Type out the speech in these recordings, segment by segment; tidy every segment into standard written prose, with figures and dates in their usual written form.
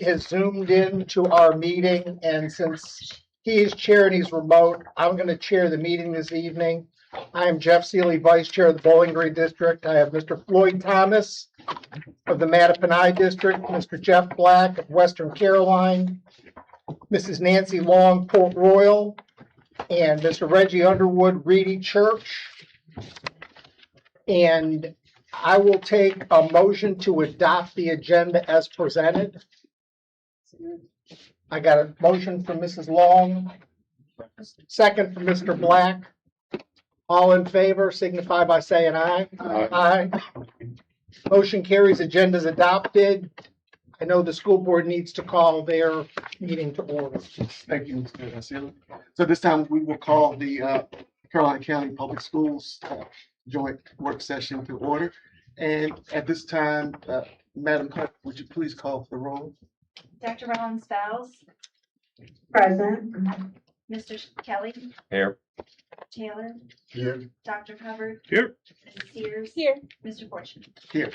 has zoomed in to our meeting, and since he is chair and he's remote, I'm going to chair the meeting this evening. I am Jeff Seeley, Vice Chair of the Bowling Green District. I have Mr. Floyd Thomas of the Mattaponi District, Mr. Jeff Black of Western Caroline, Mrs. Nancy Long, Port Royal, and Mr. Reggie Underwood, Reedy Church. And I will take a motion to adopt the agenda as presented. I got a motion from Mrs. Long, second from Mr. Black. All in favor signify by saying aye. Aye. Motion carries. Agenda is adopted. I know the school board needs to call their meeting to order. Thank you, Mr. Seeley. So this time we will call the Carolina County Public Schools joint work session to order. And at this time, Madam Clerk, would you please call the roll? Dr. Rollins Fells, Present. Mr. Kelly, Here. Taylor, Here. Dr. Hubbard, Here. Mrs. Sears, Here. Mr. Fortune. Here.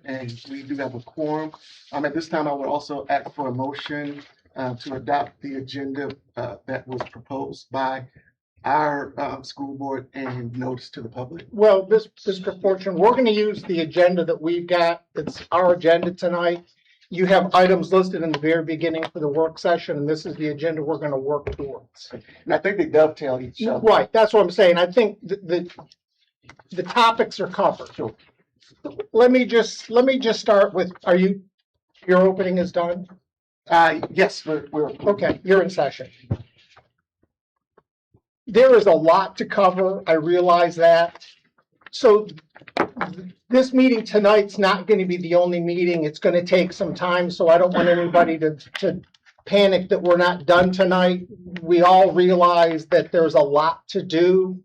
And we do have a quorum. At this time, I would also ask for a motion to adopt the agenda that was proposed by our school board and notice to the public. Well, Mr. Fortune, we're going to use the agenda that we've got. It's our agenda tonight. You have items listed in the very beginning for the work session, and this is the agenda we're going to work towards. And I think they dovetail each other. Right, that's what I'm saying. I think the topics are covered. Sure. Let me just start with, your opening is done? Yes, we're Okay, you're in session. There is a lot to cover. I realize that. So this meeting tonight's not going to be the only meeting. It's going to take some time, so I don't want anybody to panic that we're not done tonight. We all realize that there's a lot to do,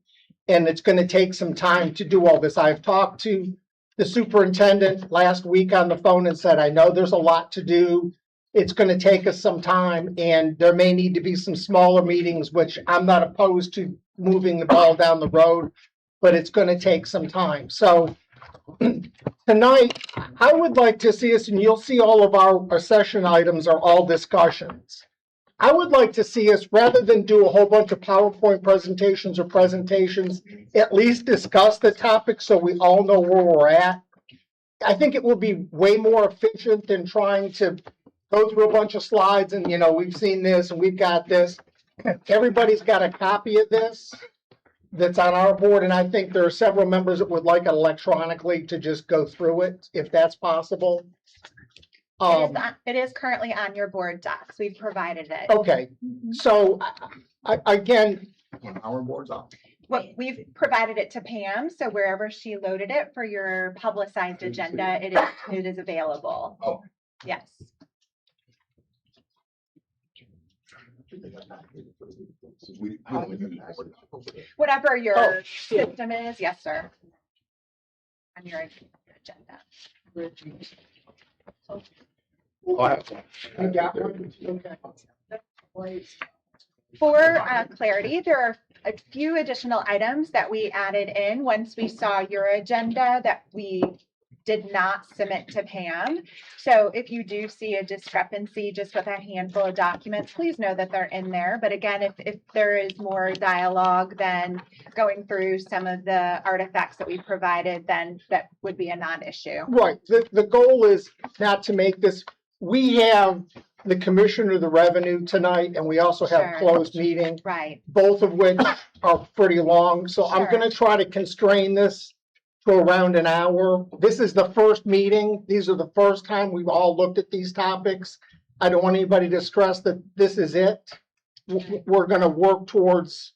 and it's going to take some time to do all this. I've talked to the superintendent last week on the phone and said, I know there's a lot to do. It's going to take us some time, and there may need to be some smaller meetings, which I'm not opposed to moving the ball down the road, but it's going to take some time. So tonight, I would like to see us, and you'll see all of our session items are all discussions. I would like to see us, rather than do a whole bunch of PowerPoint presentations or presentations, at least discuss the topic so we all know where we're at. I think it will be way more efficient than trying to go through a bunch of slides and, we've seen this and we've got this. Everybody's got a copy of this that's on our board, and I think there are several members that would like it electronically to just go through it, if that's possible. It is currently on your board docs. We've provided it. Okay, so again, When our board's on. Well, we've provided it to Pam, so wherever she loaded it for your publicized agenda, it is available. Oh. Yes. Whatever your system is, yes, sir. On your agenda. I got one. Okay. For clarity, there are a few additional items that we added in once we saw your agenda that we did not submit to Pam. So if you do see a discrepancy just with a handful of documents, please know that they're in there. But again, if there is more dialogue than going through some of the artifacts that we provided, then that would be a non-issue. Right, the goal is not to make this, we have the Commissioner of the Revenue tonight, and we also have Sure. closed meeting, Right. both of which are pretty long. So I'm Sure. gonna try to constrain this to around an hour. This is the first meeting. These are the first time we've all looked at these topics. I don't want anybody to stress that this is it. We're gonna work towards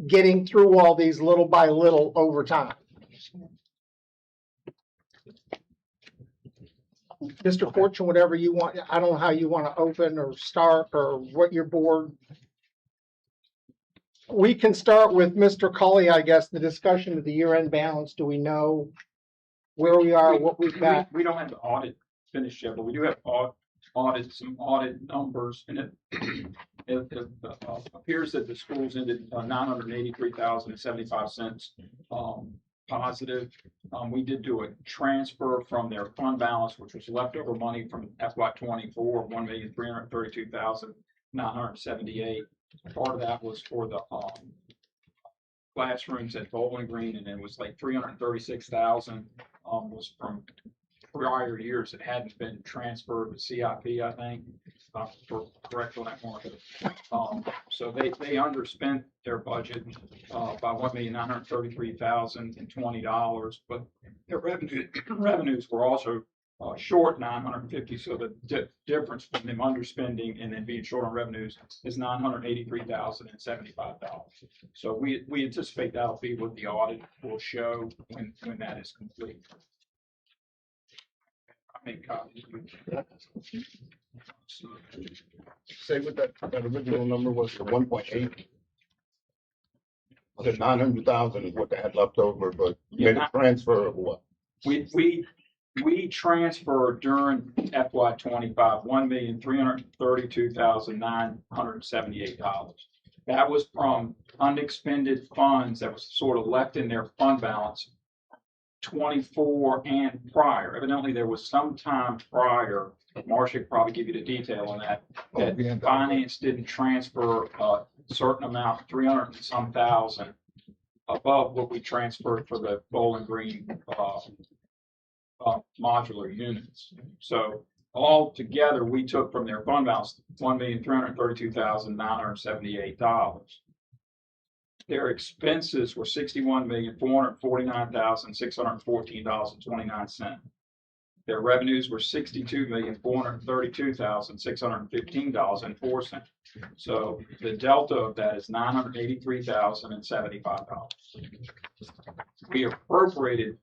getting through all these little by little over time. Mr. Fortune, whatever you want, I don't know how you want to open or start or what your board. We can start with Mr. Cully, I guess, the discussion of the year-end balance. Do we know where we are, what we've got? We don't have the audit finished yet, but we do have some audit numbers, and it appears that the schools ended $983,075 positive. we did do a transfer from their fund balance, which was leftover money from FY '24, $1,332,978. Part of that was for the, classrooms at Bowling Green, and it was like 336,000, was from prior years that hadn't been transferred to CIP, I think. For correct on that market. So they underspent their budget, by $1,933,020, but their revenues were also, short 950. So the difference between them underspending and then being short on revenues is $983,075. So we anticipate that'll be what the audit will show when that is complete. I make copies. Say what that original number was for 1.8. Was it 900,000 is what they had left over, but you made a transfer of what? We transferred during FY '25, $1,332,978. That was from unexpended funds that was sort of left in their fund balance 24 and prior. Evidently, there was some time prior, Marcia could probably give you the detail on that, that finance didn't transfer a certain amount, 300 and some thousand, above what we transferred for the Bowling Green modular units. So all together, we took from their fund balance $1,332,978. Their expenses were $61,449,614.29. Their revenues were $62,432,615.04. So the delta of that is $983,075. We appropriated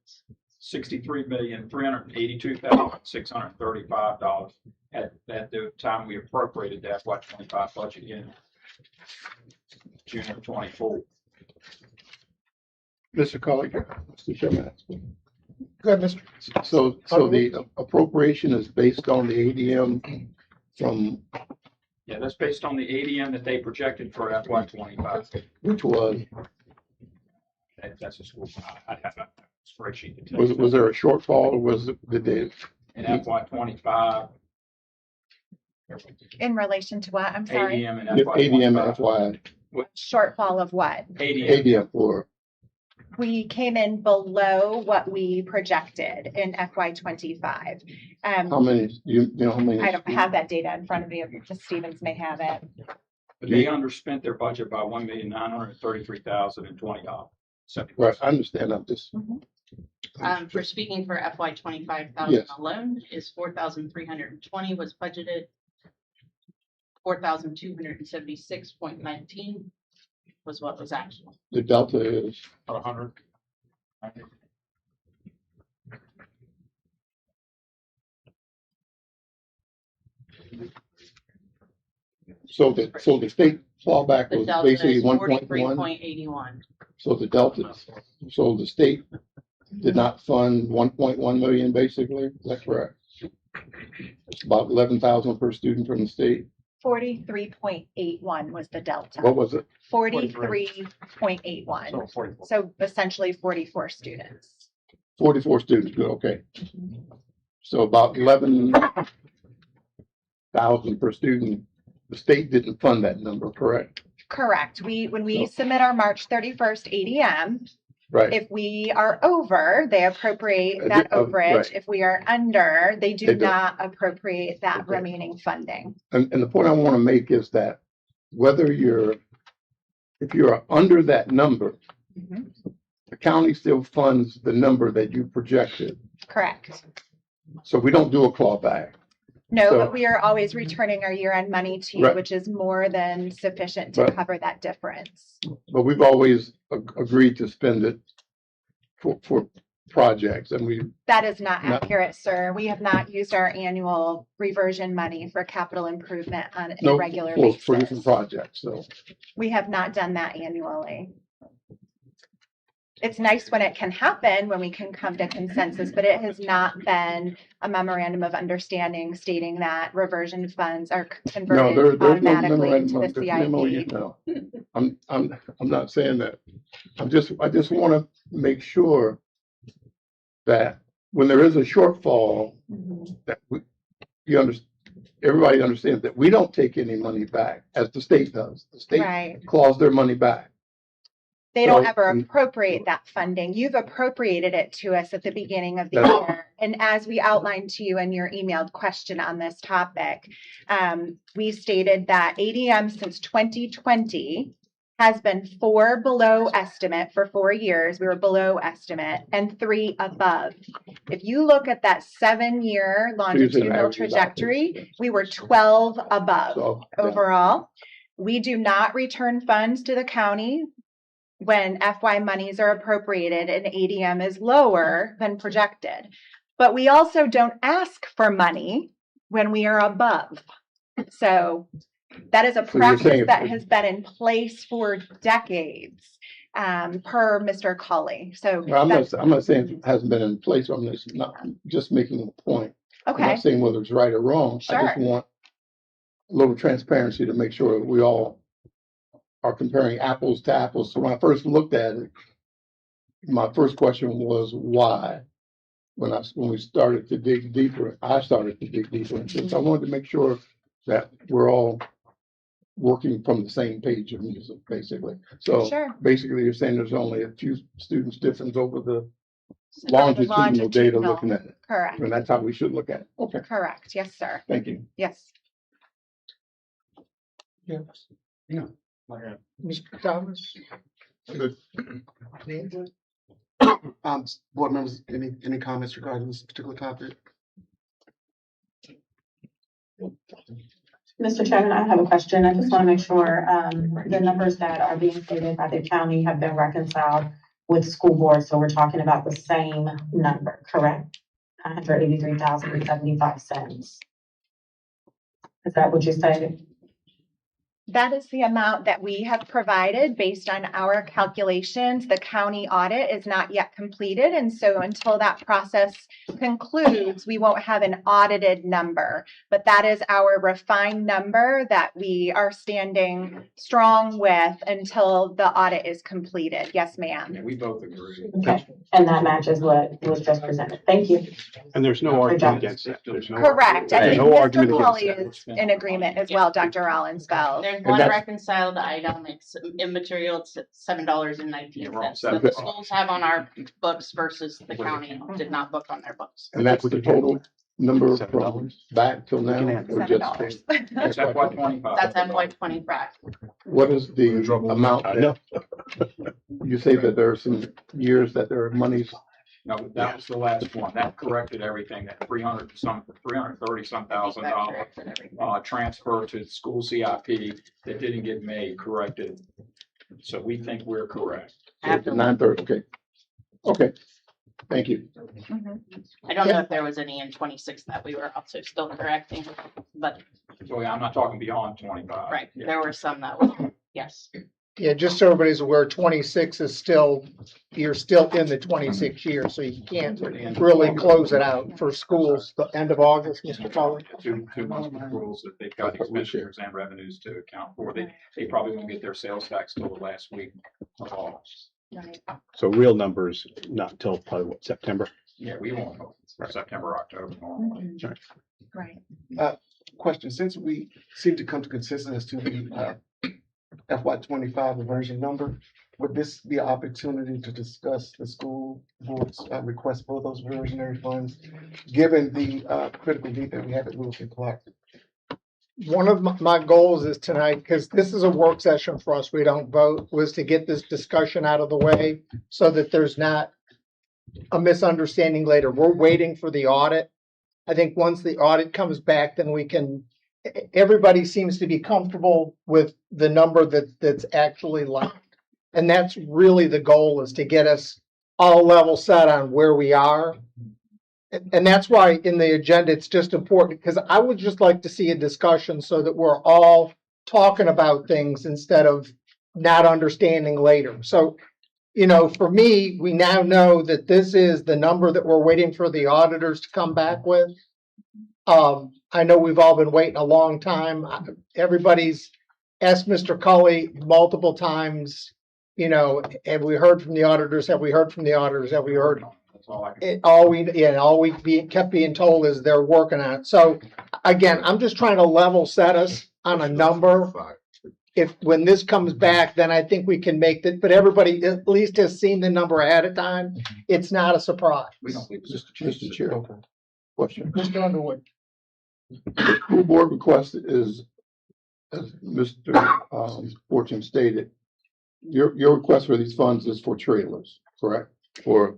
$63,382,635 at the time we appropriated the FY '25 budget in June of '24. Mr. Collier, Mr. Chairman. Go ahead, Mr. So the appropriation is based on the ADM from, Yeah, that's based on the ADM that they projected for FY '25. which was, That's a school. I have a spreadsheet. that tells was you. there a shortfall or was it, did they, In FY '25, In relation to what? I'm sorry. ADM and FY ADM '25. FY, Shortfall of what? ADM, ADM for, We came in below what we projected in FY '25. how many, you know how many? I don't have that data in front of me. Just Stevens may have it. but they underspent their budget by $1,933,020. Right, I understand, I'm just. Mhm. For speaking for FY '25 Yes. alone is 4,320 was budgeted. 4,276.19 was what was actual. The delta is, 100. so the state fallback The was delta basically is 1.1. 43.81. So the delta, so the state did not fund 1.1 million, basically, is that correct? It's about 11,000 per student from the state. 43.81 was the delta. What was it? 43.81. So essentially 44 students. 44 students, good, okay. So about 11,000 per student. The state didn't fund that number, correct? Correct. When we submit our March 31st ADM, Right, if we are over, they appropriate that Right. overage. If we are under, they do They don't. not appropriate that Okay. remaining funding. and the point I want to make is that whether if you're under that number, Mhm. the county still funds the number that you projected. Correct. So we don't do a clawback. No, So- but we are always returning our year-end money to you, Right. which is more than sufficient to Right. cover that difference. But we've always agreed to spend it for projects, and That is not No. accurate, sir. We have not used our annual reversion money for capital improvement on a no, regular for different basis. projects, so. We have not done that annually. It's nice when it can happen, when we can come to consensus, but it has not been a memorandum of understanding stating that reversion funds are No, converted there's no automatically memorandum into the of MOU, CIP. no. I'm not saying that. I just want to make sure that when there is a shortfall, that everybody understands that we don't take any money back as the state does. The state Right. claws their money back. They don't So- ever appropriate that funding. You've appropriated it to us at the beginning of the That's- year. And as we outlined to you in your emailed question on this topic, we stated that ADM since 2020 has been 4 below estimate for 4 years. We were below estimate and 3 above. If you look at that 7-year longitudinal average about trajectory, we were 12 above So, yeah. overall. We do not return funds to the county when FY monies are appropriated and ADM is lower than projected. But we also don't ask for money when we are above. So that is a So you're saying practice if- that has been in place for decades, per Mr. Cully. So Well, that's I'm not saying it hasn't been in place. I'm just making a point. I'm okay. not saying whether it's right or wrong. I just Sure. want a little transparency to make sure we all are comparing apples to apples. So when I first looked at it, my first question was why? When we started to dig deeper, I started to dig deeper into it. So I wanted to make sure that we're all working from the same page of music, basically. So Sure. basically, you're saying there's only a few students difference over the longitudinal data Longitudinal. looking at it. Correct. And that's how we should look at it. Okay, Correct. Yes, sir. thank you. Yes. Yes. Yeah. Mr. Thomas? Good. Board members, any comments regarding this particular topic? Mr. Chairman, I have a question. I just want to make sure, the numbers that are being stated by the county have been reconciled with school board, so we're talking about the same number, correct? $183,075. Is that what you said? That is the amount that we have provided based on our calculations. The county audit is not yet completed, and so until that process concludes, we won't have an audited number. But that is our refined number that we are standing strong with until the audit is completed. Yes, ma'am. Yeah, we both agree. Okay, and that matches what was just presented. Thank you. And there's no Good job. argument against that. There's no. Correct. I There's think no Mr. argument Colley against is in agreement as well, Dr. Rollins-Bell. There's And one that's- reconciled item, it's immaterial, it's $7.19. You're wrong, That the $7. schools have on our books versus the county did not book on their books. And that's the total number from $7. back till now? Looking at or just- $7. That's FY 25. That's FY 25. What is the amount I know. that, you say that there are some years that there are monies, No, that was the last one. That corrected everything, that 330 some thousand dollar transfer to school CIP that didn't get made, corrected. So we think we're correct. After, 930, okay. Okay, thank you. Mhm. I don't know if there was any in 26 that we were also still correcting, but So yeah, I'm not talking beyond 25. right, Yeah. there were some that were, yes. Yeah, just so everybody's aware, 26 is still, you're still in the 26 year, so you can't really close it out for schools, the end of August, Mr. Colley. Two months of rules that they've got expenditures and revenues to account for. They probably won't get their sales tax till the last week of August. Right. So real numbers, not until probably what, September? Yeah, we won't know September, October normally. Right. Question, since we seem to come to consensus as to the FY 25 reversion number, would this be an opportunity to discuss the school board's request for those reversionary funds, given the critical need that we have at Lewis and Clark? One of my goals is tonight, because this is a work session for us, we don't vote, was to get this discussion out of the way so that there's not a misunderstanding later. We're waiting for the audit. I think once the audit comes back, then we can, everybody seems to be comfortable with the number that's actually left. And that's really the goal, is to get us all level set on where we are. And that's why in the agenda, it's just important, because I would just like to see a discussion so that we're all talking about things instead of not understanding later. So, you know, for me, we now know that this is the number that we're waiting for the auditors to come back with. I know we've all been waiting a long time. Everybody's asked Mr. Cully multiple times, you know, have we heard from the auditors? Have we heard from the auditors? Have we heard? That's all I can. All we kept being told is they're working on it. So again, I'm just trying to level set us on a number. If, when this comes back, then I think we can make that, but everybody at least has seen the number ahead of time. It's not a surprise. We don't leave this. Mr. Chair, question. Mr. Underwood. School board request is, as Mr. Fortune stated, your request for these funds is for trailers, correct? Or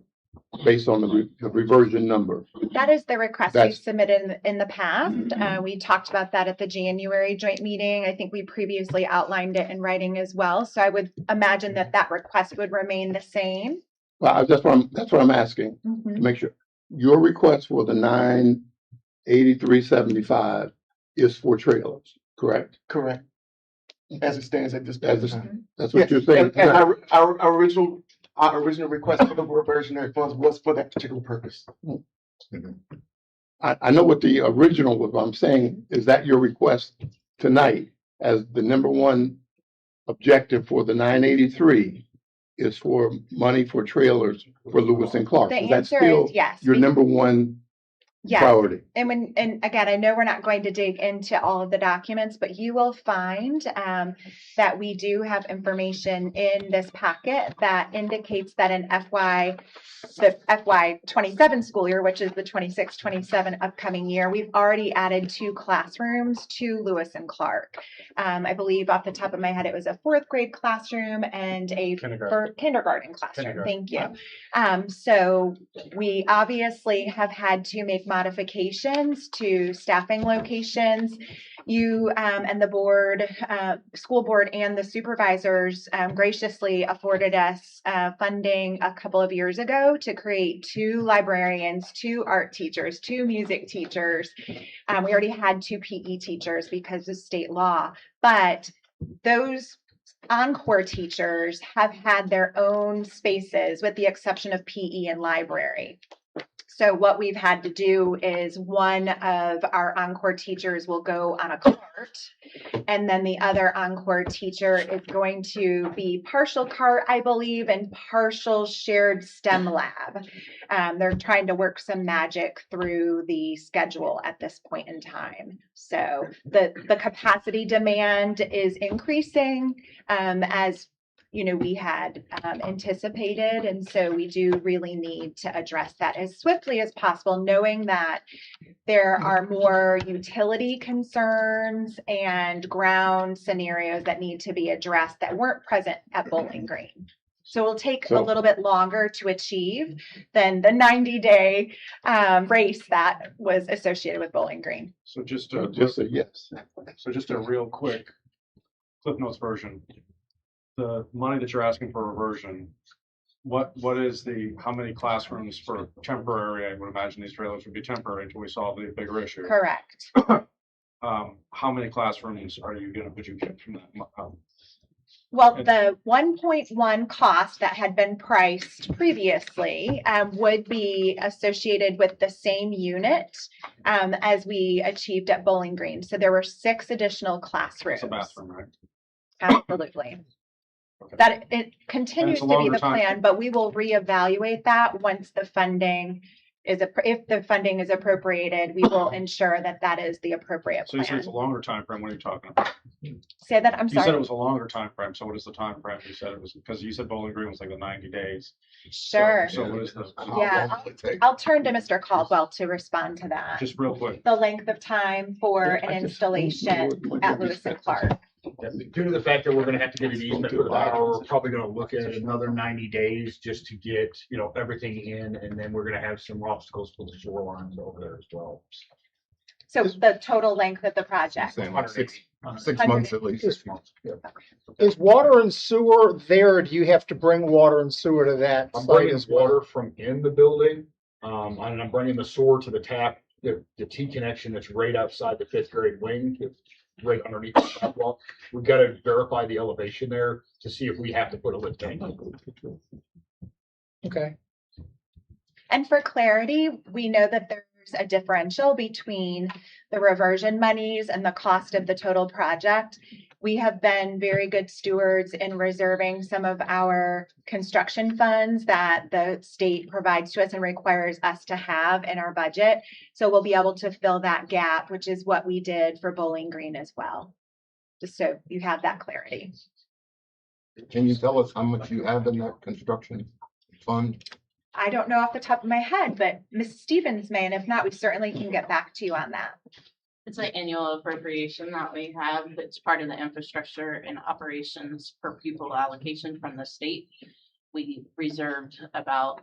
based on the reversion number? That is the request we That's- submitted in the past. We talked about that at the January joint meeting. I think we previously outlined it in writing as well. So I would imagine that that request would remain the same. Well, that's what I'm asking, to make sure. Your request for the 983.75 is for trailers, correct? Correct. As it stands at this As point in it- time. That's what you're saying. And our original request for the reversionary funds was for that particular purpose. I know what the original was, but I'm saying, is that your request tonight as the number one objective for the 983 is for money for trailers for Lewis and Clark? The Is that answer still is yes. your number one Yes. priority? And again, I know we're not going to dig into all of the documents, but you will find that we do have information in this packet that indicates that in the FY 27 school year, which is the 26-27 upcoming year, we've already added 2 classrooms to Lewis and Clark. I believe off the top of my head, it was a 4th grade classroom and a kindergarten classroom. Thank you. So we obviously have had to make modifications to staffing locations. You and the board, school board and the supervisors graciously afforded us funding a couple of years ago to create 2 librarians, 2 art teachers, 2 music teachers. We already had 2 PE teachers because of state law, but those encore teachers have had their own spaces with the exception of PE and library. So what we've had to do is one of our encore teachers will go on a cart, and then the other encore teacher is going to be partial cart, I believe, and partial shared STEM lab. They're trying to work some magic through the schedule at this point in time. So the capacity demand is increasing as we had anticipated. And so we do really need to address that as swiftly as possible, knowing that there are more utility concerns and ground scenarios that need to be addressed that weren't present at Bowling Green. So it'll take a little bit longer to achieve than the 90-day race that was associated with Bowling Green. So just Just a yes. So just a real quick Cliff Notes version. The money that you're asking for reversion, what is how many classrooms for temporary? I would imagine these trailers would be temporary until we solve the bigger issue. Correct. How many classrooms would you get from that? Well, the 1.1 cost that had been priced previously would be associated with the same unit as we achieved at Bowling Green. So there were 6 additional classrooms. It's a bathroom, right? Absolutely. Okay. That it continues to be longer the time. plan, but we will reevaluate that once the funding is, if the funding is appropriated, we will ensure that that is the appropriate So you said plan. it's a longer time frame. What are you talking about? Say that, I'm You said sorry. it was a longer time frame. So what is the time frame? You said it was because you said Bowling Green was like the 90 days. Sure. So what is the Yeah, I'll turn to Mr. Caldwell to respond to that. just real quick? The length of time for an installation at Lewis and Clark. Due to the fact that we're gonna have to get an easement for the power, we're probably gonna look at another 90 days just to get, everything in, and then we're gonna have some obstacles for the shorelines over there as well. So the total length of the project. Saying like 6 months at least. 6 months. Yeah. Is water and sewer there? Or do you have to bring water and sewer to that I'm site bringing as well? water from in the building, and I'm bringing the sewer to the tap, the T connection that's right outside the 5th grade wing. It's right underneath the sidewalk. We've got to verify the elevation there to see if we have to put a lift tank. Okay. And for clarity, we know that there's a differential between the reversion monies and the cost of the total project. We have been very good stewards in reserving some of our construction funds that the state provides to us and requires us to have in our budget. So we'll be able to fill that gap, which is what we did for Bowling Green as well. Just so you have that clarity. Can you tell us how much you have in that construction fund? I don't know off the top of my head, but Ms. Stevens may, and if not, we certainly can get back to you on that. It's an annual appropriation that we have. It's part of the infrastructure and operations per pupil allocation from the state. We reserved about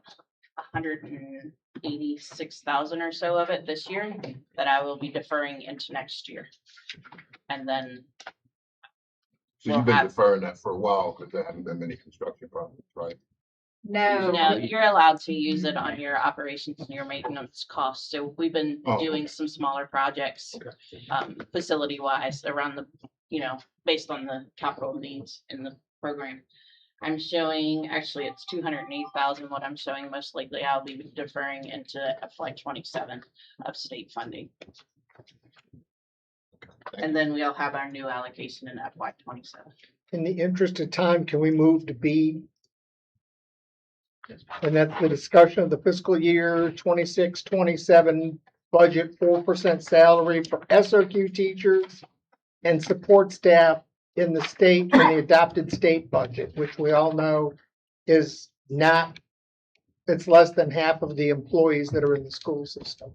186,000 or so of it this year that I will be deferring into next year. And then So you've been deferring that for a while because there haven't been many construction projects, right? No. no, you're allowed to use it on your operations and your maintenance costs. So we've been Oh. doing some smaller projects, facility wise around the, based on the capital needs in the program. I'm showing, actually, it's 208,000. What I'm showing most likely I'll be deferring into FY27 of state funding. And then we'll have our new allocation in FY27. In the interest of time, can we move to B? And that's the discussion of the fiscal year 26-27 budget, 4% salary for SOQ teachers and support staff in the state, in the adopted state budget, which we all know is not, it's less than half of the employees that are in the school system.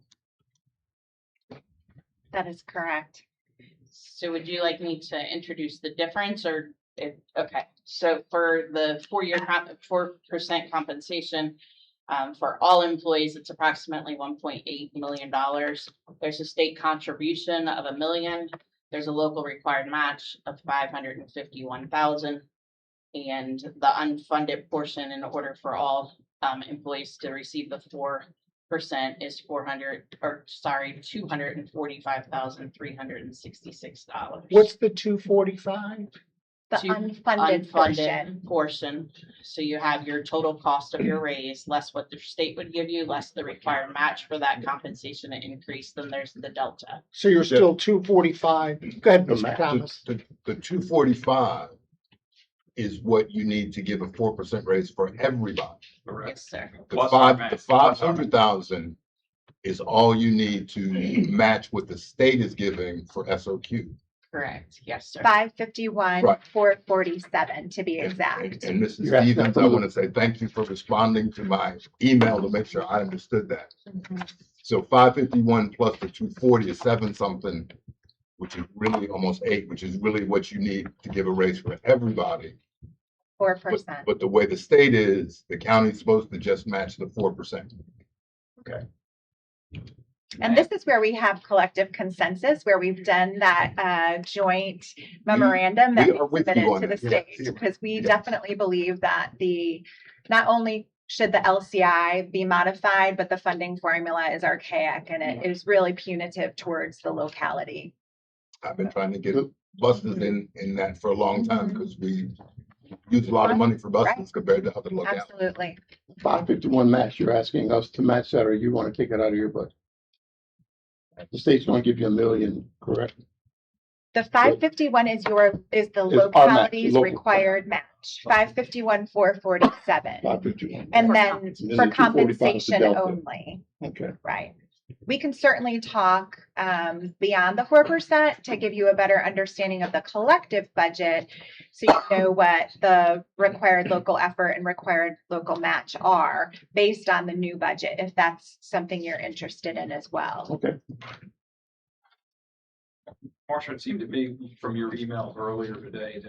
That is correct. So would you like me to introduce the difference or, okay, so for the 4% compensation, for all employees, it's approximately $1.8 million. There's a state contribution of $1 million. There's a local required match of 551,000. And the unfunded portion in order for all employees to receive the 4% is $245,366. What's the 245? The To unfunded portion. portion. So you have your total cost of your raise, less what the state would give you, less the required match for that compensation increase, then there's the delta. So you're still 245. Go ahead, Mr. Thomas. The 245 is what you need to give a 4% raise for everybody. Yes, sir. The Plus our match. 500,000 is all you need to match what the state is giving for SOQ. Correct. Yes, sir. 551, Right. 447 to be exact. And Mrs. You're asking Stevens, for I the- want to say thank you for responding to my email to make sure I understood that. So 551 plus the 240 is 7 something, which is really almost 8, which is really what you need to give a raise for everybody. 4%. But the way the state is, the county's supposed to just match the 4%. Okay. And this is where we have collective consensus, where we've done that joint memorandum that we we are with you submitted on to the that, yeah, state. yeah, Because we yeah. definitely believe that not only should the LCI be modified, but the funding formula is archaic and it is really punitive towards the locality. I've been trying to get buses in that for a long time because we use a lot of money for buses Right. compared to other localities. Absolutely. 551 match, you're asking us to match that, or you want to take it out of your budget? The state's going to give you $1 million, correct? The 551 is the Is our match, locality's local. required match. 551, 447. 551. And then then for the 245 is the compensation delta. only. Okay. Right. We can certainly talk beyond the 4% to give you a better understanding of the collective budget. So you know what the required local effort and required local match are based on the new budget, if that's something you're interested in as well. Okay. Marsha, it seemed to me from your email earlier today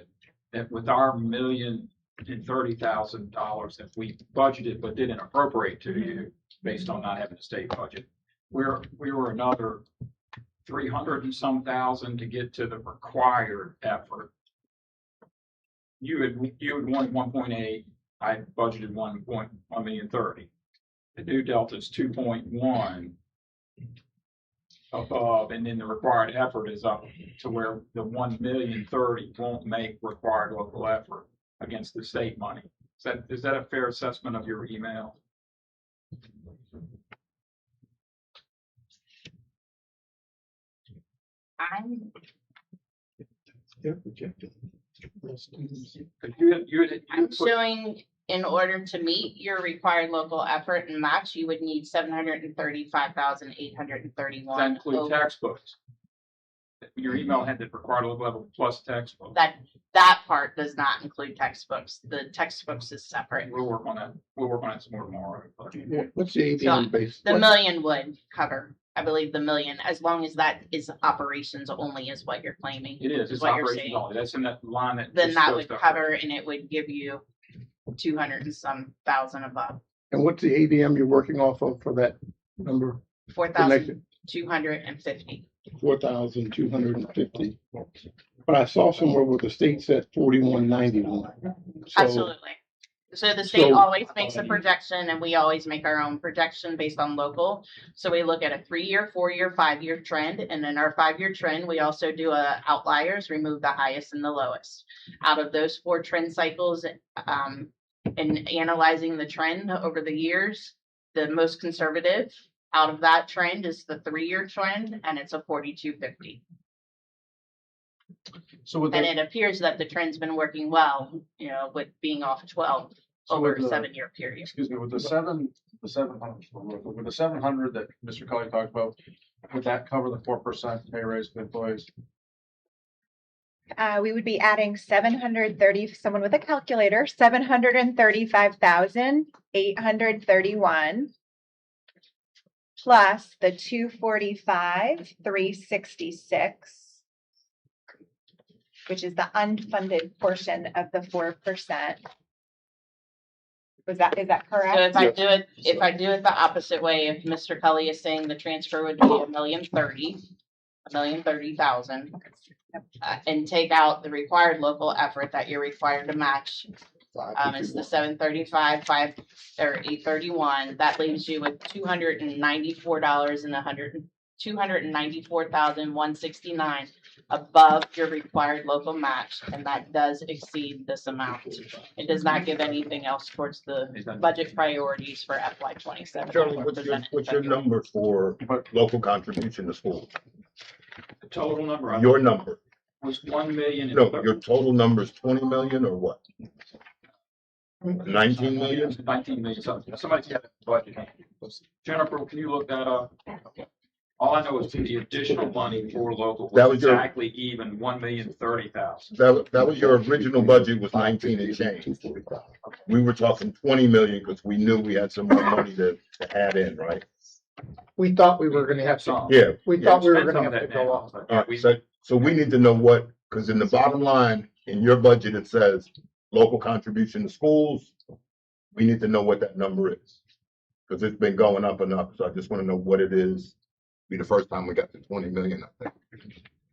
that with our $1,030,000 that we budgeted but didn't appropriate to you based on not having a state budget, we were another 300 and some thousand to get to the required effort. You had wanted 1.8. I budgeted 1.130. The new delta is 2.1 above, and then the required effort is up to where the 1,030,000 won't make required local effort against the state money. Is that a fair assessment of your email? I'm showing in order to meet your required local effort and match, you would need 735,831. That include textbooks. Your email had the required local level plus textbooks. That part does not include textbooks. The textbooks is separate. We'll work on that. We'll work on it some more tomorrow. What's the ADM base? The million would cover, I believe, the million, as long as that is operations only is what you're claiming. It is. It's what you're operations saying. only. That's in that line that. Then is that supposed would to- cover and it would give you 200 and some thousand above, And what's the ADM you're working off of for that number? 4,250. 4,250. But I saw somewhere where the state said 4191. So, Absolutely. So the state So- always makes a projection and we always make our own projection based on local. So we look at a 3-year, 4-year, 5-year trend. And in our 5-year trend, we also do outliers, remove the highest and the lowest. Out of those 4 trend cycles, in analyzing the trend over the years, the most conservative out of that trend is the 3-year trend, and it's a 4250. So with And the, it appears that the trend's been working well, with being off 12 So over with a the- 7-year period. excuse me, with the 700, with the 700 that Mr. Cully talked about, would that cover the 4% pay raise for employees? We would be adding 730, someone with a calculator, 735,831 plus the 245,366, which is the unfunded portion of the 4%. Is that So correct? if I do it the opposite way, if Mr. Cully is saying the transfer would be $1,030,000, and take out the required local effort that you're required to match, it's the 735, 831. That leaves you with $294,169 above your required local match, and that does exceed this amount. It does not give anything else towards the budget priorities for FY27. Charlie, what's your number for local contribution to schools? The total number Your number? was 1 million. No, your total number is 20 million or what? 19 million? 19 million. Somebody's got a budget. Jennifer, can you look that up? All I know is the additional money for local That was was your- exactly even 1,030,000. That was your original budget was 19 and change. We were talking 20 million because we knew we had some more money to add in, right? We thought we were gonna have to, Some. Yeah. we thought we were Spend some gonna of have to that go now, up. but All right, we- so we need to know what, because in the bottom line, in your budget, it says local contribution to schools. We need to know what that number is. Because it's been going up and up, so I just want to know what it is. Be the first time we got to 20 million, I think.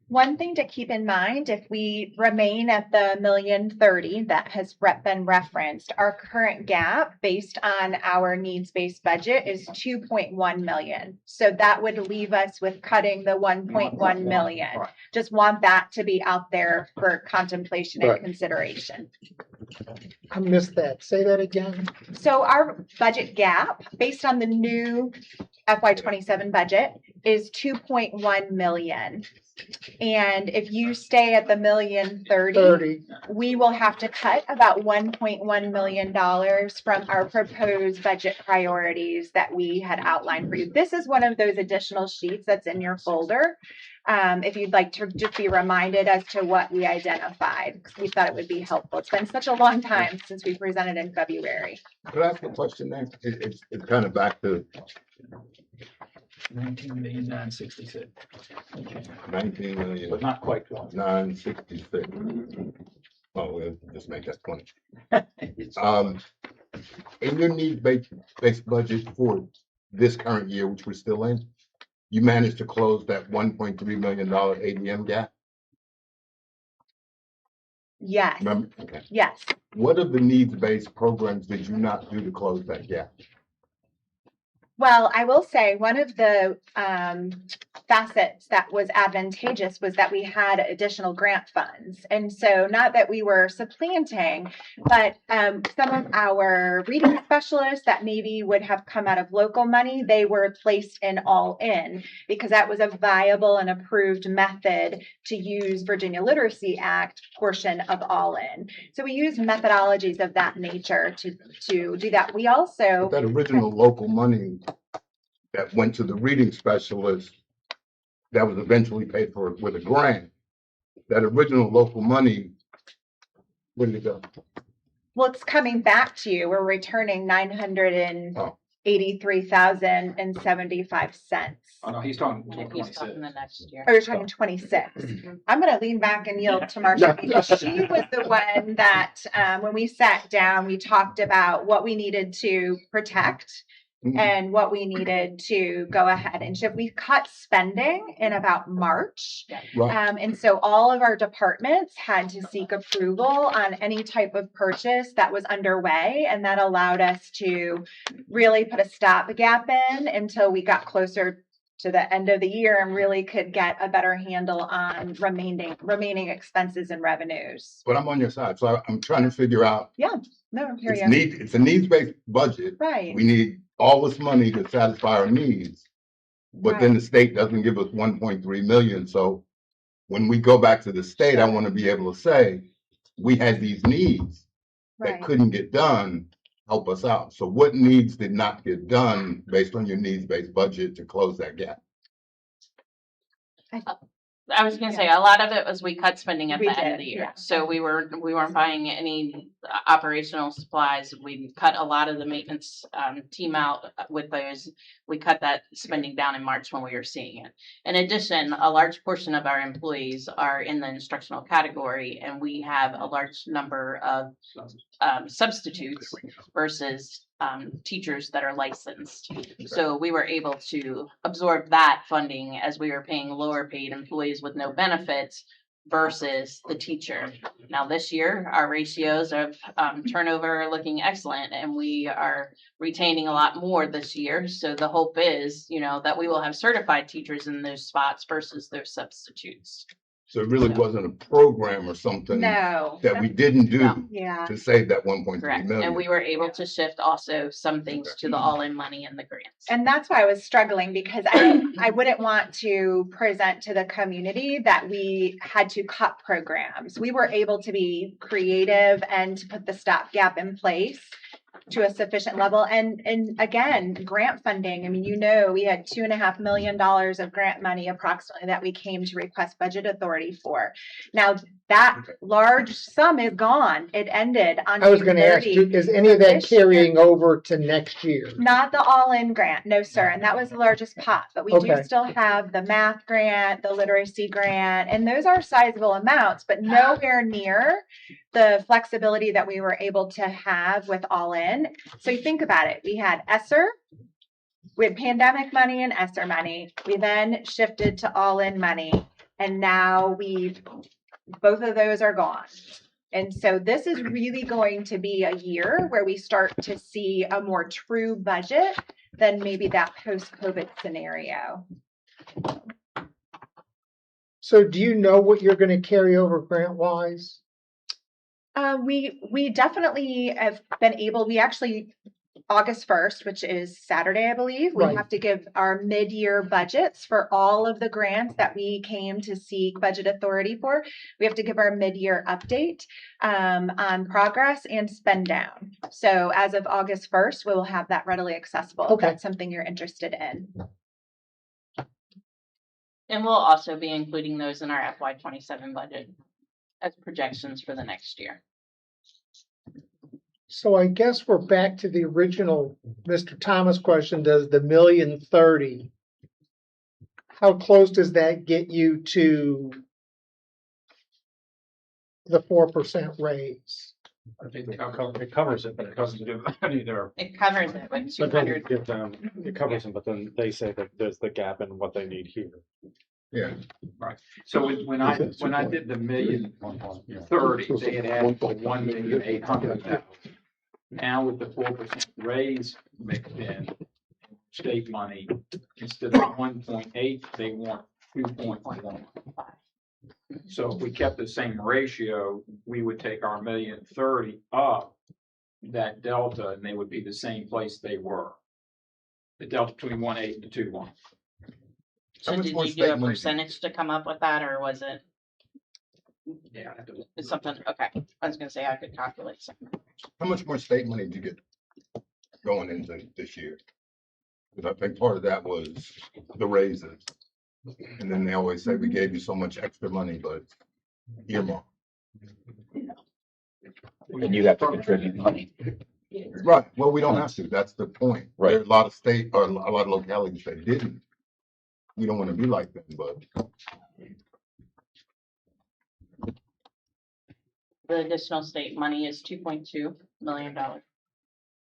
One thing to keep in mind, if we remain at the 1,030,000 that has been referenced, our current gap based on our needs-based budget is 2.1 million. So that would leave us with cutting the 1.1 million. Right. Just want that to be out there for contemplation and Right. consideration. I missed that. Say that again. So our budget gap, based on the new FY27 budget, is 2.1 million. And if you stay at the 1,030,000, 30. we will have to cut about $1.1 million from our proposed budget priorities that we had outlined for you. This is one of those additional sheets that's in your folder. If you'd like to just be reminded as to what we identified, because we thought it would be helpful. It's been such a long time since we presented in February. Could I ask a question there? It's kind of back to 19,966. 19 million. But not quite 12. 966. Oh, we'll just make that 20. In your needs-based budget for this current year, which we're still in, you managed to close that $1.3 million ADM gap? Yes, Remember? Okay. yes. What of the needs-based programs did you not do to close that gap? Well, I will say one of the facets that was advantageous was that we had additional grant funds. And so not that we were supplanting, but some of our reading specialists that maybe would have come out of local money, they were placed in all in because that was a viable and approved method to use Virginia Literacy Act portion of all in. So we use methodologies of that nature to do that. We also That original local money that went to the reading specialist, that was eventually paid for with a grant, that original local money, where did it go? Well, it's coming back to you. We're returning $983,075. Oh, no, he's talking If he's talking 26. the next year. Oh, you're talking 26. I'm going to lean back and yield to Marcia because she was the one that, when we sat down, we talked about what we needed to protect and what we needed to go ahead and ship. We cut spending in about March. Right. And so all of our departments had to seek approval on any type of purchase that was underway. And that allowed us to really put a stopgap in until we got closer to the end of the year and really could get a better handle on remaining expenses and revenues. But I'm on your side, so I'm trying to figure out, No, here you go. it's a needs-based budget. Right. We need all this money to satisfy our needs. But then the state doesn't give us 1.3 million. So when we go back to the state, I want to be able to say, we had these needs that couldn't get done, help us out. So what needs did not get done based on your needs-based budget to close that gap? I was gonna say, a lot of it was we cut spending at We the end did, of the year. yeah. So we weren't buying any operational supplies. We cut a lot of the maintenance team out with those. We cut that spending down in March when we were seeing it. In addition, a large portion of our employees are in the instructional category, and we have a large number of substitutes versus teachers that are licensed. So we were able to absorb that funding as we were paying lower paid employees with no benefits versus the teacher. Now this year, our ratios of turnover are looking excellent, and we are retaining a lot more this year. So the hope is, that we will have certified teachers in those spots versus those substitutes. So it really wasn't a program or something No. that we didn't do Yeah. to save that 1.3 Correct. million. And we were able to shift also some things to the all-in money and the grants. And that's why I was struggling because I wouldn't want to present to the community that we had to cut programs. We were able to be creative and to put the stopgap in place to a sufficient level. And again, grant funding. I mean, we had $2.5 million of grant money approximately that we came to request budget authority for. Now that large sum is gone. It ended on I was going to ask you, is any of that carrying over to next year? Not the all-in grant, no, sir. And that was the largest pot, but we do Okay. still have the math grant, the literacy grant, and those are sizable amounts, but nowhere near the flexibility that we were able to have with all-in. So you think about it. We had ESSER, we had pandemic money and ESSER money. We then shifted to all-in money, and now both of those are gone. And so this is really going to be a year where we start to see a more true budget than maybe that post-COVID scenario. So do you know what you're going to carry over grant wise? We definitely have been able, we actually, August 1st, which is Saturday, I believe, we Right. have to give our mid-year budgets for all of the grants that we came to seek budget authority for. We have to give our mid-year update on progress and spend down. So as of August 1st, we will have that readily accessible. Okay. If that's something you're interested in. And we'll also be including those in our FY27 budget as projections for the next year. So I guess we're back to the original Mr. Thomas question. Does the 1,030,000, how close does that get you to the 4% raise? I think it covers it, but it doesn't give any there. It covers it with But then 200. give them, it covers them, but then they say that there's the gap in what they need here. Yeah. Right. So when I did the 1,030,000, they had added 1,800,000. Now with the 4% raise mixed in, state money. Instead of 1.8, they want 2.1. So if we kept the same ratio, we would take our 1,030,000 up that delta, and they would be the same place they were. The delta between 1.8 and 2.1. So much did more you do state a money? percentage to come up with that, or was it Yeah, I have to- it's something, okay, I was gonna say I could calculate something. How much more state money did you get going into this year? Because I think part of that was the raises. And then they always say, we gave you so much extra money, but earmark. And you have to contribute money. Right, well, we don't have to, that's the point. Right. There are a lot of state, or a lot of localities that didn't. We don't want to be like them, but The additional state money is $2.2 million.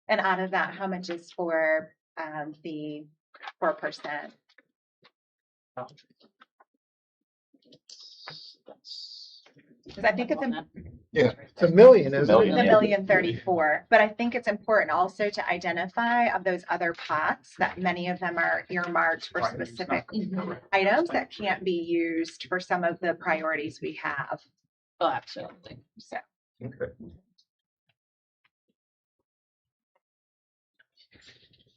And out of that, how much is for the 4%? Because I think it's yeah, It's $1 million, isn't million. it? the 1,034,000, but I think it's important also to identify of those other pots that many of them are earmarked for Right, it's specific not correct. items that can't be used for some of the priorities we have. Oh, absolutely. So okay.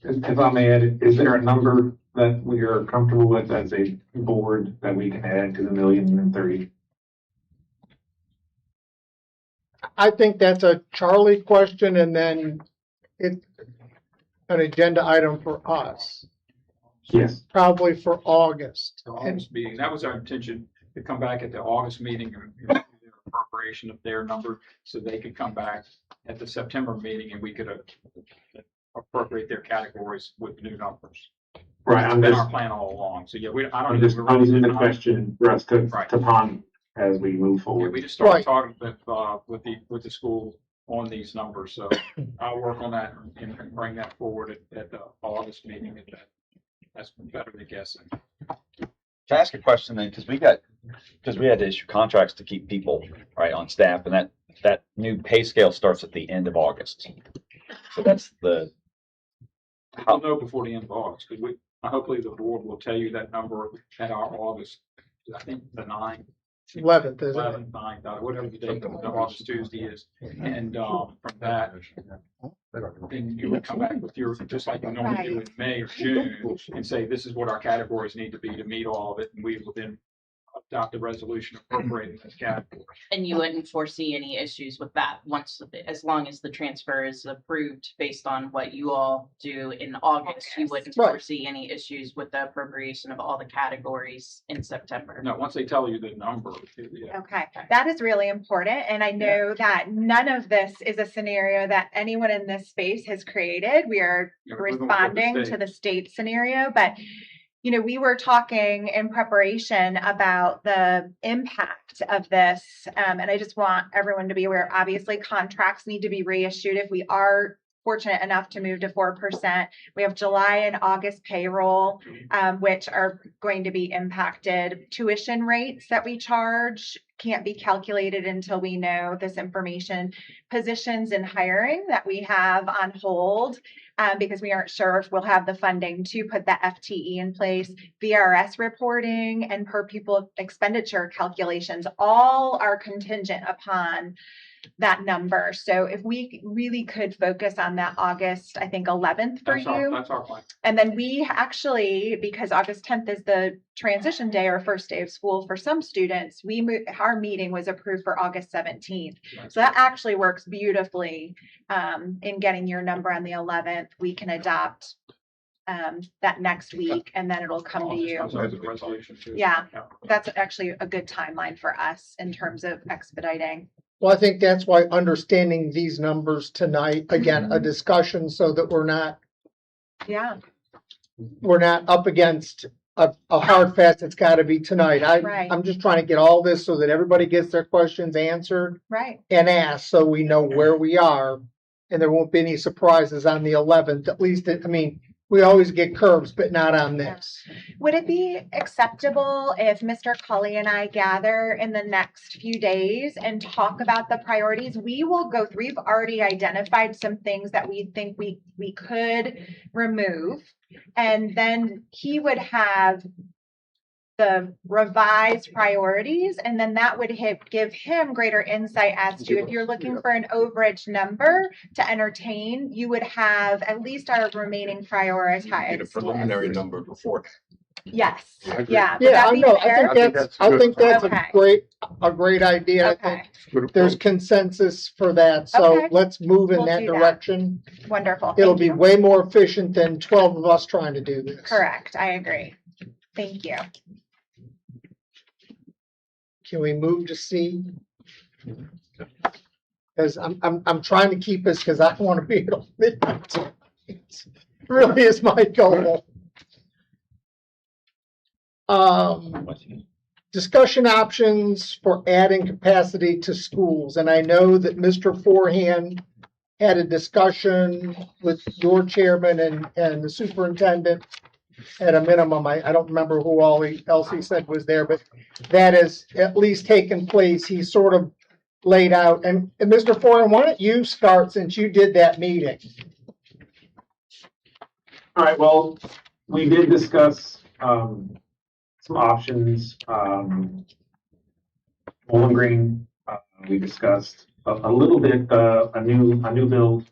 If I may add, is there a number that we are comfortable with as a board that we can add to the 1,030,000? I think that's a Charlie question, and then it's an agenda item for us, Yes. probably for August. The And August meeting, that was our intention, to come back at the August meeting and do their appropriation of their number, so they could come back at the September meeting and we could appropriate their categories with new numbers. Right, I'm Been just, our plan all along, so yeah, I I'm don't. just posing the question for us to Right. ponder as we move Yeah, forward. we just started Right. talking with the school on these numbers, so I'll work on that and bring that forward at the August meeting. That's better than guessing. Can I ask a question then? Because we had to issue contracts to keep people right on staff, and that new pay scale starts at the end of August. So that's We'll know before the end of August, because hopefully the board will tell you that number at our August, I think the 9th. 11th, isn't it? 11th, 9th, whatever the date of August Tuesday is. And from that, then you would come back with your, just like you normally do in May or June, and say, this is what our categories need to be to meet all of it, and we will then adopt a resolution appropriating those categories. And you wouldn't foresee any issues with that as long as the transfer is approved based on what you all do in August, you wouldn't Right. foresee any issues with the appropriation of all the categories in September. No, once they tell you the number, yeah. okay, that is really important. And I know that none of this is a scenario that anyone in this space has created. We are Yeah, we're moving with the responding to state. the state scenario, but we were talking in preparation about the impact of this. And I just want everyone to be aware, obviously contracts need to be reissued if we are fortunate enough to move to 4%. We have July and August payroll, which are going to be impacted. Tuition rates that we charge can't be calculated until we know this information. Positions in hiring that we have on hold, because we aren't sure if we'll have the funding to put the FTE in place. VRS reporting and per pupil expenditure calculations all are contingent upon that number. So if we really could focus on that August, I think 11th for you. That's our plan. And then we actually, because August 10th is the transition day or first day of school for some students, our meeting was approved for August 17th. So that actually works beautifully in getting your number on the 11th. We can adopt that next week, and then it'll come to you. Comes out as a resolution too. Yeah. That's actually a good timeline for us in terms of expediting. Well, I think that's why understanding these numbers tonight, again, a discussion so that we're not Yeah, up against a hard fast, it's gotta be tonight. Right. I'm just trying to get all this so that everybody gets their questions answered right. and asked, so we know where we are. And there won't be any surprises on the 11th, at least, We always get curves, but not on this. Would it be acceptable if Mr. Cully and I gather in the next few days and talk about the priorities? We will go through, we've already identified some things that we think we could remove. And then he would have the revised priorities, and then that would give him greater insight as to if you're looking for an overage number to entertain, you would have at least our remaining Get a prioritized preliminary list. number before. Yes, I agree. yeah. Would Yeah, that I be know. fair? I think that's Okay. a great idea. I think Okay, Good there's approach. consensus for that. So Okay. let's move in We'll that do that. direction. wonderful. It'll Thank be you. way more efficient than 12 of us trying to do this. Correct, I agree. Thank you. Can we move to C? Because I'm trying to keep us because I want to be able to. Really is my goal. Discussion options for adding capacity to schools. And I know that Mr. Forehand had a discussion with your chairman and the superintendent at a minimum. I don't remember who else he said was there, but that has at least taken place. He sort of laid out. And Mr. Forehand, why don't you start since you did that meeting? All right, well, we did discuss, some options, Bowling Green, we discussed a little bit, a new build.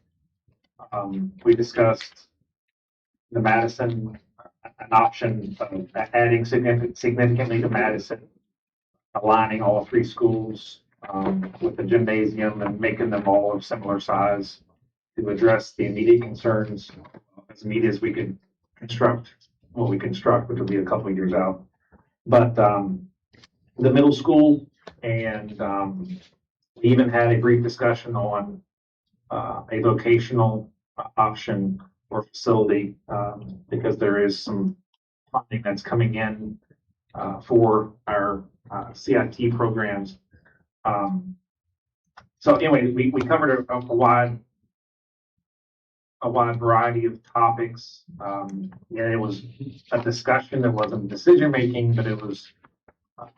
We discussed the Madison, an option of adding significantly to Madison, aligning all three schools, with the gymnasium and making them all of similar size to address the immediate concerns as immediate as we could construct what we construct, which will be a couple of years out. But the middle school and we even had a brief discussion on a vocational option or facility because there is some funding that's coming in for our CIT programs. So anyway, we covered a wide variety of topics. It was a discussion. It wasn't decision making, but it was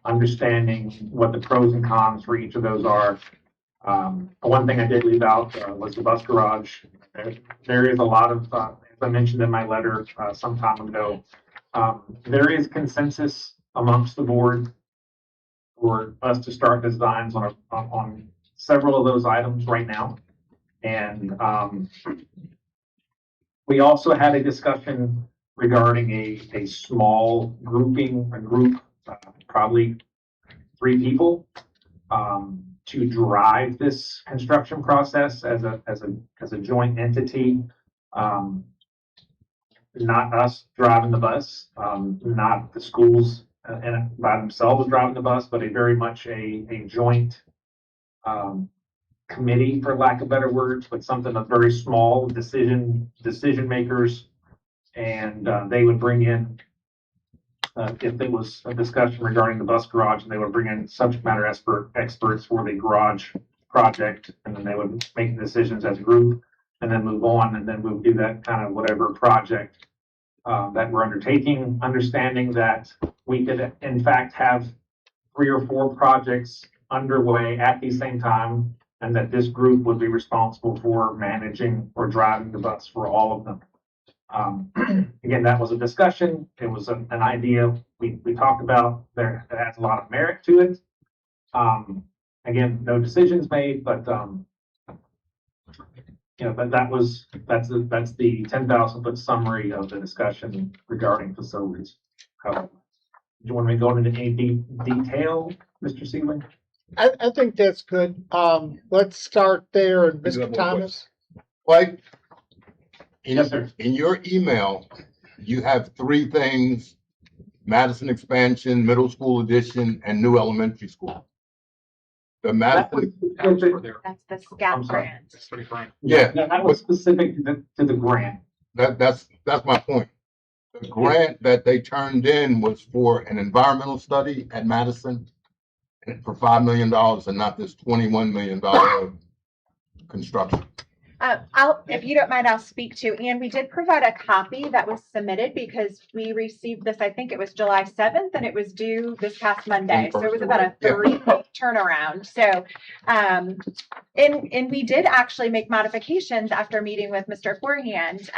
understanding what the pros and cons for each of those are. One thing I did leave out was the bus garage. There is a lot of, as I mentioned in my letter some time ago, there is consensus amongst the board for us to start designs on several of those items right now. And we also had a discussion regarding a small group, probably 3 people, to drive this construction process as a joint entity. Not us driving the bus, not the schools and by themselves driving the bus, but a very much a joint committee, for lack of better words, but something that's very small, decision makers, and they would bring in, if there was a discussion regarding the bus garage, and they would bring in subject matter experts for the garage project, and then they would make decisions as a group, and then move on, and then we'll do that kind of whatever project that we're undertaking, understanding that we could in fact have 3 or 4 projects underway at the same time, and that this group would be responsible for managing or driving the bus for all of them. Again, that was a discussion. It was an idea we talked about. There, it has a lot of merit to it. Again, no decisions made, but but that's the 10,000-foot summary of the discussion regarding facilities. Do you want me to go into any detail, Mr. Sealing? I think that's good. Let's start there. And I do have Mr. one Thomas? Like, Yes, sir. in your email, you have 3 things: Madison expansion, middle school addition, and new elementary school. The Madison, That was for their, That's the I'm SCAP sorry. grant. that's pretty frank. yeah, That was specific to the grant. that's my point. The grant that they turned in was for an environmental study at Madison for $5 million and not this $21 million construction. If you don't mind, I'll speak to, and we did provide a copy that was submitted because we received this, I think it was July 7th, and it was due this past Monday. So it was about a Yeah. 3-week turnaround. So, and we did actually make modifications after meeting with Mr. Forehand,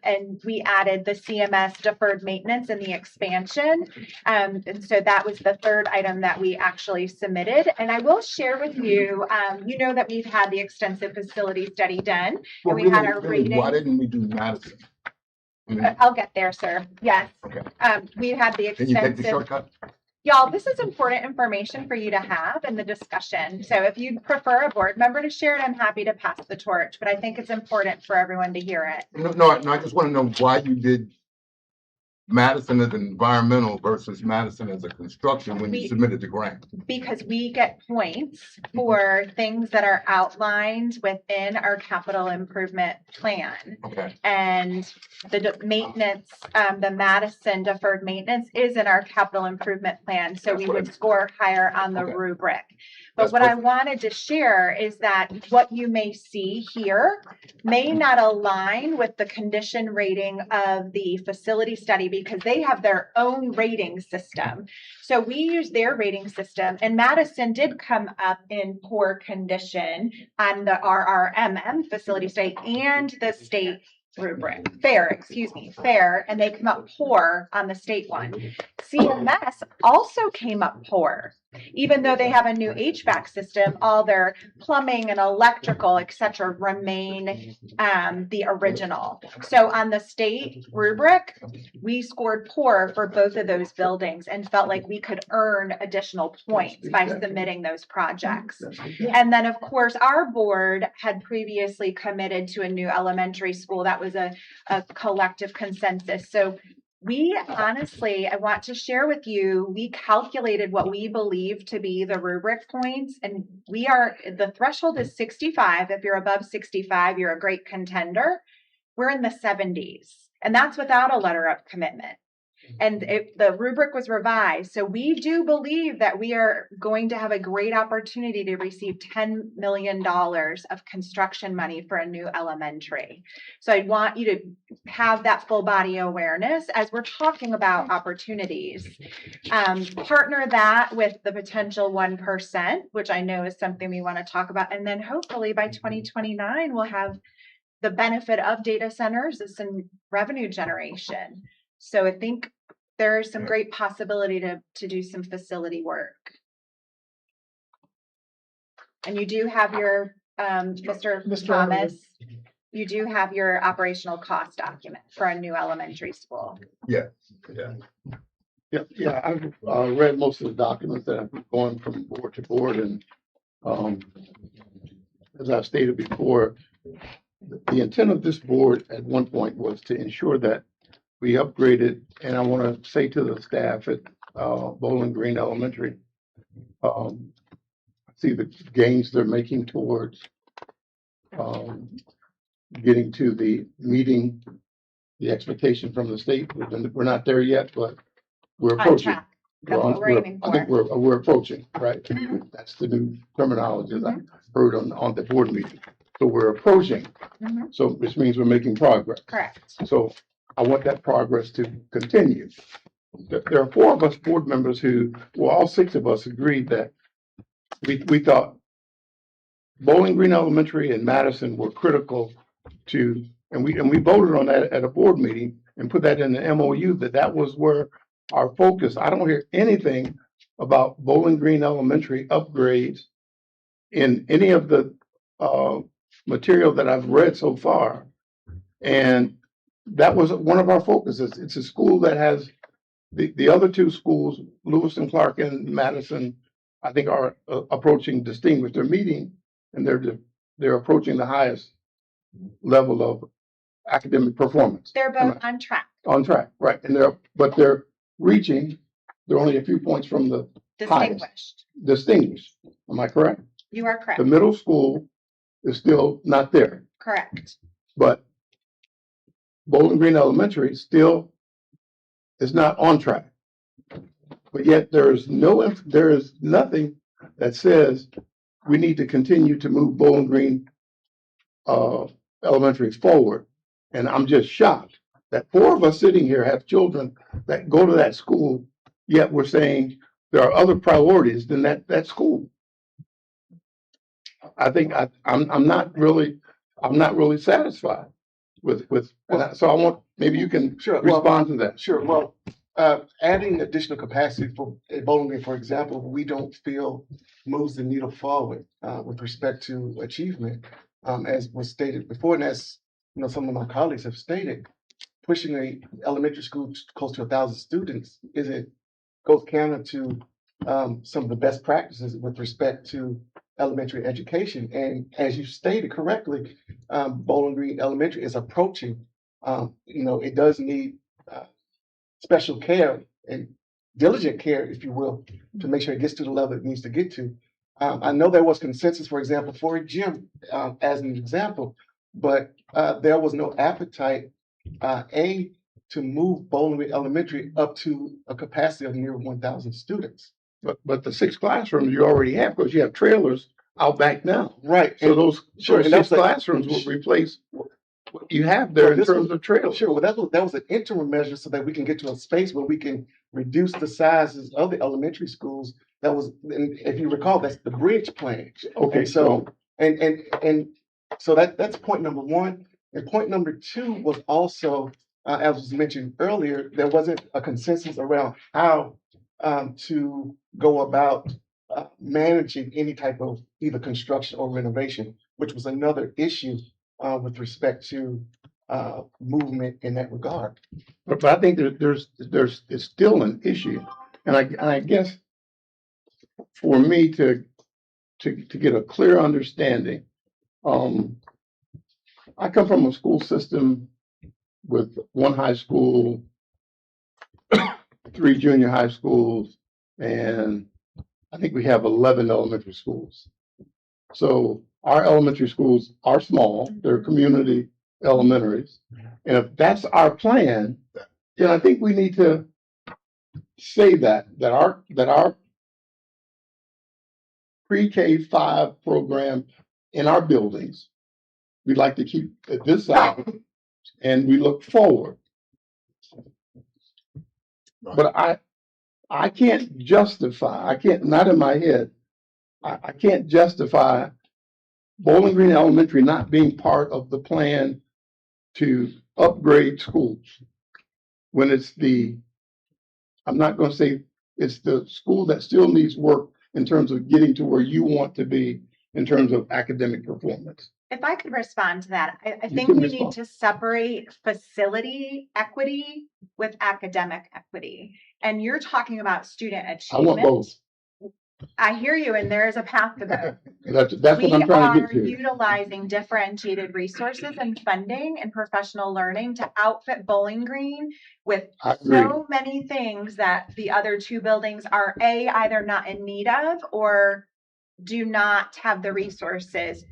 and we added the CMS deferred maintenance and the expansion. And so that was the third item that we actually submitted. And I will share with you, you know that we've had the extensive facility study done. Well, we had really, our really, why rating. didn't we do Madison? I mean, I'll get there, sir. Yes. Okay. We had the Can you take the extensive. shortcut? Y'all, this is important information for you to have in the discussion. So if you prefer a board member to share it, I'm happy to pass the torch, but I think it's important for everyone to hear it. No, I just want to know why you did Madison as environmental versus Madison as a construction when you submitted the grant. Because we get points for things that are outlined within our capital improvement plan. Okay. And the maintenance, the Madison deferred maintenance is in our capital improvement plan. So we would score higher on the rubric. But what I wanted to share is that what you may see here may not align with the condition rating of the facility study because they have their own rating system. So we use their rating system, and Madison did come up in poor condition on the RRMM facility study and the state rubric, fair, and they come up poor on the state one. CMS also came up poor, even though they have a new HVAC system, all their plumbing and electrical, etc., remain the original. So on the state rubric, we scored poor for both of those buildings and felt like we could earn additional points by submitting those projects. And then, of course, our board had previously committed to a new elementary school. That was a collective consensus. So we honestly, I want to share with you, we calculated what we believe to be the rubric points, and the threshold is 65. If you're above 65, you're a great contender. We're in the 70s, and that's without a letter of commitment. And the rubric was revised. So we do believe that we are going to have a great opportunity to receive $10 million of construction money for a new elementary. So I want you to have that full body awareness as we're talking about opportunities. Partner that with the potential 1%, which I know is something we want to talk about. And then hopefully by 2029, we'll have the benefit of data centers and some revenue generation. So I think there's some great possibility to do some facility work. And you do have your, Mr. Thomas, you do have your operational cost document for a new elementary school. Yeah. I've read most of the documents that have gone from board to board, and as I've stated before, the intent of this board at one point was to ensure that we upgraded, and I want to say to the staff at Bowling Green Elementary, see the gains they're making towards getting to meeting the expectation from the state. We're not there yet, but we're approaching. That's what we're aiming for. I think we're approaching, right? That's the new terminology that I heard on the board meeting. So we're approaching. So which means we're making progress. Correct. So I want that progress to continue. There are 4 of us board members who, well, all 6 of us agreed that we thought Bowling Green Elementary and Madison were critical to, and we voted on that at a board meeting and put that in the MOU that was where our focus. I don't hear anything about Bowling Green Elementary upgrades in any of the material that I've read so far. And that was one of our focuses. It's a school that has the other 2 schools, Lewis and Clark and Madison, I think are approaching distinguished. They're meeting and they're approaching the highest level of academic performance. They're both on track. On track, right. And they're reaching, they're only a few points from the highest. Distinguished. Am I correct? You are correct. The middle school is still not there. Correct. But Bowling Green Elementary still is not on track. But yet there is nothing that says we need to continue to move Bowling Green Elementary forward. And I'm just shocked that 4 of us sitting here have children that go to that school, yet we're saying there are other priorities than that school. I think I'm not really satisfied so I want, maybe you can Sure. Well, respond to that. Sure. Well, adding additional capacity for Bowling Green, for example, we don't feel moves the needle forward with respect to achievement, as was stated before, and as some of my colleagues have stated. Pushing a elementary school close to 1,000 students goes counter to some of the best practices with respect to elementary education. And as you stated correctly, Bowling Green Elementary is approaching. It does need special care and diligent care, if you will, to make sure it gets to the level it needs to get to. I know there was consensus, for example, for a gym as an example, but there was no appetite, to move Bowling Green Elementary up to a capacity of near 1,000 students. But the 6 classrooms you already have, because you have trailers out back now. Right. So those Sure, and 6 that's classrooms will replace what you have there in terms of trailers. Sure, well, that was an interim measure so that we can get to a space where we can reduce the sizes of the elementary schools. That was, and if you recall, that's the bridge plan. Okay, And so and so that's point number 1. And point number 2 was also, as was mentioned earlier, there wasn't a consensus around how to go about managing any type of either construction or renovation, which was another issue with respect to movement in that regard. But I think it's still an issue. And I guess for me to get a clear understanding, I come from a school system with 1 high school, 3 junior high schools, and I think we have 11 elementary schools. So our elementary schools are small, they're community elementaries. And if that's our plan, then I think we need to say that our pre-K 5 program in our buildings, we'd like to keep at this size and we look forward. But I can't justify, not in my head, I can't justify Bowling Green Elementary not being part of the plan to upgrade schools when I'm not going to say it's the school that still needs work in terms of getting to where you want to be in terms of academic performance. If I could respond to that, I You think can we respond. need to separate facility equity with academic equity. And you're talking about student I want achievement. both. I hear you, and there is a path to both. That's what I'm trying to get We to. are utilizing differentiated resources and funding and professional learning to outfit Bowling Green with I agree. so many things that the other 2 buildings are either not in need of or do not have the resources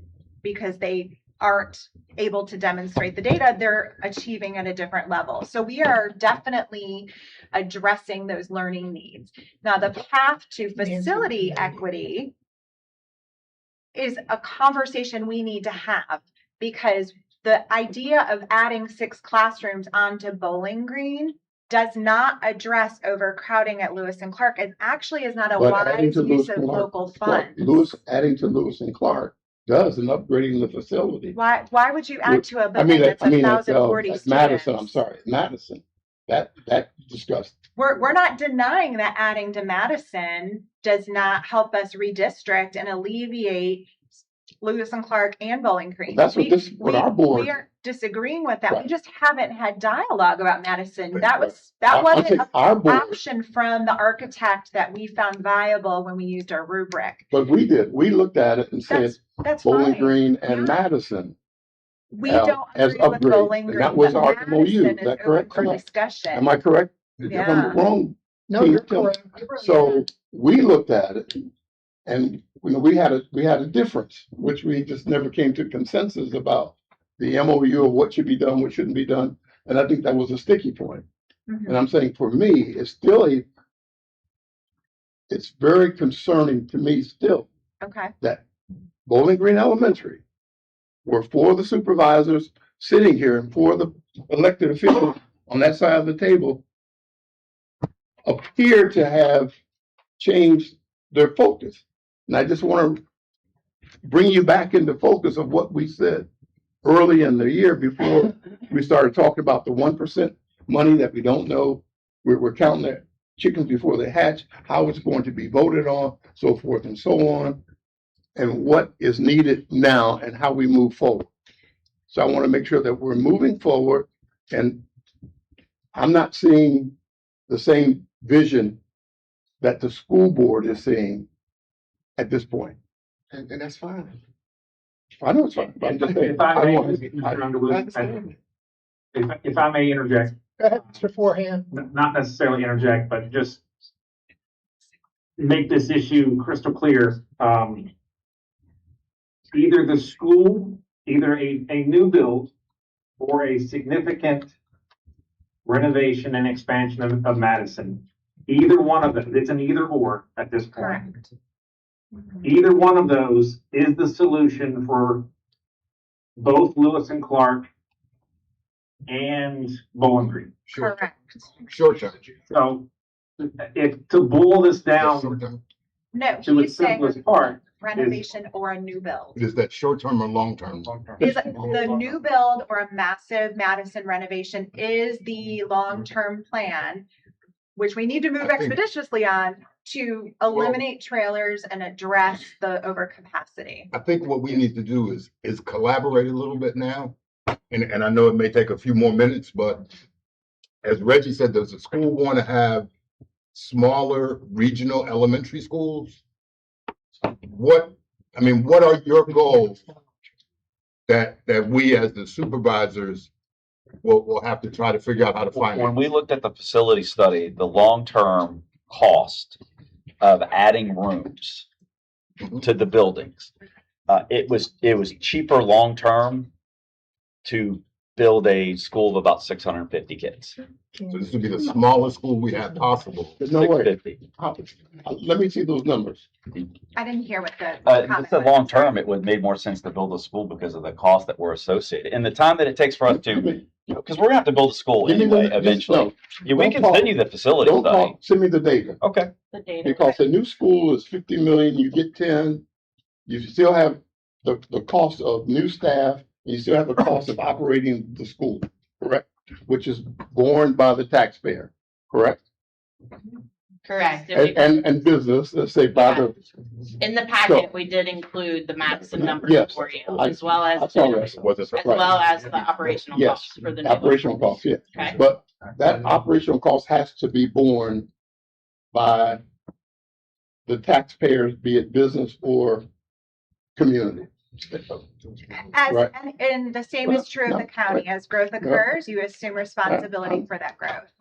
because they aren't able to demonstrate the data they're achieving at a different level. So we are definitely addressing those learning needs. Now, the path to facility equity is a conversation we need to have, because the idea of adding 6 classrooms onto Bowling Green does not address overcrowding at Lewis and Clark. It actually is not a But adding wise to use Lewis of and Clark, local funds. adding to Lewis and Clark does an upgrading the facility. Why would you add to a I building mean, that's at 1,040 at students? Madison, I'm sorry, Madison. That discussed. We're not denying that adding to Madison does not help us redistrict and alleviate Lewis and Clark and Bowling Green. That's what our board. We aren't disagreeing with that. Right. We just haven't had dialogue about Madison. Right, That right. wasn't Our an board, option from the architect that we found viable when we used our rubric. but we did. We looked at it and said That's Bowling fine. Green and Yeah. Madison. We Now, don't as agree with upgrades, Bowling and Green, that was but our MOU. Madison Is is that open correct? for Come on. discussion. Am I correct? If Yeah. I'm wrong, No, Can you you're tell me? correct. So we looked at it, and we had a difference, which we just never came to consensus about the MOU of what should be done, what shouldn't be done, and I think that was a sticky point. Mhm. And I'm saying for me, it's very concerning to me still Okay. that Bowling Green Elementary where four of the supervisors sitting here and four of the elected officials on that side of the table appear to have changed their focus. And I just want to bring you back into focus of what we said early in the year before we started talking about the 1% money that we don't know. We're counting the chickens before they hatch, how it's going to be voted on, so forth and so on, and what is needed now and how we move forward. So I want to make sure that we're moving forward, and I'm not seeing the same vision that the school board is seeing at this point. And that's fine. I know it's fine, but I'm just saying. If I may, want- Mr. Underwood, understand. if I may interject, Go ahead, Mr. Forehand. not necessarily interject, but just make this issue crystal clear. Either the school, either a new build or a significant renovation and expansion of Madison, either one of them, it's an either or at this point. Correct. Either one of those is the solution for both Lewis and Clark and Bowling Green. Correct. Short term. So if to boil this down No, to he's its saying simplest part, renovation or a new build. Is that short term or long term? Is the new build or a massive Madison renovation is the long-term plan, which we need to move I think- expeditiously on to eliminate trailers and address the overcapacity. I think what we need to do is collaborate a little bit now. And I know it may take a few more minutes, but as Reggie said, does the school want to have smaller regional elementary schools? What are your goals that we as the supervisors will have to try to figure out how to find? When we looked at the facility study, the long-term cost of adding rooms to the buildings, it was cheaper long-term to build a school of about 650 kids. So this would be the smallest school we have possible. There's no way. 650. Let me see those numbers. I didn't hear what the It comment said was. long term, it would make more sense to build a school because of the costs that were associated and the time that it takes for us to, because we're gonna have to build a school Give me the- anyway, just eventually. no, Yeah, we don't can talk- send you the facility Don't study. talk, send me the data, Okay. The data. because the new school is 50 million, you get 10. You still have the cost of new staff, you still have the cost of operating the school, correct? Which is borne by the taxpayer, correct? Correct. And we- And business, let's say by the, In the packet, we did include the Madison numbers Yes. for you, I- as well I as, saw the- that. Was it as well as the operational Yes, costs for the new. operational costs, yeah. Okay. But that operational cost has to be borne by the taxpayers, be it business or community. As, Right. and the same is true of the No, county. As growth occurs, you assume responsibility for that growth.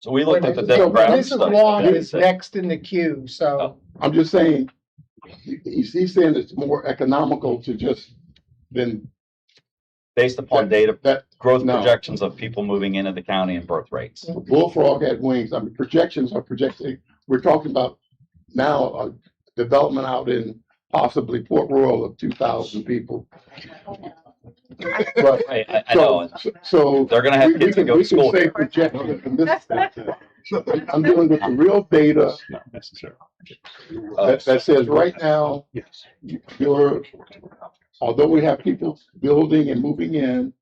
So we looked at the So demographic Mrs. study. Long that is said- next in the queue, so I'm just saying, he's saying it's more economical to just than Based upon data, that growth No. projections of people moving into the county and birth rates. bullfrog had wings. I mean, projections are projecting. We're talking about now a development out in possibly Port Royal of 2,000 people. But I know. so They're gonna have we kids that can go to school say here. projection. And this, I'm dealing with the real data Not necessarily. that says right now, Yes. you're, although we have people building and moving in,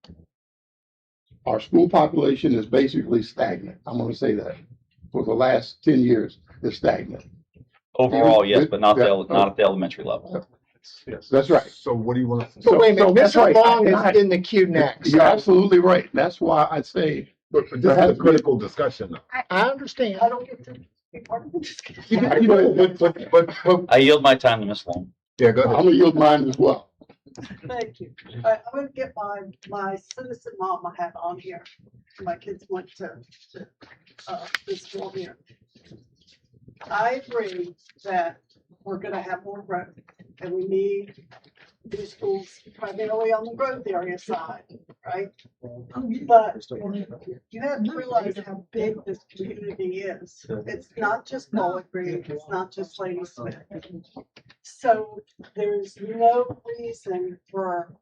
our school population is basically stagnant. I'm gonna say that. For the last 10 years, it's stagnant. Overall, yes, but not Yeah. not at the elementary level. Yes. That's right. So what do you want to? so wait a minute, that's Mrs. right. Long is in the queue next. You're absolutely right. That's why I say, But this is a critical discussion. Though. I understand. I don't get to be part of the discussion. But I yield my time to Ms. Long. yeah, go I'm ahead. gonna yield mine as well. Thank you. I'm gonna get my citizen mama hat on here. My kids went to this school here. I agree that we're gonna have more growth and we need these schools primarily on the growth area side. right? But you have to realize how big this community is. It's not just Bowling Green, it's not just Ladysmith. So there's no reason for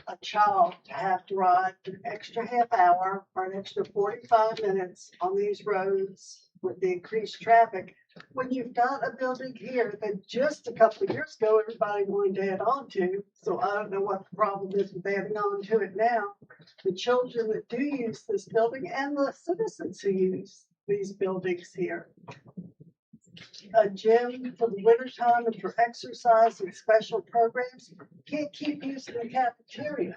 a child to have to ride an extra half hour or an extra 45 minutes on these roads with the increased traffic, when you've got a building here that just a couple of years ago, everybody wanted to add on to. So I don't know what the problem is with adding on to it now. The children that do use this building and the citizens who use these buildings here. A gym for the wintertime and for exercise and special programs. Can't keep using the cafeteria,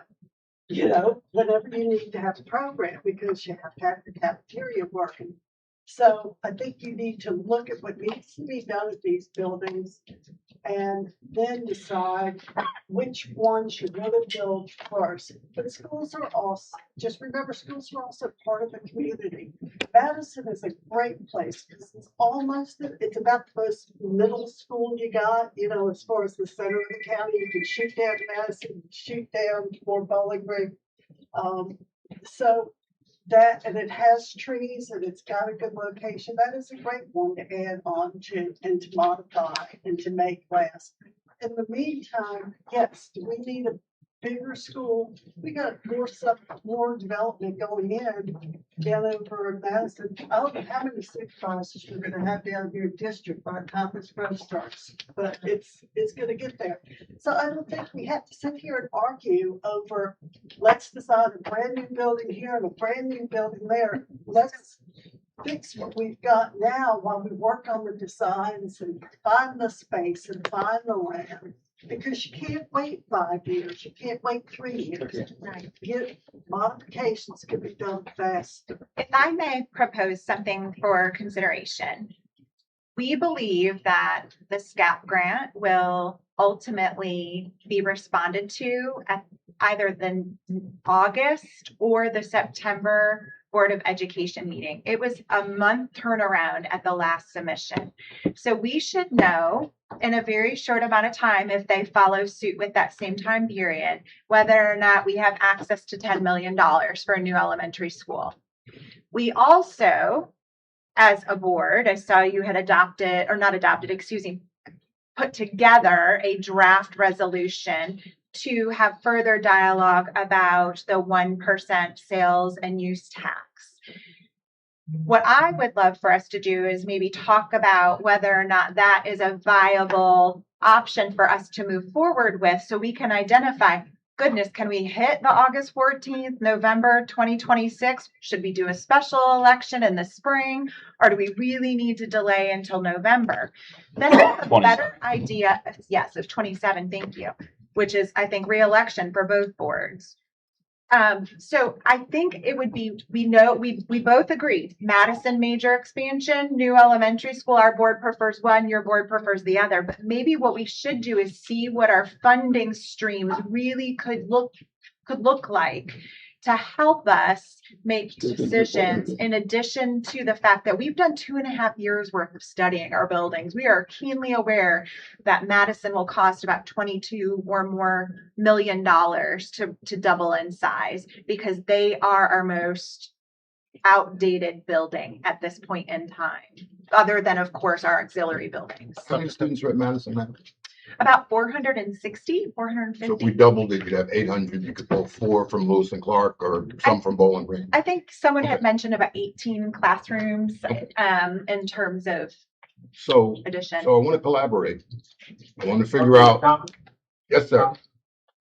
you know, whenever you need to have a program because you have to have the cafeteria working. So I think you need to look at what needs to be done at these buildings and then decide which one should really build first. But schools are also, just remember, schools are also part of the community. Madison is a great place because it's it's about the most middle school you got, you know, as far as the center of the county. You can shoot down Madison, shoot down toward Bowling Green. So that, and it has trees and it's got a good location. That is a great one to add on to and to modify and to make last. In the meantime, yes, do we need a bigger school? We got more development going in down over in Madison. I don't know how many supervisors you're gonna have down in your district by the time this road starts, but it's gonna get there. So I don't think we have to sit here and argue over, let's decide a brand new building here and a brand new building there. Let's fix what we've got now while we work on the designs and find the space and find the land. Because you can't wait 5 years, you can't wait 3 years. Modifications can be done faster. If I may propose something for consideration, we believe that the SCAP grant will ultimately be responded to at either the August or the September Board of Education meeting. It was a month turnaround at the last submission. So we should know in a very short amount of time, if they follow suit with that same time period, whether or not we have access to $10 million for a new elementary school. We also, as a board, I saw you had put together a draft resolution to have further dialogue about the 1% sales and use tax. What I would love for us to do is maybe talk about whether or not that is a viable option for us to move forward with, so we can identify, goodness, can we hit the August 14th, November 2026? Should we do a special election in the spring, or do we really need to delay until November? Then I have a better idea, yes, of 27, thank you, which is, I think, re-election for both boards. So I think it would be, we both agree, Madison major expansion, new elementary school, our board prefers one, your board prefers the other, but maybe what we should do is see what our funding streams really could look like to help us make decisions, in addition to the fact that we've done 2.5 years worth of studying our buildings. We are keenly aware that Madison will cost about $22 or more million to double in size, because they are our most outdated building at this point in time, other than, of course, our auxiliary buildings. How many students are at Madison now? About 460, 450. So if we doubled it, you'd have 800. You could pull 4 from Lewis and Clark or some from Bowling Green. I think someone had mentioned about 18 classrooms in terms of addition. So I want to collaborate. I want to figure out. Yes, sir.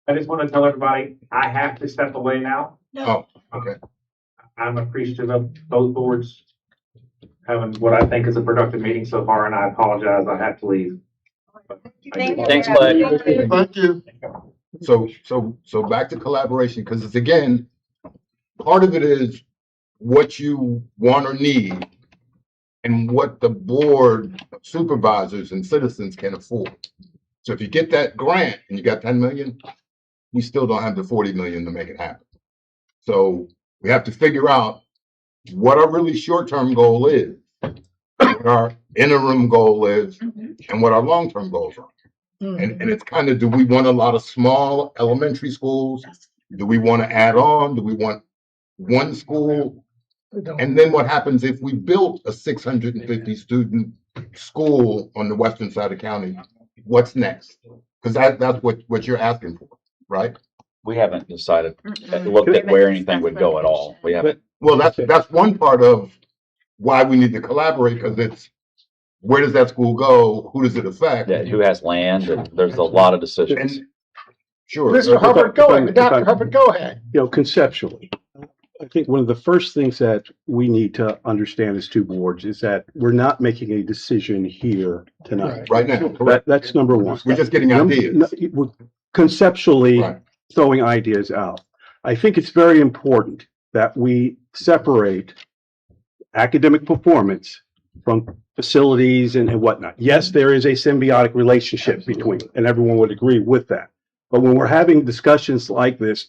I just want to tell everybody, I have to step away now. Oh, okay. I'm appreciative of both boards having what I think is a productive meeting so far, and I apologize, I have to leave. Thanks, Clay. Thank you. So back to collaboration, because it's, again, part of it is what you want or need and what the board of supervisors and citizens can afford. So if you get that grant and you got 10 million, we still don't have the 40 million to make it happen. So we have to figure out what our really short-term goal is, what our interim goal is, and what our long-term goals are. And it's kind of, do we want a lot of small elementary schools? Do we want to add on? Do we want one school? And then what happens if we built a 650 student school on the western side of the county? What's next? Because that's what you're asking for, right? We haven't decided, Mm-mm. looked We at where haven't anything would discussed go at all. We haven't. Well, that's one part of why we need to collaborate, because it's where does that school go? Who does it affect? Yeah, who has land, and there's a lot of decisions. And sure. Mr. Hubbard, go ahead. Dr. Hubbard, go ahead. You know, conceptually, I think one of the first things that we need to understand as two boards is that we're not making a decision here tonight. Right now, correct. That's number one. We're just getting ideas. We're conceptually Right. throwing ideas out. I think it's very important that we separate academic performance from facilities and whatnot. Yes, there is a symbiotic relationship between, and everyone would agree with that. But when we're having discussions like this,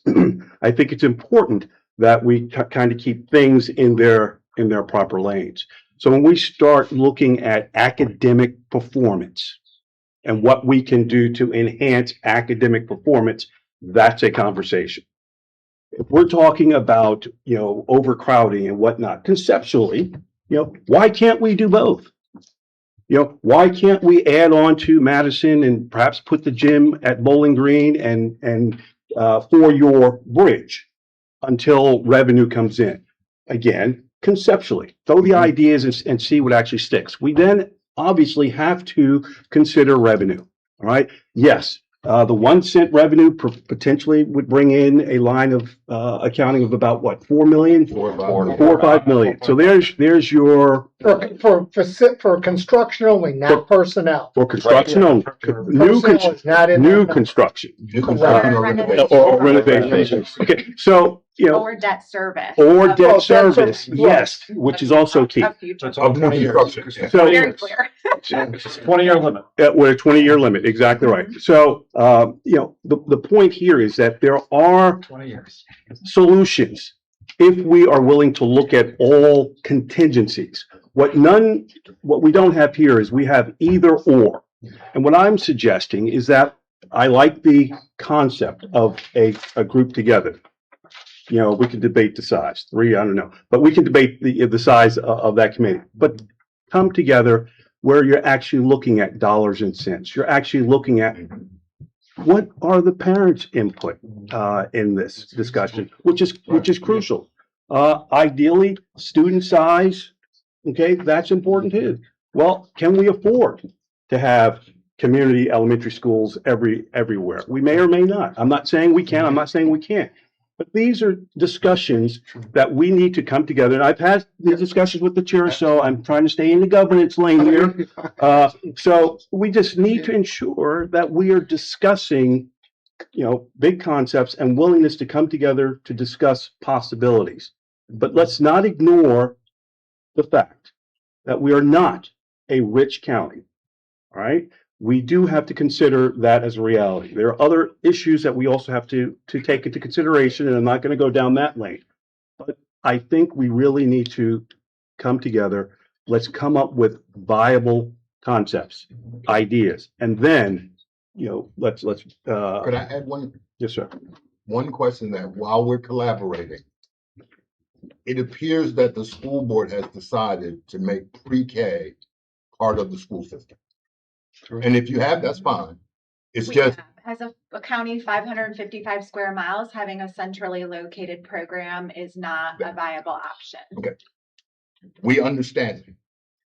I think it's important that we kind of keep things in their proper lanes. So when we start looking at academic performance and what we can do to enhance academic performance, that's a conversation. If we're talking about, you know, overcrowding and whatnot, conceptually, you know, why can't we do both? You know, why can't we add on to Madison and perhaps put the gym at Bowling Green and for your bridge until revenue comes in? Again, conceptually, throw the ideas and see what actually sticks. We then obviously have to consider revenue. All right. Yes. The 1 cent revenue potentially would bring in a line of accounting of about what, 4 million? 4 or 5 million. So there's your For construction only, not personnel. for construction only. New Personnel is not in new that. construction New construction or renovation. or renovation. Okay, so you know, Or debt service. or Of- debt debt service, service, yes, which is also key. Of future. That's all Of new 20 years. construction. So Very clear. It's a 20-year limit. with a 20-year limit, exactly right. So you know, the point here is that there are 20 years. solutions if we are willing to look at all contingencies. What we don't have here is we have either or. And what I'm suggesting is that I like the concept of a group together. You know, we can debate the size, 3, I don't know, but we can debate the size of that committee. But come together where you're actually looking at dollars and cents. You're actually looking at what are the parents' input in this discussion, which is crucial. Ideally, student size, okay, that's important too. Well, can we afford to have community elementary schools everywhere? We may or may not. I'm not saying we can. I'm not saying we can't. But these are discussions that we need to come together. And I've had these discussions with the chair, so I'm trying to stay in the governance lane here. So we just need to ensure that we are discussing, you know, big concepts and willingness to come together to discuss possibilities. But let's not ignore the fact that we are not a rich county. All right. We do have to consider that as a reality. There are other issues that we also have to take into consideration, and I'm not going to go down that lane. But I think we really need to come together. Let's come up with viable concepts, ideas, and then, you know, let's. Could I add one? Yes, sir. One question that while we're collaborating, it appears that the school board has decided to make pre-K part of the school system. And if you have, that's fine. It's We just, have. As a county, 555 square miles, having a centrally located program is not a viable option. we understand it.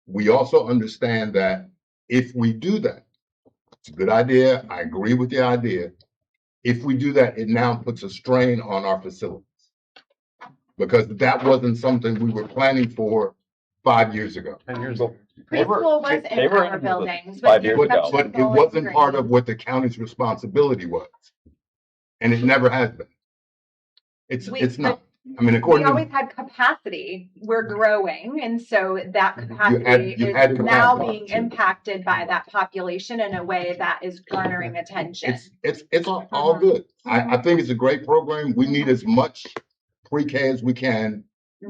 We also understand that if we do that, it's a good idea. I agree with the idea. If we do that, it now puts a strain on our facilities. Because that wasn't something we were planning for 5 years ago. 10 years ago. Preschool was they in were our in buildings. 5 years ago. But it wasn't part of what the county's responsibility was. And it never has been. It's not. I mean, We according always to, had capacity. We're growing, and so that capacity you had is now capacity. being impacted by that population in a way that is garnering attention. it's all good. I think it's a great program. We need as much pre-K as we can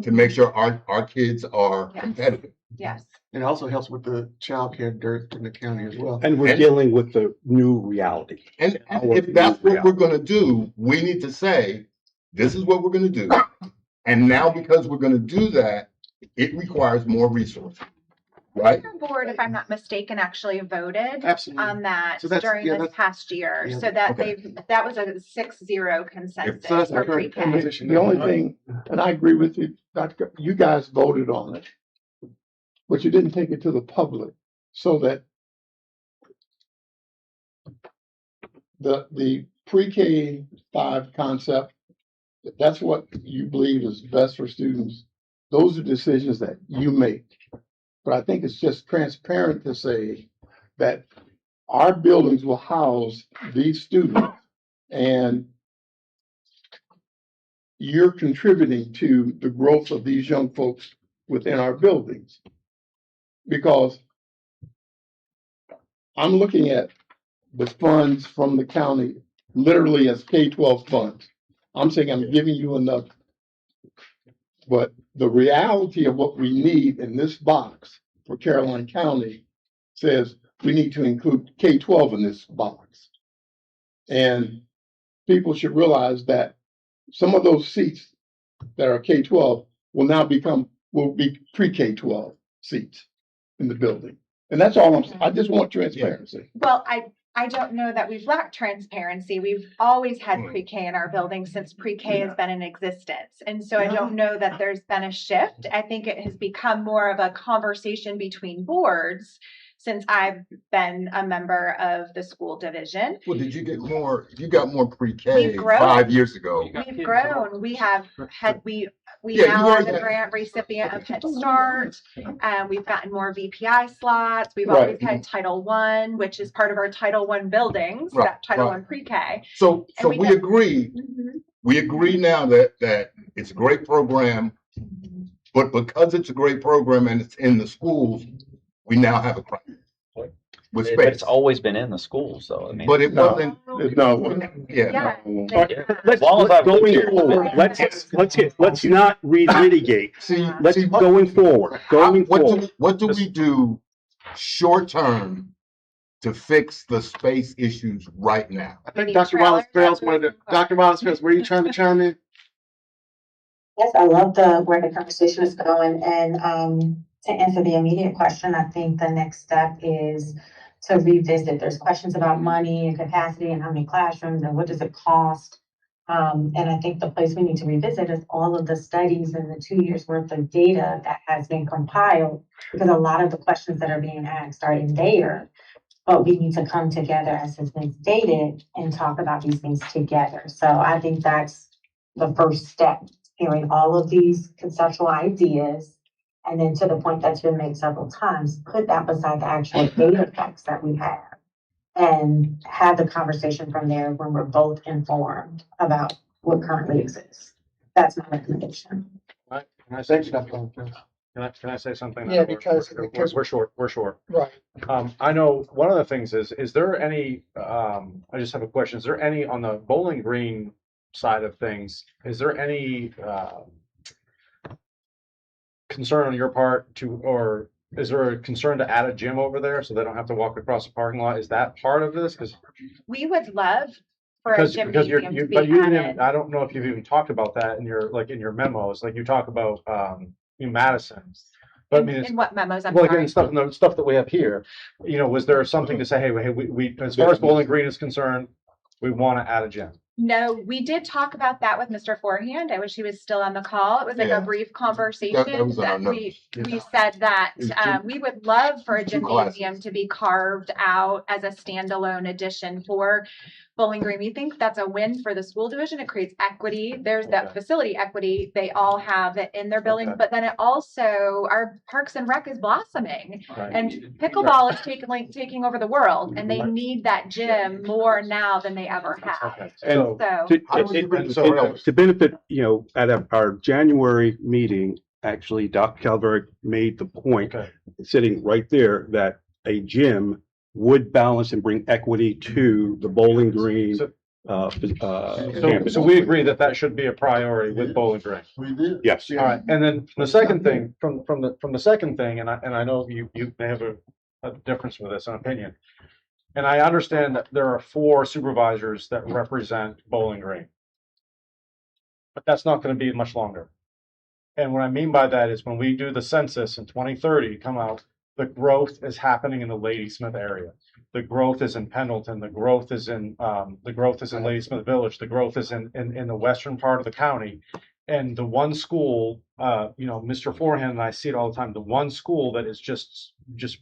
to make sure our kids are Yes. competitive. Yes. It also helps with the childcare dirt in the county as well. And we're dealing with the new reality. And if that's what we're gonna do, we need to say, this is what we're gonna do. And now because we're gonna do that, it requires more resources, right? The board, if I'm not mistaken, actually voted Absolutely. on that So that's- during yeah, this that's- past year, yeah, so that okay. that was a 6-0 consensus So that's for the current pre-K. position. The only thing, and I agree with you, Dr., you guys voted on it, but you didn't take it to the public so that the pre-K 5 concept, if that's what you believe is best for students. Those are decisions that you make. But I think it's just transparent to say that our buildings will house these students and you're contributing to the growth of these young folks within our buildings. Because I'm looking at the funds from the county literally as K-12 funds. I'm saying I'm giving you enough. But the reality of what we need in this box for Caroline County says we need to include K-12 in this box. And people should realize that some of those seats that are K-12 will be pre-K-12 seats in the building. And that's all I just want transparency. Well, I don't know that we've lacked transparency. We've always had pre-K in our building since pre-K has been in existence. And so I don't know that there's been a shift. I think it has become more of a conversation between boards since I've been a member of the school division. Well, did you get more, you got more pre-K We've grown. 5 years ago. We've grown. We have had, we Yeah, now you are are the that. grant recipient of Head Start. We've gotten more VPI slots. We've Right. always had Title I, which is part of our Title I buildings, Right, that Title right. I pre-K. So And we we get- agree, we agree now that it's a great program, but because it's a great program and it's in the schools, we now have a problem with But it's space. always been in the schools, though. I mean, But it No. wasn't, Yeah. Yeah. Let's, long as I live going here. forward, let's not relitigate. see, Let's, what- going forward, going forward. What do we do short term to fix the space issues right now? I think Dr. Wallace Fails wanted to, Dr. Wallace Fails, were you trying to chime in? Yes, I love where the conversation is going, and to answer the immediate question, I think the next step is to revisit. There's questions about money and capacity and how many classrooms and what does it cost. And I think the place we need to revisit is all of the studies and the 2 years worth of data that has been compiled, because a lot of the questions that are being asked are in there. But we need to come together, as has been stated, and talk about these things together. So I think that's the first step, hearing all of these conceptual ideas. And then to the point that's been made several times, put that beside the actual data facts that we have. And have the conversation from there when we're both informed about what currently exists. That's my recommendation. Can I Thank say, you, Dr. Wallace Fails. can I say something? Yeah, We're- because- we're- because- We're short, Right. I know one of the things is there any, I just have a question. Is there any on the Bowling Green side of things? Is there any, concern on your part or is there a concern to add a gym over there so they don't have to walk across the parking lot? Is that part of this? We would love for a Because gymnasium to be but you added. didn't, I don't know if you've even talked about that in your memos, like you talk about, Madison. But I mean, it's, In what memos? I'm well, sorry. again, the stuff that we have here, was there something to say, hey, we, as far as Bowling Green is concerned, we want to add a gym? No, we did talk about that with Mr. Forehand. I wish he was still on the call. It was like Yeah. a brief conversation That was on our that we notes. said that It was two- we would love for a two gymnasium classes. to be carved out as a standalone addition for Bowling Green. We think that's a win for the school division. It creates equity. There's that Okay. facility equity. They all have it in their building, Okay. but then it also, our Parks and Rec is blossoming. Right. And pickleball is taking over the world, and they Right. need that gym more now than they ever have. Okay. And So, to benefit, at our January meeting, actually, Dr. Calvert made the point, Okay. sitting right there, that a gym would balance and bring equity to the Bowling Green So- campus. So we agree that that should be a priority with Bowling Green. We did. Yes. All right, and then the second thing, from the second thing, and I know you may have a difference with this, an opinion. And I understand that there are 4 supervisors that represent Bowling Green. But that's not gonna be much longer. And what I mean by that is when we do the census in 2030, come out, the growth is happening in the Ladysmith area. The growth is in Pendleton, the growth is in Ladysmith Village, the growth is in the western part of the county. And the one school, Mr. Forehand and I see it all the time, the one school that is just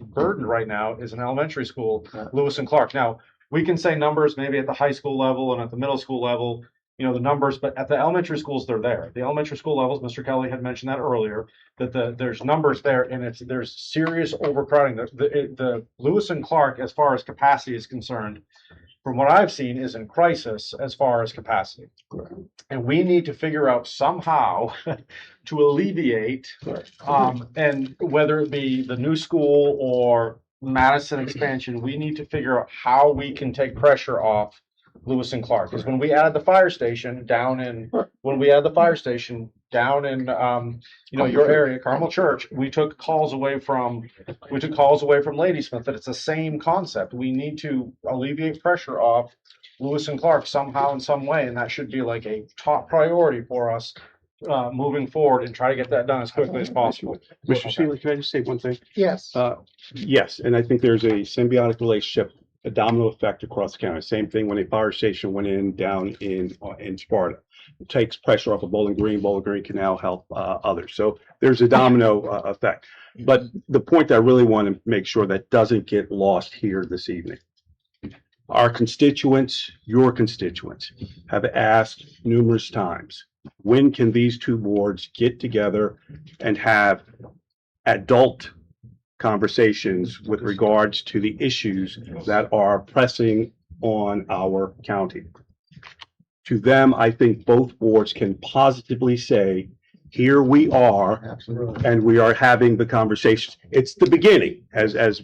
burdened right now is an elementary school, Lewis and Clark. Now, we can say numbers maybe at the high school level and at the middle school level, the numbers, but at the elementary schools, they're there. The elementary school levels, Mr. Kelly had mentioned that earlier, that there's numbers there and there's serious overcrowding. The Lewis and Clark, as far as capacity is concerned, from what I've seen, is in crisis as far as capacity. And we need to figure out somehow to alleviate, and whether it be the new school or Madison expansion, we need to figure out how we can take pressure off Lewis and Clark. Because when we added the fire station down in your area, Carmel Church, we took calls away from Ladysmith that it's the same concept. We need to alleviate pressure off Lewis and Clark somehow in some way, and that should be like a top priority for us moving forward and try to get that done as quickly as possible. Mr. Seeley, can I just say one thing? Yes. Yes, and I think there's a symbiotic relationship, a domino effect across the county. Same thing when a fire station went down in Sparta. It takes pressure off of Bowling Green. Bowling Green can now help others. So there's a domino effect. But the point that I really want to make sure that doesn't get lost here this evening. Our constituents, your constituents, have asked numerous times, when can these 2 boards get together and have adult conversations with regards to the issues that are pressing on our county? To them, I think both boards can positively say, here we are, and we are having the conversations. It's the beginning, as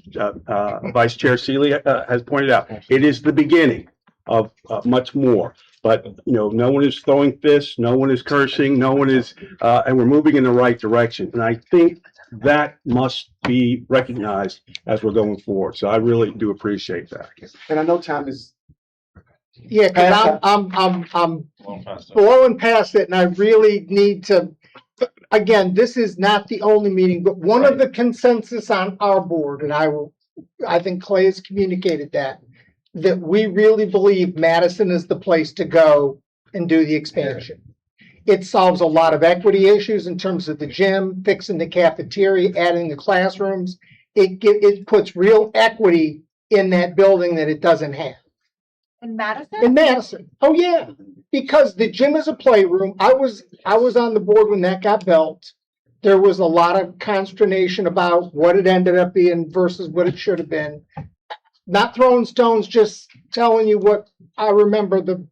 Vice Chair Seeley has pointed out. It is the beginning of much more. But no one is throwing fists, no one is cursing, no one is, and we're moving in the right direction. And I think that must be recognized as we're going forward. So I really do appreciate that. And I know time is. Yeah, because I'm blowing past it, and I really need to. Again, this is not the only meeting, but one of the consensus on our board, and I think Clay has communicated that we really believe Madison is the place to go and do the expansion. It solves a lot of equity issues in terms of the gym, fixing the cafeteria, adding the classrooms. It puts real equity in that building that it doesn't have. In Madison? In Madison. Oh, yeah. Because the gym is a playroom. I was on the board when that got built. There was a lot of consternation about what it ended up being versus what it should have been. Not throwing stones, just telling you what I remember. The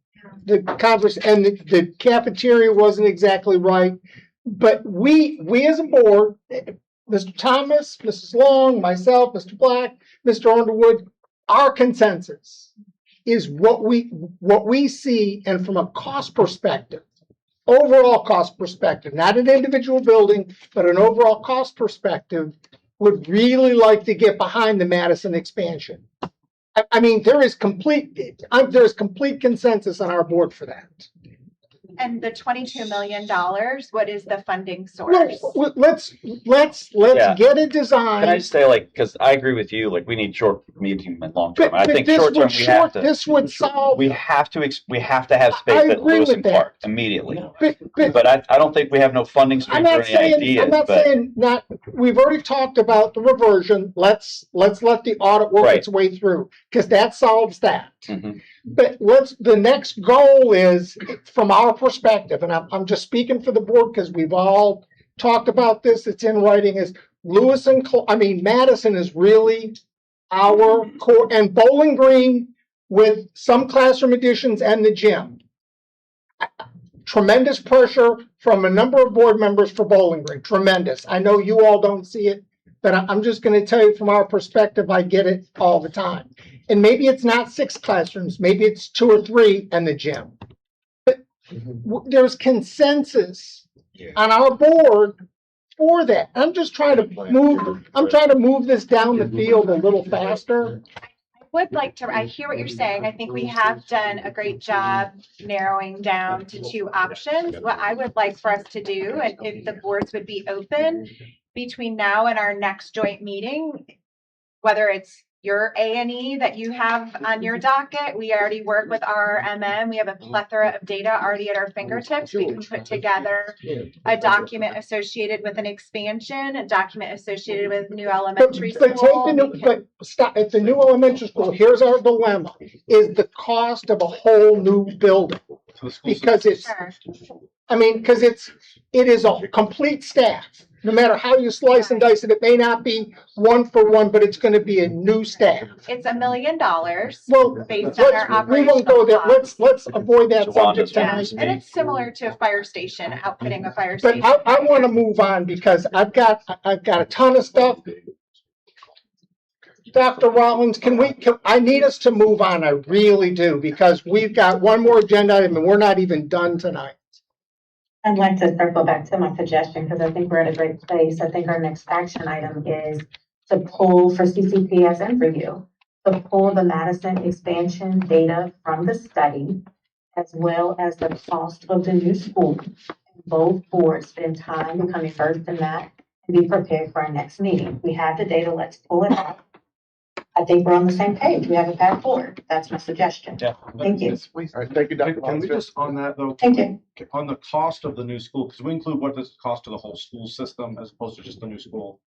conference and the cafeteria wasn't exactly right. But we as a board, Mr. Thomas, Mrs. Long, myself, Mr. Black, Mr. Underwood, our consensus is what we see, and from a cost perspective, overall cost perspective, not an individual building, but an overall cost perspective, would really like to get behind the Madison expansion. I mean, there is complete consensus on our board for that. And the $22 million, what is the funding source? No, let's Yeah. get a design. Can I just say, because I agree with you, we need short, medium, and long term. I think this short term, this would solve. we have to have space I at agree Lewis with and that. Clark immediately. But But I don't think we have no funding I'm streams or not any saying, ideas. I'm not but saying not, we've already talked about the reversion. Let's let the audit work Right. its way through, because that solves that. Mhm. But the next goal is, from our perspective, and I'm just speaking for the board because we've all talked about this, it's in writing, is Madison is really our core, and Bowling Green with some classroom additions and the gym. Tremendous pressure from a number of board members for Bowling Green, tremendous. I know you all don't see it, but I'm just going to tell you from our perspective, I get it all the time. And maybe it's not 6 classrooms, maybe it's 2 or 3 and the gym. But there's consensus on our board for that. I'm just trying to move this down the field a little faster. Would like to, I hear what you're saying. I think we have done a great job narrowing down to 2 options. What I would like for us to do, and if the boards would be open between now and our next joint meeting, whether it's your A&E that you have on your docket, we already work with RMM. We have a plethora of data already at our fingertips. We can put together a document associated with an expansion, a document associated with new elementary But take school. the new, but stop, at the new elementary school, here's our dilemma, is the cost of a whole new building. Because it's, Sure. I mean, because it is a complete staff. No matter how you slice and dice it, it may not be 1 for 1, but it's gonna be a new staff. It's $1 million. Well, based on our we won't go there. operational Let's avoid that subject Yeah, tonight. and it's similar to a fire station, outfitting a fire But station. I want to move on because I've got a ton of stuff. Dr. Rollins, I need us to move on. I really do, because we've got one more agenda item and we're not even done tonight. I'd like to circle back to my suggestion because I think we're at a great place. I think our next action item is to pull for CCPS and for you, to pull the Madison expansion data from the study, as well as the cost of the new school. Both boards spend time becoming versed in that and be prepared for our next meeting. We have the data, let's pull it out. I think we're on the same page. We have a path forward. That's my suggestion. Yeah. Thank you. All right, thank you, Dr. Can we Rollins. just, on that though, Thank you. on the cost of the new school, because we include what does it cost to the whole school system as opposed to just the new school?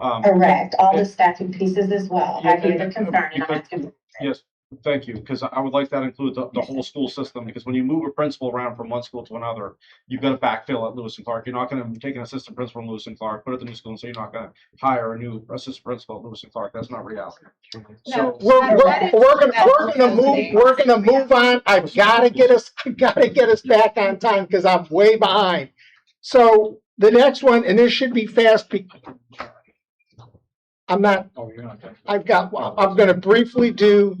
Correct. All the staffing pieces as well. I hear the concern and I'm asking. Yes, thank you, because I would like that to include the whole school system, because when you move a principal around from one school to another, you've got to backfill at Lewis and Clark. You're not going to take an assistant principal from Lewis and Clark, put it at the new school, and say you're not going to hire a new assistant principal at Lewis and Clark. That's not reality. No, We're gonna move on. I've got to get us back on time because I'm way behind. So the next one, and this should be fast. I'm gonna briefly do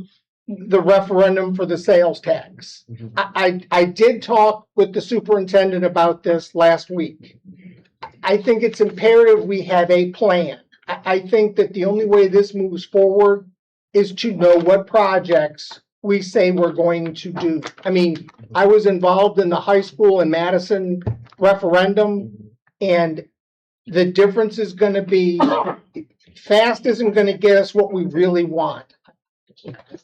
the referendum for the sales tax. I did talk with the superintendent about this last week. I think it's imperative we have a plan. I think that the only way this moves forward is to know what projects we say we're going to do. I mean, I was involved in the high school in Madison referendum, and the difference is gonna be, fast isn't gonna get us what we really want.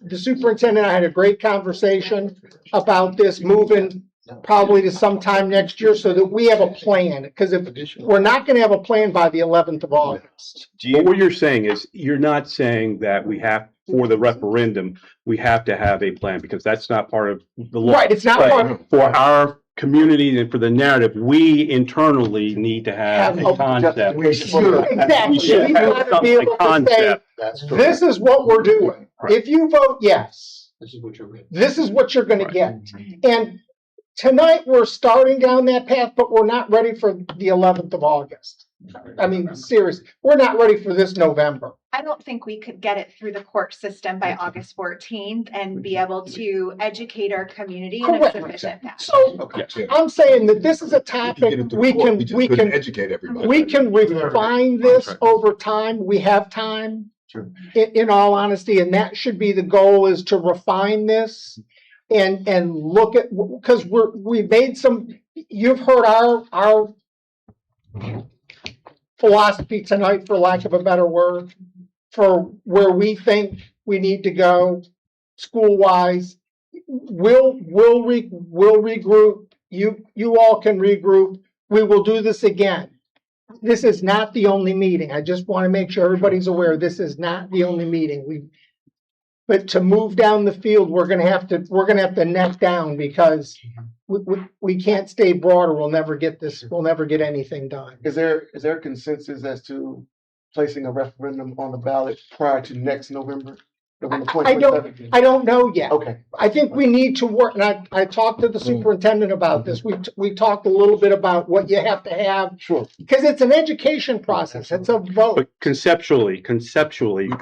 The superintendent and I had a great conversation about this moving probably to sometime next year so that we have a plan, because if we're not gonna have a plan by the 11th of August. But what you're saying is, you're not saying that we have, for the referendum, we have to have a plan, because that's not part of the law. Right, it's not But part of. for our community and for the narrative, we internally need to have a concept. Sure, exactly. We should We have gotta be able some to say, concept. this is what we're doing. If you vote yes, this is what you're gonna get. And tonight, we're starting down that path, but we're not ready for the 11th of August. I mean, seriously, we're not ready for this November. I don't think we could get it through the court system by August 14th and be able to educate our community in a Correct. sufficient fashion. So I'm saying that this is a topic we can educate everybody. we can refine this over time. We have time, in all honesty, and that should be the goal, is to refine this and look at, because we've made some, you've heard our philosophy tonight, for lack of a better word, for where we think we need to go school-wise. We'll regroup. You all can regroup. We will do this again. This is not the only meeting. I just want to make sure everybody's aware this is not the only meeting. But to move down the field, we're gonna have to neck down, because we can't stay broader. We'll never get anything done. Is there a consensus as to placing a referendum on the ballot prior to next November? I don't know yet. Okay. I think we need to work, and I talked to the superintendent about this. We talked a little bit about what you have to have. Sure. Because it's an education process. It's a vote. But conceptually,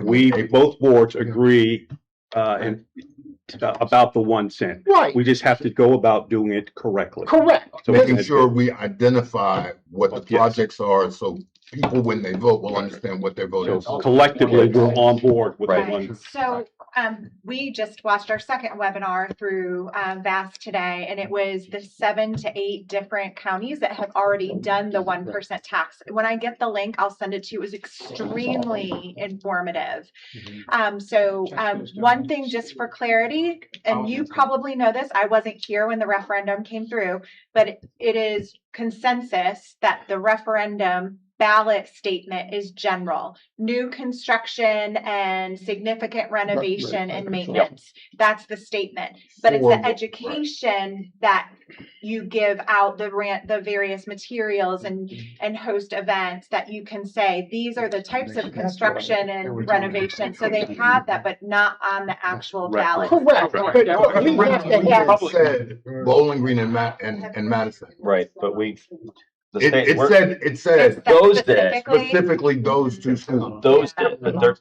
we, both boards agree and about the 1 cent. Right, We just have to go about doing it correctly. correct. So Making as- sure we identify what the Yes. projects are, so people, when they vote, will understand what they're voting So for. collectively, we're on board with the Right. one. So, we just watched our second webinar through, VAST today, and it was the 7 to 8 different counties that have already done the 1% tax. When I get the link, I'll send it to you. It was extremely informative. One thing just for clarity, and you probably know this, I wasn't here when the referendum came through, but it is consensus that the referendum ballot statement is general. New construction and significant renovation and maintenance. That's the statement. But it's the education that you give out the various materials and host events that you can say, these are the types of construction and renovation. So they have that, but not on the actual ballot. Correct, but we have to have, Said Bowling Green and Madison. Right, but the It, state, it we're- said, it said those did, specifically those two schools. those did, but they're,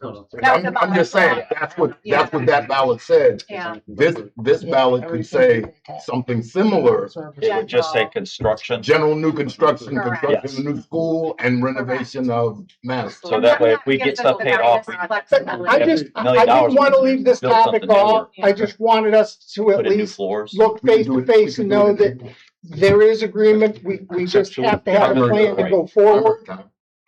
I'm just saying, that's what that ballot said. Yeah. This ballot could say something similar, it would just say construction. general new construction, Correct. construction of a new school and renovation of Madison. So that way, if we get stuff paid off, we but Flexibility. I Yeah, just, $1 million I didn't want to would leave this build topic something new off. I just wanted us to at put in new least floors. look face to face and know that there is agreement. We just have to have a plan to go forward.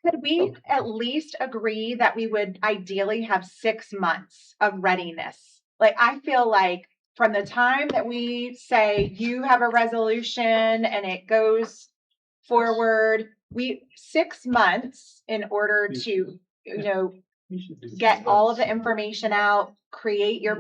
Could we at least agree that we would ideally have 6 months of readiness? Like, I feel like from the time that we say you have a resolution and it goes forward, 6 months in order to, get all of the information out, create your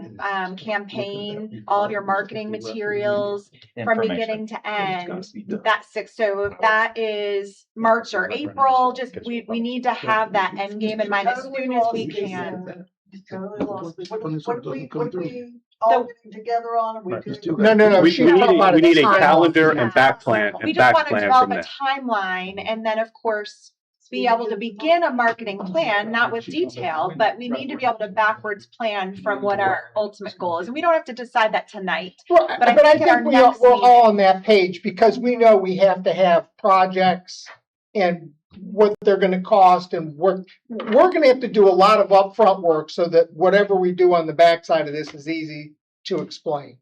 campaign, all of your marketing materials from Information. beginning to end. That's 6. So if that is March or April, just we need to have that end game in mind as soon as we can. Totally lost me. What we all getting together on? Are we doing- No. We she's talking about need a timeline. calendar and back plan We and just back want to plan develop from a there. timeline and then, of course, be able to begin a marketing plan, not with detail, but we need to be able to backwards plan from what our ultimate goal is. And we don't have to decide that tonight. Well, But I but I think at our think next we're meeting- all on that page because we know we have to have projects and what they're gonna cost, and we're gonna have to do a lot of upfront work so that whatever we do on the backside of this is easy to explain.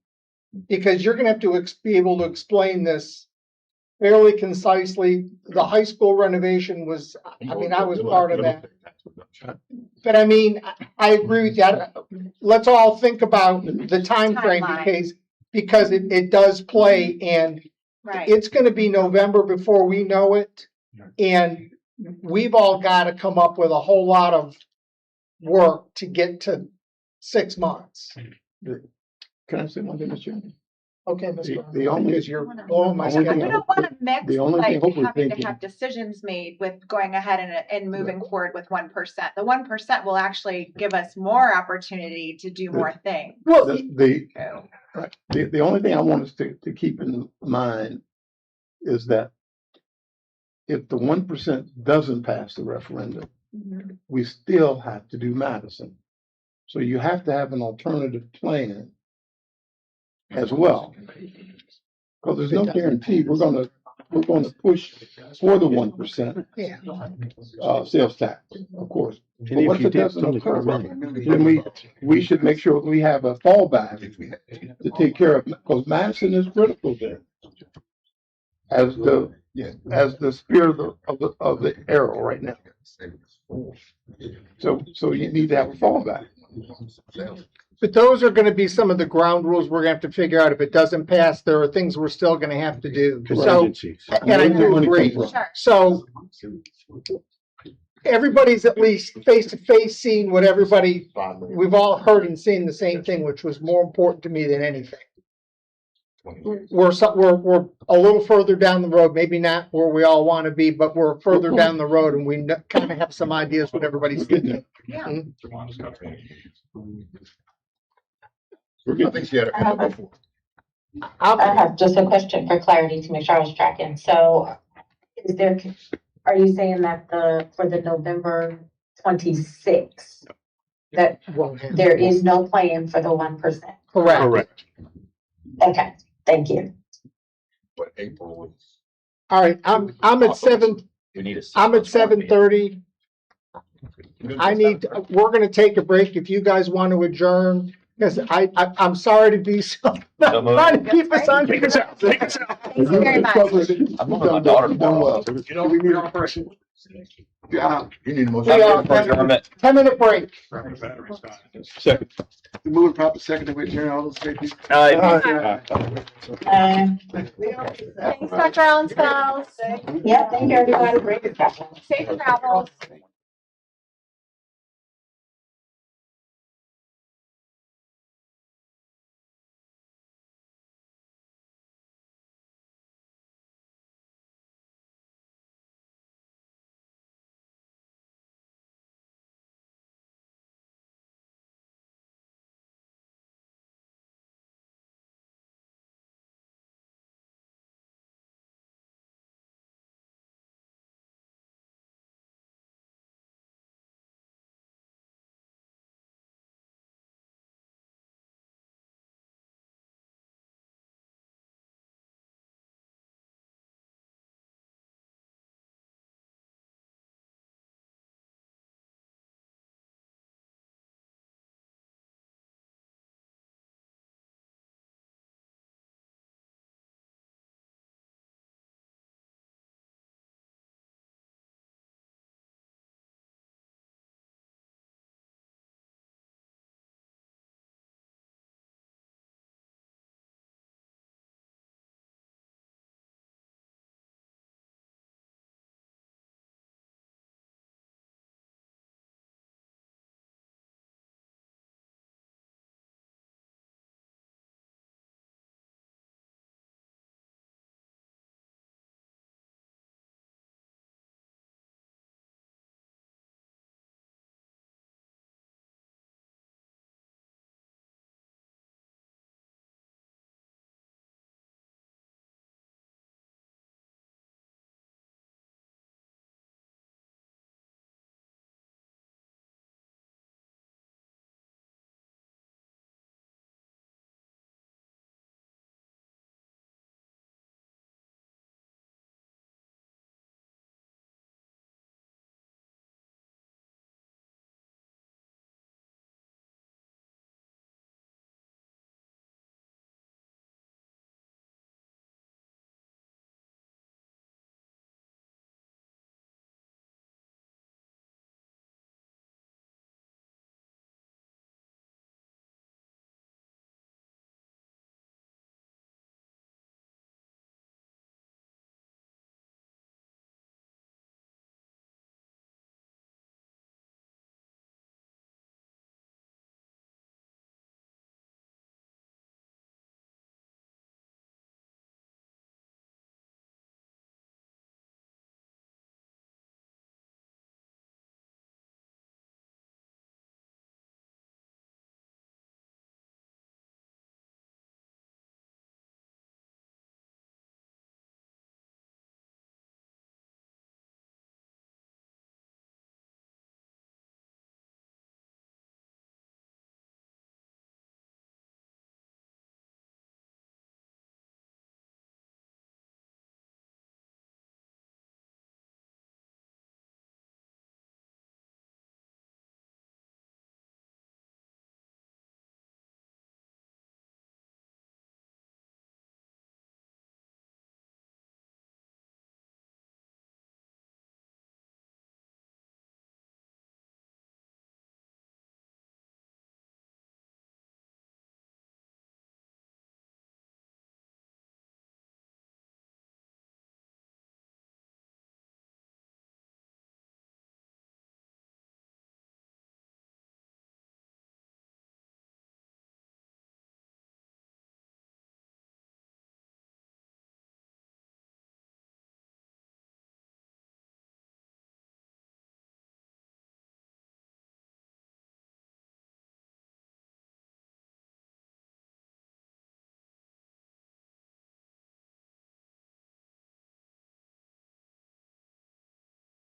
Because you're gonna have to be able to explain this fairly concisely. The high school renovation was, I mean, I was part of that. But I mean, I agree with you. Let's all think about the time frame Timeline. because it does play, and Right. it's gonna be November before we know it. And we've all gotta come up with a whole lot of work to get to 6 months. Can I say one thing, Mr. Chairman? Okay, Mr. The only- Because you're blowing my the only We thing- schedule. don't want to mix The only thing like hopefully having to thinking- have decisions made with going ahead and moving forward with 1%. The 1% will actually give us more opportunity to do more things. Well, The only thing I want us to keep in mind is that if the 1% doesn't pass the referendum, we still have to do Madison. So you have to have an alternative plan as well. Because there's no guarantee we're gonna push for the 1% yeah. sales tax, of course. And But what if if you it did, doesn't don't occur? occur. Then we should make sure we have a fallback to take care of, because Madison is critical there. As the spear of the arrow right now. So you need to have a fallback. But those are gonna be some of the ground rules we're gonna have to figure out. If it doesn't pass, there are things we're still gonna have to do. So, Contingencies. and I do agree. Sure. So everybody's at least face to face seeing what we've all heard and seen the same thing, which was more important to me than anything. We're a little further down the road, maybe not where we all want to be, but we're further down the road and we kind of have some ideas what everybody's thinking. Yeah. I think she had a hand up before. I have just a question for clarity to make sure I was tracking. So are you saying that for the November 26th, that Won't happen. there is no plan for the 1%. Correct. Correct. Okay, thank you. But April was. All right, I'm at We need a. I'm at 7:30. We're gonna take a break if you guys want to adjourn, because I'm sorry to be so, So moved. trying to keep us on. Take us out, take us out. Thank you very much. I'm going with my daughter tomorrow. You know, we're on a person. Yeah, You need a We motion. are, 10-minute break. Battery's gone. Second. we move proper second to adjourn all those safety. Uh, Thanks, Dr. Allenspell. yeah, thank you, everybody. Safe travels.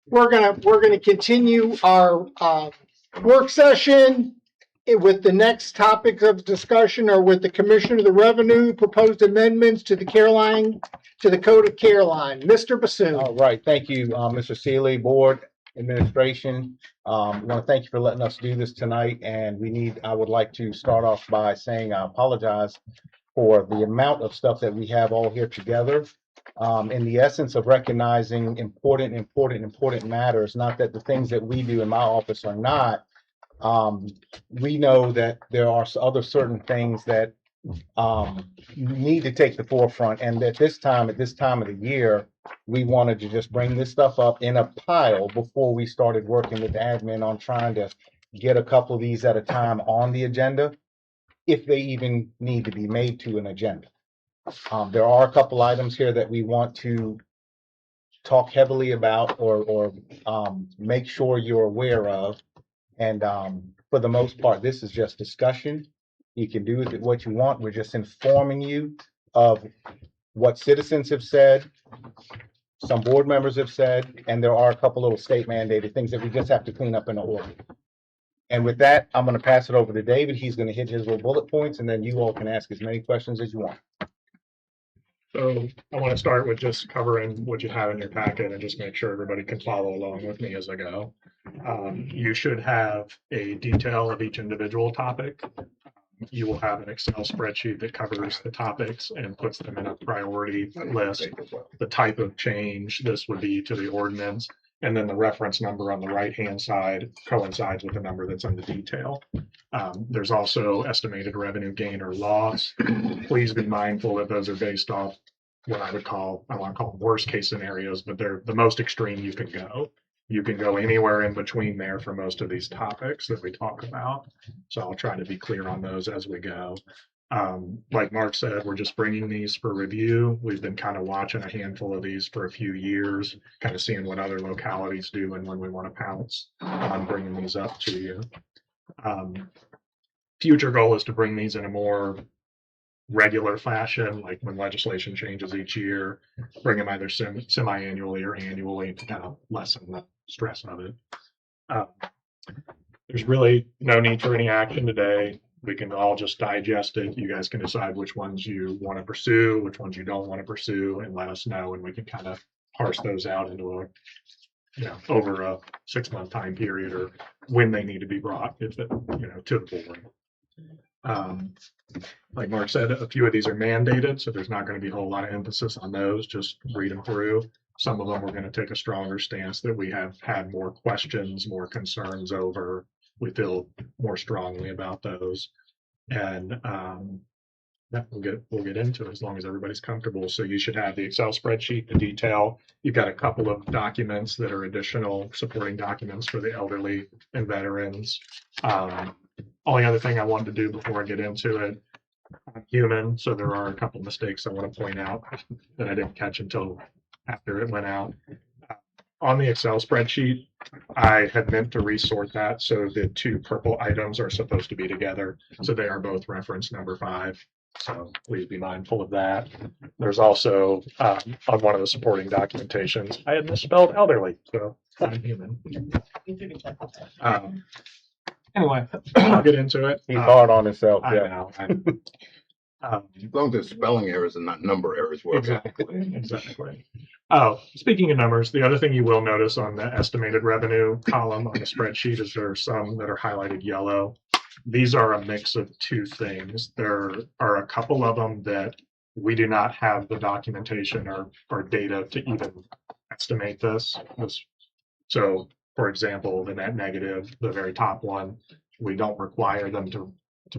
We're gonna continue our work session. with the next topic of discussion or with the Commissioner of the Revenue, proposed amendments to the Code of Caroline. Mr. Bassoon. All right, thank you, Mr. Seeley, Board, Administration. I want to thank you for letting us do this tonight, and I would like to start off by saying I apologize for the amount of stuff that we have all here together. In the essence of recognizing important matters, not that the things that we do in my office are not. We know that there are other certain things that need to take the forefront, and at this time of the year, we wanted to just bring this stuff up in a pile before we started working with admin on trying to get a couple of these at a time on the agenda, if they even need to be made to an agenda. There are a couple items here that we want to talk heavily about or make sure you're aware of. And for the most part, this is just discussion. You can do with it what you want. We're just informing you of what citizens have said, some board members have said, and there are a couple little state mandated things that we just have to clean up in the order. And with that, I'm going to pass it over to David. He's going to hit his little bullet points, and then you all can ask as many questions as you want. So I want to start with just covering what you have in your packet and just make sure everybody can follow along with me as I go. You should have a detail of each individual topic. You will have an Excel spreadsheet that covers the topics and puts them in a priority list. The type of change this would be to the ordinance, and then the reference number on the right-hand side coincides with the number that's in the detail. There's also estimated revenue gain or loss. Please be mindful that those are based off what I want to call worst case scenarios, but they're the most extreme you can go. You can go anywhere in between there for most of these topics that we talk about. So I'll try to be clear on those as we go. Like Mark said, we're just bringing these for review. We've been kind of watching a handful of these for a few years, kind of seeing what other localities do and when we want to pounce on bringing these up to you. Future goal is to bring these in a more regular fashion, like when legislation changes each year, bring them either semi-annually or annually to kind of lessen the stress of it. There's really no need for any action today. We can all just digest it. You guys can decide which ones you want to pursue, which ones you don't want to pursue, and let us know, and we can kind of parse those out into over a 6-month time period, or when they need to be brought, to the board. Like Mark said, a few of these are mandated, so there's not going to be a whole lot of emphasis on those. Just read them through. Some of them we're going to take a stronger stance that we have had more questions, more concerns over. We feel more strongly about those, and we'll get into it as long as everybody's comfortable. So you should have the Excel spreadsheet, the detail. You've got a couple of documents that are additional supporting documents for the elderly and veterans. Only other thing I wanted to do before I get into it, I'm human, so there are a couple mistakes I want to point out that I didn't catch until after it went out. On the Excel spreadsheet, I had meant to resort that so the two purple items are supposed to be together. So they are both reference number 5. So please be mindful of that. There's also on one of the supporting documentations, I had misspelled elderly, so I'm human. Anyway, I'll get into it. He's hard on himself. I Yeah. know. As long as there's spelling errors and not number errors. Exactly. Oh, speaking of numbers, the other thing you will notice on the estimated revenue column on the spreadsheet is there are some that are highlighted yellow. These are a mix of two things. There are a couple of them that we do not have the documentation or data to even estimate this. So, for example, the net negative, the very top one, we don't require them to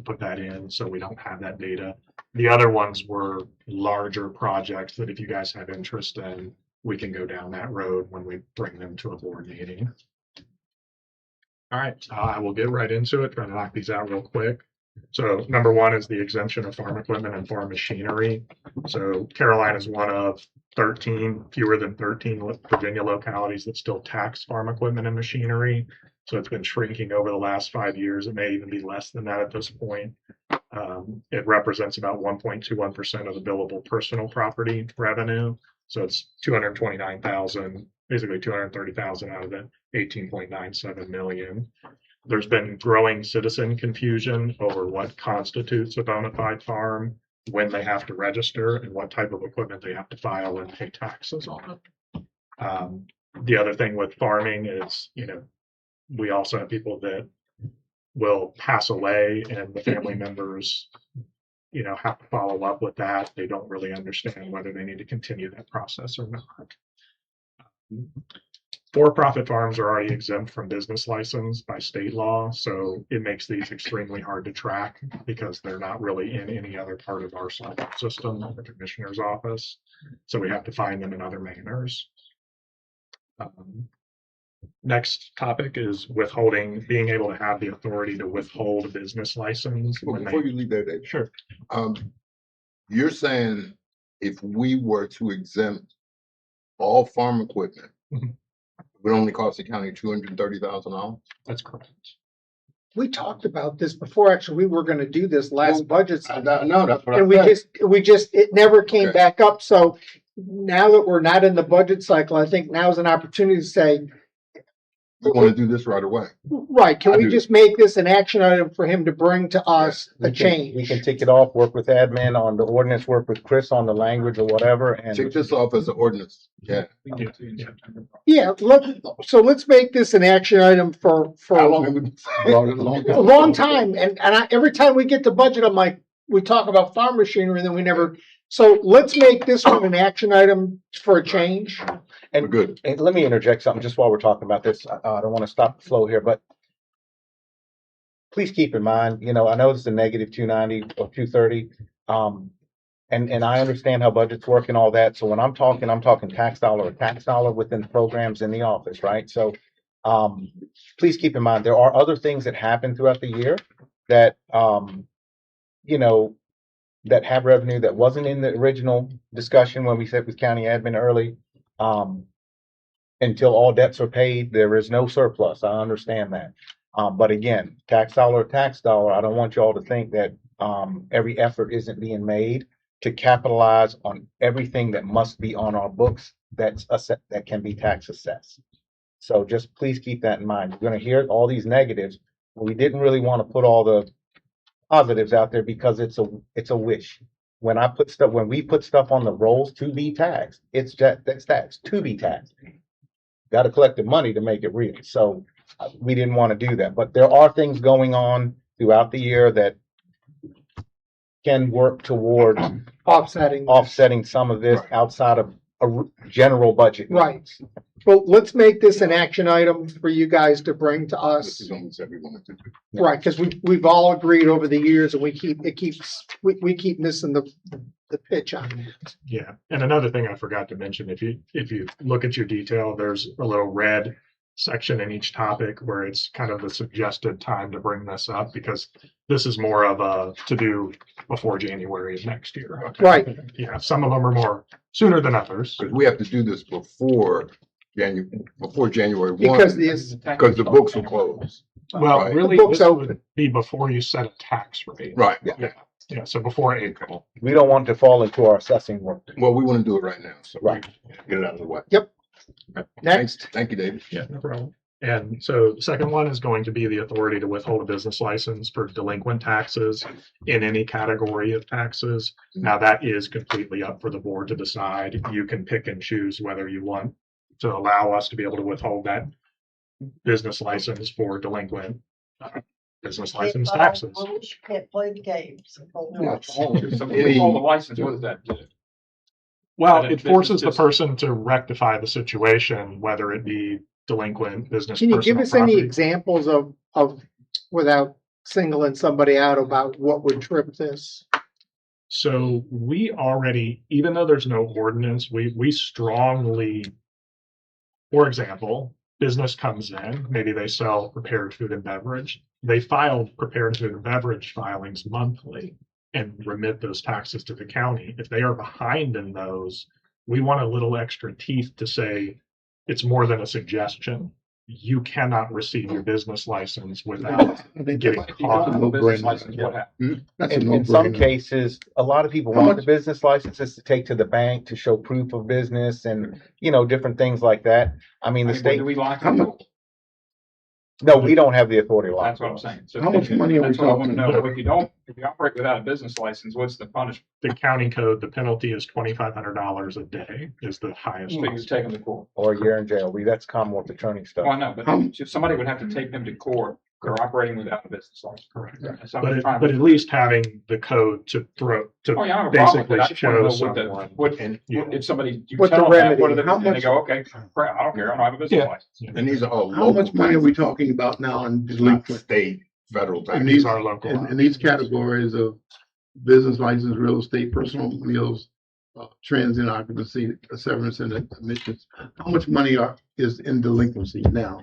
put that in, so we don't have that data. The other ones were larger projects that if you guys have interest in, we can go down that road when we bring them to a board meeting. All right, I will get right into it, try to knock these out real quick. So number 1 is the exemption of farm equipment and farm machinery. So Carolina is one of fewer than 13 Virginia localities that still tax farm equipment and machinery. So it's been shrinking over the last 5 years. It may even be less than that at this point. It represents about 1.21% of the billable personal property revenue. So it's 229,000, basically 230,000 out of the 18.97 million. There's been growing citizen confusion over what constitutes a bona fide farm, when they have to register, and what type of equipment they have to file and pay taxes on. The other thing with farming is, we also have people that will pass away and the family members, have to follow up with that. They don't really understand whether they need to continue that process or not. For-profit farms are already exempt from business license by state law, so it makes these extremely hard to track because they're not really in any other part of our system, like the commissioner's office. So we have to find them in other manners. Next topic is withholding, being able to have the authority to withhold a business license. Well, before you leave that, Dave. Sure. You're saying if we were to exempt all farm equipment, Mhm. it would only cost the county $230,000? That's correct. We talked about this before, actually, we were gonna do this last budget. I know, that's what I And we just, it never came Okay. back up, so now that we're not in the budget cycle, I think now's an opportunity to say, We want to do this right away. right, can I we do. just make this an action item for him to bring to us a We change? can tick it off, work with admin on the ordinance, work with Chris on the language or whatever, and. Take this off as an ordinance. Yeah. Yeah, let's make this an action item for How long have we been saying it? a long time, and every time we get to budget, I'm like, we talk about farm machinery, and then we never, so let's make this one an action item for a change. We're good. And let me interject something just while we're talking about this. I don't want to stop the flow here, but please keep in mind, I know it's a negative 290 or 230. And I understand how budgets work and all that. So when I'm talking tax dollar within programs in the office, right? So please keep in mind, there are other things that happen throughout the year that, that have revenue that wasn't in the original discussion when we said with county admin early. Until all debts are paid, there is no surplus. I understand that. But again, tax dollar, I don't want you all to think that every effort isn't being made to capitalize on everything that must be on our books that can be tax assessed. So just please keep that in mind. You're going to hear all these negatives. We didn't really want to put all the positives out there because it's a wish. When we put stuff on the rolls to be taxed, that's taxed to be taxed. Got to collect the money to make it real. So we didn't want to do that. But there are things going on throughout the year that can work towards offsetting some of this outside of a general budget. Right. Well, let's make this an action item for you guys to bring to us. This is almost everyone. Right, because we've all agreed over the years, and we keep missing the pitch on it. Yeah, and another thing I forgot to mention, if you look at your detail, there's a little red section in each topic where it's kind of the suggested time to bring this up, because this is more of a to do before January of next year. Okay? Right. Yeah, some of them are more sooner than others. Because we have to do this before January 1. Because Because the books will close. Well, Right. really, The book's this open. would be before you set a tax rate. Right. Yeah, so before April. We don't want to fall into our assessing work. Well, we want to do it right now. So Right. get it out of the way. Yep. Next. Thank you, David. Yeah, no problem. And so the second one is going to be the authority to withhold a business license for delinquent taxes in any category of taxes. Now, that is completely up for the board to decide. You can pick and choose whether you want to allow us to be able to withhold that business license for delinquent business license taxes. Can't play the games. So withhold the license, what does that do? Well, But it forces the person to rectify the situation, whether it be delinquent business. Can you give personal us any property. examples of without singling somebody out about what would trip this? So we already, even though there's no ordinance, we strongly, for example, business comes in, maybe they sell prepared food and beverage. They file prepared food and beverage filings monthly and remit those taxes to the county. If they are behind in those, we want a little extra teeth to say it's more than a suggestion. You cannot receive your business license without getting caught. In some cases, a lot of people want the business licenses to take to the bank to show proof of business and, different things like that. I mean, the state. No, we don't have the authority to lock That's what I'm doors. saying. So How much money are we that's what I want to talking? know. If you operate without a business license, what's the punishment? The county code, the penalty is $2,500 a day is the highest. So you take them to court. Or a year in jail. That's Commonwealth attorney stuff. Well, no, but if somebody would have to take them to court, they're operating without a business license. Correct. So I'm just trying But to- at least having the code to throw, to Oh, yeah, I don't have a problem with basically it. I just want to know show what the, someone. what, if somebody, you What the tell them that, remedy, what are the, how and they much- go, okay, crap, I don't care, I don't have a business Yeah. license. And these are all How local much money are we taxes, talking about now in not delinquent? state, federal In taxes. these, are local. in these categories of business license, real estate, personal meals, transient occupancy, severance and admissions, how much money is in delinquency now?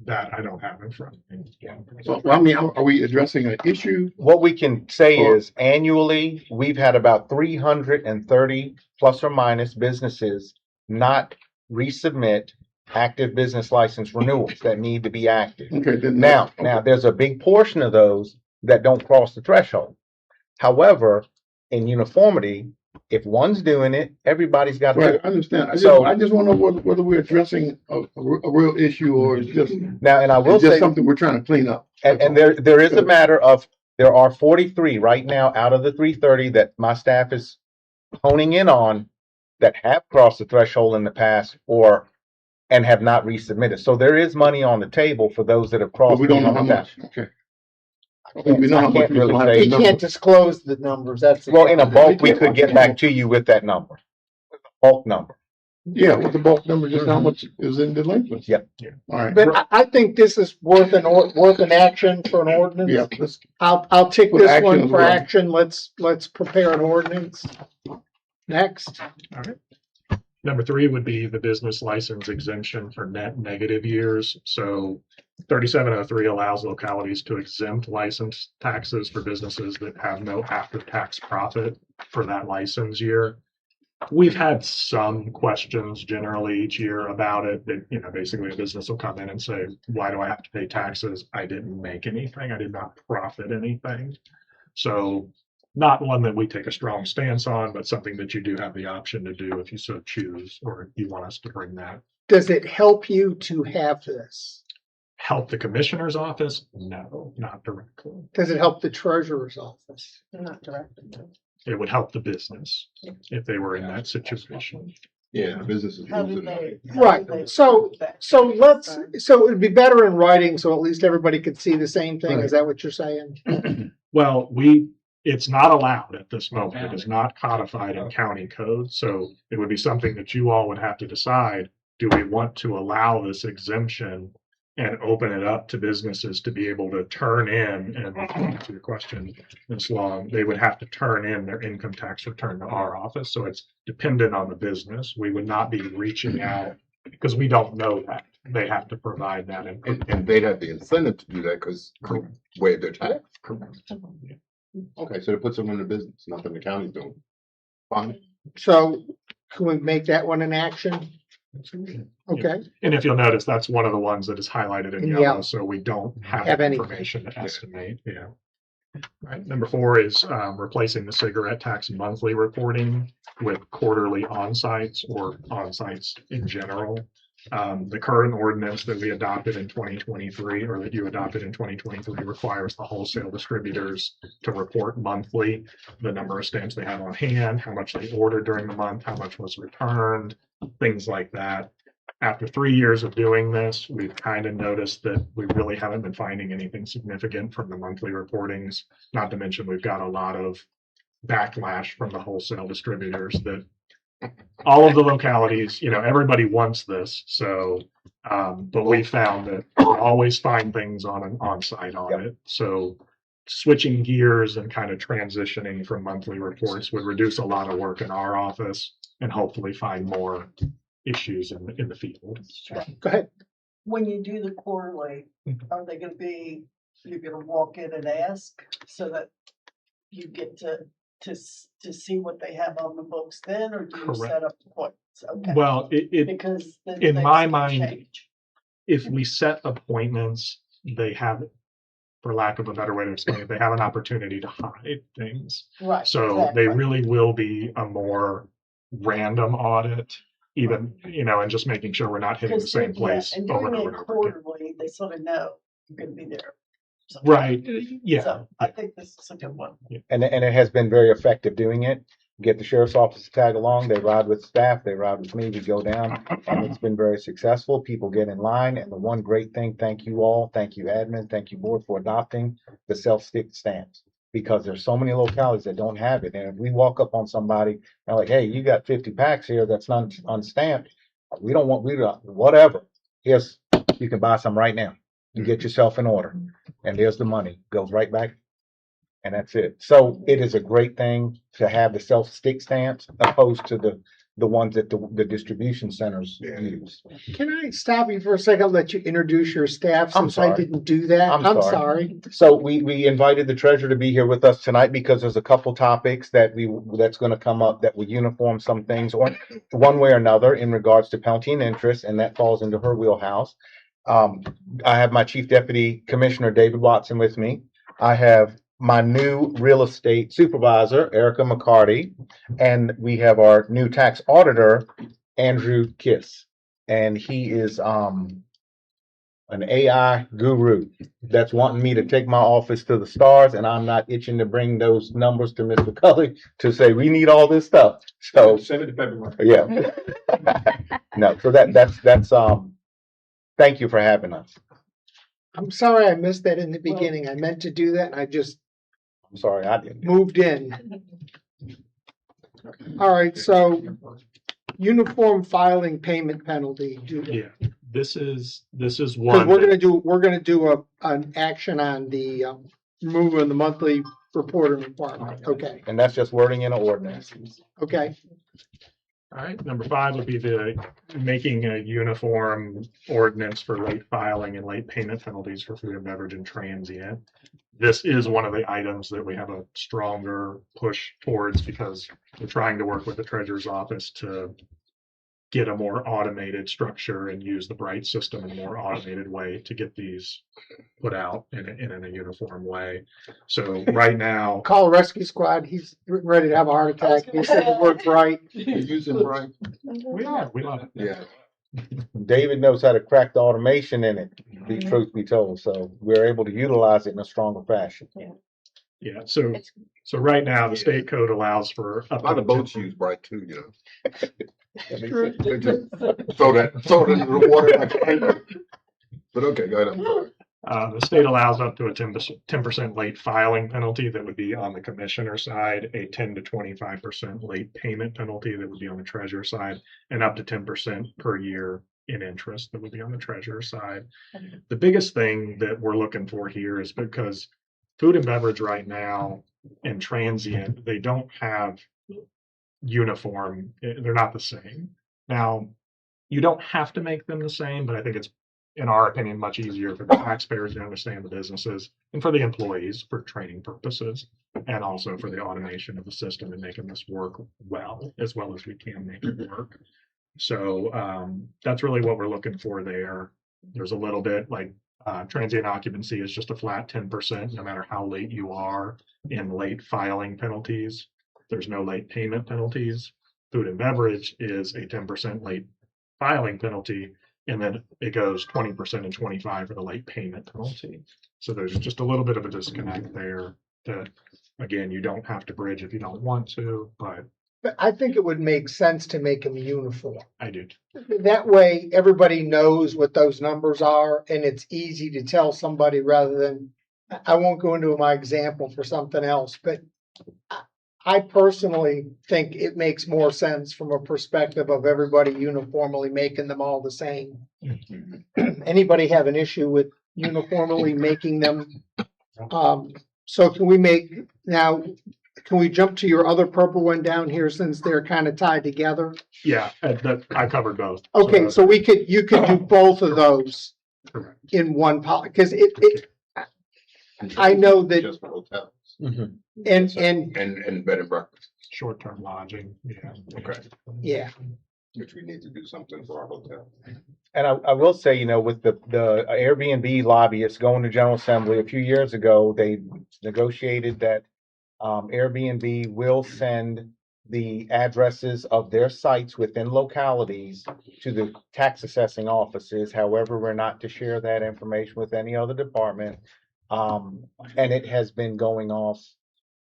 That I don't have in front of me. So, I mean, are we addressing an issue? What we can say Or- is annually, we've had about 330 plus or minus businesses not resubmit active business license renewals that need to be active. Okay, then. Now, okay. there's a big portion of those that don't cross the threshold. However, in uniformity, if one's doing it, everybody's got to do Right, it. I understand. So- I just want to know whether we're addressing a real issue or it's just, Now, and I will it's just say, something we're trying to clean up. and there is a matter of, there are 43 right now out of the 330 that my staff is honing in on that have crossed the threshold in the past and have not resubmitted. So there is money on the table for those that have But crossed. we don't know the how threshold. much. Okay. We know how I much. can't we don't really have say. the You number. can't disclose the numbers, that's. Well, in a bulk, we could get back to you with that number. Bulk number. Yeah, with the bulk number, just how much is in delinquency. Yep. All right. But I think this is worth an action for an ordinance. Yeah, let's, I'll take Put this action one as for well. action. Let's prepare an ordinance. Next. All right. Number 3 would be the business license exemption for net negative years. So 3703 allows localities to exempt license taxes for businesses that have no after-tax profit for that license year. We've had some questions generally each year about it, that, basically a business will come in and say, why do I have to pay taxes? I didn't make anything. I did not profit anything. So not one that we take a strong stance on, but something that you do have the option to do if you so choose, or if you want us to bring that. Does it help you to have this? Help the commissioner's office? No, not directly. Does it help the treasurer's office? Not directly. It would help the business if they were in that situation. Yeah, the businesses How do losing they? money. Right, so it would be better in writing, so at least everybody could see the same thing. Is that what you're saying? Well, it's not allowed at this moment. It is not codified in county code. So it would be something that you all would have to decide. Do we want to allow this exemption and open it up to businesses to be able to turn in, and to answer your question, Ms. Long, they would have to turn in their income tax return to our office. So it's dependent on the business. We would not be reaching out because we don't know that. They have to provide that information. And they'd have the incentive to do that because waive their tax. Okay, so it puts them in the business, nothing the county's doing. Fine. So can we make that one an action? Okay, And if you'll notice, that's one of the ones that is highlighted in Yeah. yellow, so we don't have Have that any. information to estimate, yeah. Right, number 4 is replacing the cigarette tax monthly reporting with quarterly on-sites or on-sites in general. The current ordinance that we adopted in 2023, or that you adopted in 2023, requires the wholesale distributors to report monthly the number of stamps they have on hand, how much they ordered during the month, how much was returned, things like that. After 3 years of doing this, we've kind of noticed that we really haven't been finding anything significant from the monthly reportings. Not to mention, we've got a lot of backlash from the wholesale distributors that all of the localities, everybody wants this. So, but we found that we always find things on an on-site audit. So switching gears and kind of transitioning from monthly reports would reduce a lot of work in our office and hopefully find more issues in the field. go ahead. When you do the quarterly, are they gonna be, you're gonna walk in and ask so that you get to see what they have on the books then, or do you Correct. set up appointments? Okay. Well, Because then in things my can mind, change. if we set appointments, they have, for lack of a better way to explain it, they have an opportunity to hide things. Right. So they exactly. really will be a more random audit, even, and just making sure we're not hitting the Because same yeah, place and over and doing over it and over again. quarterly, they sort of know you're gonna be there. Right, yeah. So I think this is a good one. And it has been very effective doing it. Get the sheriff's office to tag along, they ride with staff, they ride with me, we go down, and it's been very successful. People get in line, and the one great thing, thank you all, thank you admin, thank you board for adopting the self-stick stamps. Because there's so many localities that don't have it, and if we walk up on somebody and like, hey, you got 50 packs here that's not unstamped, we don't, whatever. Yes, you can buy some right now. You get yourself in order, and there's the money, goes right back. And that's it. So it is a great thing to have the self-stick stamps opposed to the ones that the distribution centers use. Can I stop you for a second, let you introduce your staff I'm since I sorry. didn't do that? I'm sorry. So we invited the treasurer to be here with us tonight because there's a couple topics that's gonna come up that will uniform some things or one way or another in regards to penalty and interest, and that falls into her wheelhouse. I have my Chief Deputy Commissioner, David Watson, with me. I have my new real estate supervisor, Erica McCarty, and we have our new tax auditor, Andrew Kiss. And he is an AI guru that's wanting me to take my office to the stars, and I'm not itching to bring those numbers to Mr. Cully to say we need all this stuff. So Send it to February. yeah. No, so that's thank you for having us. I'm sorry I missed that in the beginning. I meant to do that and I just I'm sorry, I didn't. moved in. All right, so uniform filing payment penalty. Yeah, this is Because one. we're gonna do an action on the removing the monthly reporting requirement. Okay, And that's just wording in an ordinance. okay. All right, number 5 would be the making a uniform ordinance for late filing and late payment penalties for food and beverage and transient. This is one of the items that we have a stronger push towards because we're trying to work with the treasurer's office to get a more automated structure and use the Bright system in a more automated way to get these put out in a uniform way. So right now, Call rescue squad. He's ready to have a heart attack. He said the word bright. You're using Bright? we love it. Yeah. David knows how to crack the automation in it, the truth be told. So we're able to utilize it in a stronger fashion. Yeah, so right now, the state code allows for A up lot to of boats use Bright too, you know. They just throw it into the water like a anchor. But okay, go ahead. I'm sorry. The state allows up to a 10% late filing penalty that would be on the commissioner side, a 10 to 25% late payment penalty that would be on the treasurer side, and up to 10% per year in interest that would be on the treasurer side. The biggest thing that we're looking for here is because food and beverage right now and transient, they don't have uniform, they're not the same. Now, you don't have to make them the same, but I think it's, in our opinion, much easier for the taxpayers to understand the businesses and for the employees for training purposes, and also for the automation of the system and making this work as well as we can make it work. So that's really what we're looking for there. There's a little bit like transient occupancy is just a flat 10%, no matter how late you are in late filing penalties. There's no late payment penalties. Food and beverage is a 10% late filing penalty, and then it goes 20% and 25% for the late payment penalty. So there's just a little bit of a disconnect there that, again, you don't have to bridge if you don't want to, but But I think it would make sense to make them uniform. I do. That way, everybody knows what those numbers are, and it's easy to tell somebody rather than, I won't go into my example for something else, but I personally think it makes more sense from a perspective of everybody uniformly making them all the same. Anybody have an issue with uniformly making them? So can we jump to your other purple one down here since they're kind of tied together? Yeah, I covered both. Okay, so you could do both of those in one because I know that. Just for hotels. And bed and breakfast. Short-term lodging, yeah. Okay. Yeah. Which we need to do something for our hotel. And I will say, with the Airbnb lobbyists going to General Assembly a few years ago, they negotiated that Airbnb will send the addresses of their sites within localities to the tax assessing offices. However, we're not to share that information with any other department. And it has been going off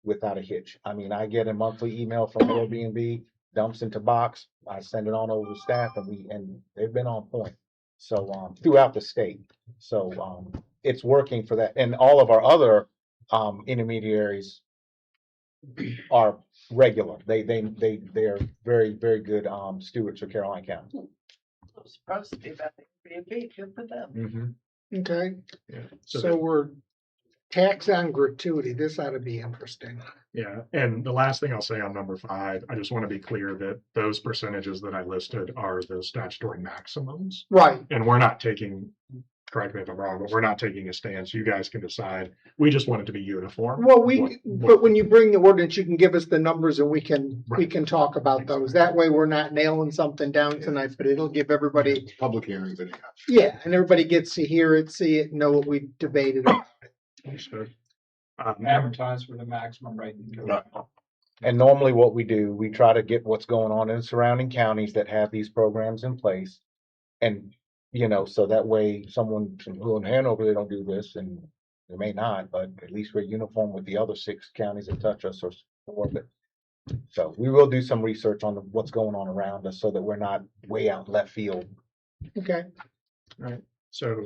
without a hitch. I mean, I get a monthly email from Airbnb, dumps into box, I send it on over to staff, and they've been on point. So, throughout the state. So, it's working for that. And all of our other, intermediaries are regular. They're very, very good, stewards of Caroline County. I was supposed to be about the Airbnb, good for them. Okay, Yeah. so we're tax on gratuity. This ought to be interesting. Yeah, and the last thing I'll say on number 5, I just want to be clear that those percentages that I listed are the statutory maximums. Right. And we're not taking, correct me if I'm wrong, but we're not taking a stance. You guys can decide. We just want it to be uniform. Well, but when you bring the ordinance, you can give us the numbers and we can talk about those. That way we're not nailing something down tonight, but it'll give everybody, Public hearings anyhow. yeah, and everybody gets to hear it, see it, know what we debated about. Understood. Advertise for the maximum rate. And normally what we do, we try to get what's going on in surrounding counties that have these programs in place. And, so that way someone in Hanover, they don't do this, and they may not, but at least we're uniform with the other 6 counties that touch us or worth it. So we will do some research on what's going on around us so that we're not way out left field. Okay. Right. So,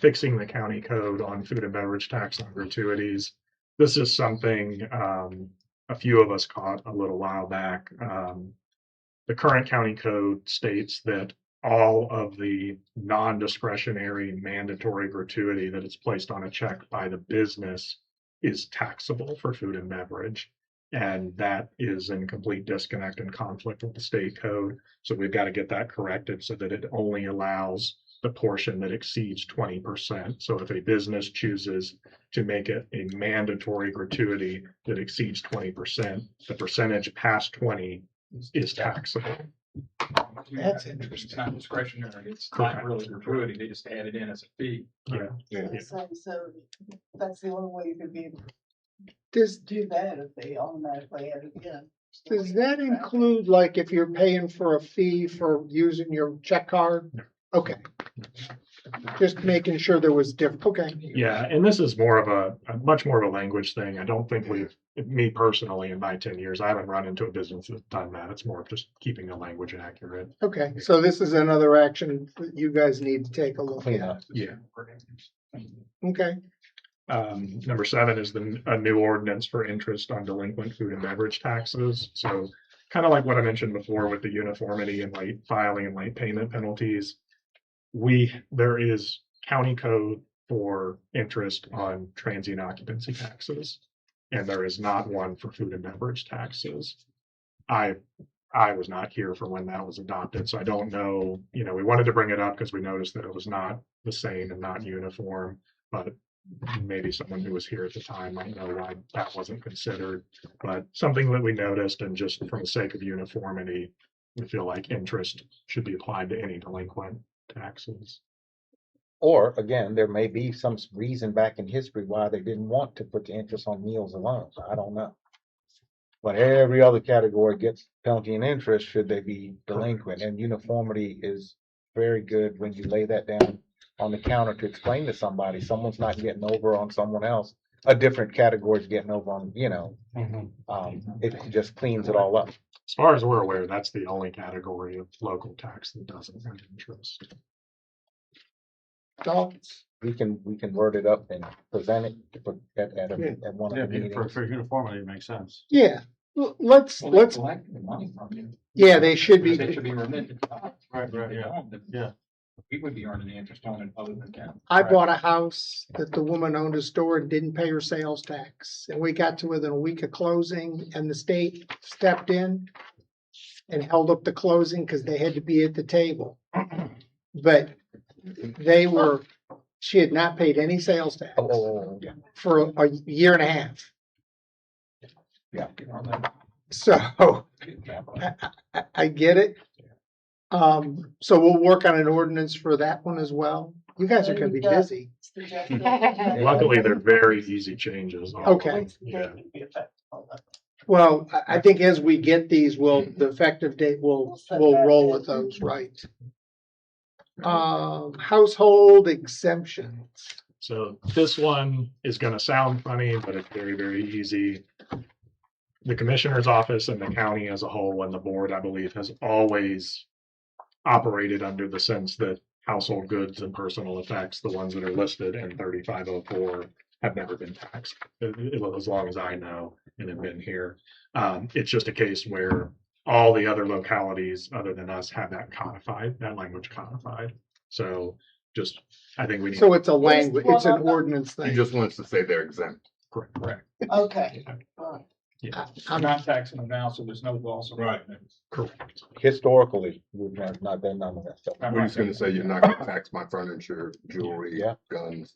fixing the county code on food and beverage tax on gratuities. This is something, a few of us caught a little while back. The current county code states that all of the non-discretionary mandatory gratuity that is placed on a check by the business is taxable for food and beverage. And that is in complete disconnect and conflict with the state code. So we've got to get that corrected so that it only allows the portion that exceeds 20%. So if a business chooses to make it a mandatory gratuity that exceeds 20%, the percentage past 20 is taxable. That's It's interesting. not discretionary. It's not really gratuity. They just add it in as a fee. Yeah. So that's the only way you could be able Does, to do that if they automatically add it in. does that include, like, if you're paying for a fee for using your check card? Okay. Just making sure there was different, okay. Yeah, and this is more of a much more of a language thing. I don't think me personally, in my 10 years, I haven't run into a business that's done that. It's more of just keeping the language accurate. Okay, so this is another action that you guys need to take a look at. Yeah. Okay, Number 7 is a new ordinance for interest on delinquent food and beverage taxes. So kind of like what I mentioned before with the uniformity and late filing and late payment penalties. There is county code for interest on transient occupancy taxes, and there is not one for food and beverage taxes. I was not here for when that was adopted, so I don't know, we wanted to bring it up because we noticed that it was not the same and not uniform, but maybe someone who was here at the time might know why that wasn't considered. But something that we noticed, and just for the sake of uniformity, we feel like interest should be applied to any delinquent taxes. Or again, there may be some reason back in history why they didn't want to put the interest on meals alone. I don't know. But every other category gets penalty and interest should they be delinquent, and uniformity is very good when you lay that down on the counter to explain to somebody, someone's not getting over on someone else. A different category is getting over on, it just cleans it all up. As far as we're aware, that's the only category of local tax that doesn't have interest. thoughts? We can word it up and present it at one of the Yeah, meetings. for uniformity, it makes sense. Yeah, let's, Collect the money from you. yeah, they should be. They should be remitted. Right, yeah. Yeah. We would be earning the interest on it other than county. I bought a house that the woman owned a store and didn't pay her sales tax. And we got to within a week of closing and the state stepped in and held up the closing because they had to be at the table. But she had not paid any sales tax Yeah. for a year and a half. Yeah. So I get it. So we'll work on an ordinance for that one as well. You guys are gonna be busy. Luckily, they're very easy changes. Okay. Yeah. Well, I think as we get these, the effective date we'll roll with those, right? Household exemptions. So this one is going to sound funny, but it's very, very easy. The commissioner's office and the county as a whole and the board, I believe, has always operated under the sense that household goods and personal effects, the ones that are listed in 3504, have never been taxed, as long as I know and have been here. It's just a case where all the other localities other than us have that codified, that language codified. So just, I think we need. So it's a language, it's an ordinance He thing. just wants to say they're exempt. Correct. Okay. Yeah. I'm not taxing them now, so there's no loss of revenue. Correct. Historically, we've not done none of that stuff. We're just gonna say you're not gonna tax my furniture, jewelry, Yeah. guns,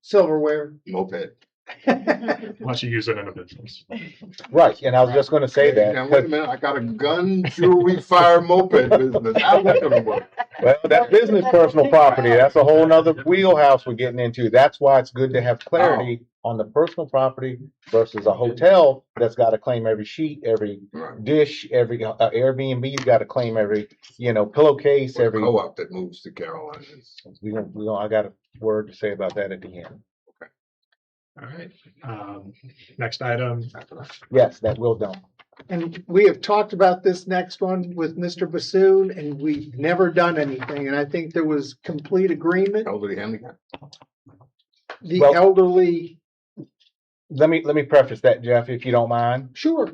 Silverware. moped. Unless you use it in a business. Right, and I was just gonna say that. Now, wait a minute, I got a gun, jewelry, fire, moped business. How's that gonna work? Well, that business personal property, that's a whole nother wheelhouse we're getting into. That's why it's good to have clarity on the personal property versus a hotel that's got to claim every sheet, every Right. dish, every Airbnb's got to claim every, pillowcase, Or every. co-op that moves to Carolinas. I got a word to say about that at the end. All right. Next item. Yes, that will done. And we have talked about this next one with Mr. Bassoon, and we've never done anything, and I think there was complete agreement. Elderly handicap. The Well- elderly, Let me preface that, Jeff, if you don't mind. sure,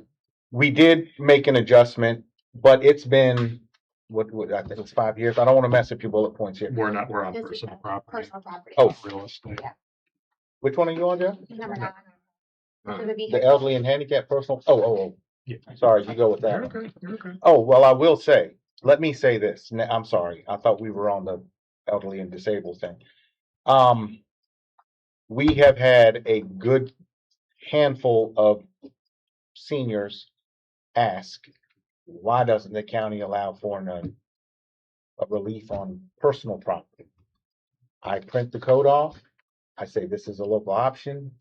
We did make an adjustment, but it's been, I think it's 5 years. I don't want to mess up your bullet points here. We're on This is personal property. Personal property. Oh. Real estate. Which one are you on, Jeff? Number 9. Huh. So the The vehicle. elderly and handicapped personal? Oh. Yeah. Sorry, you go with You're that. okay. You're okay. Oh, well, I will say, let me say this. I'm sorry. I thought we were on the elderly and disabled thing. We have had a good handful of seniors ask, why doesn't the county allow for a relief on personal property? I print the code off. I say, this is a local option.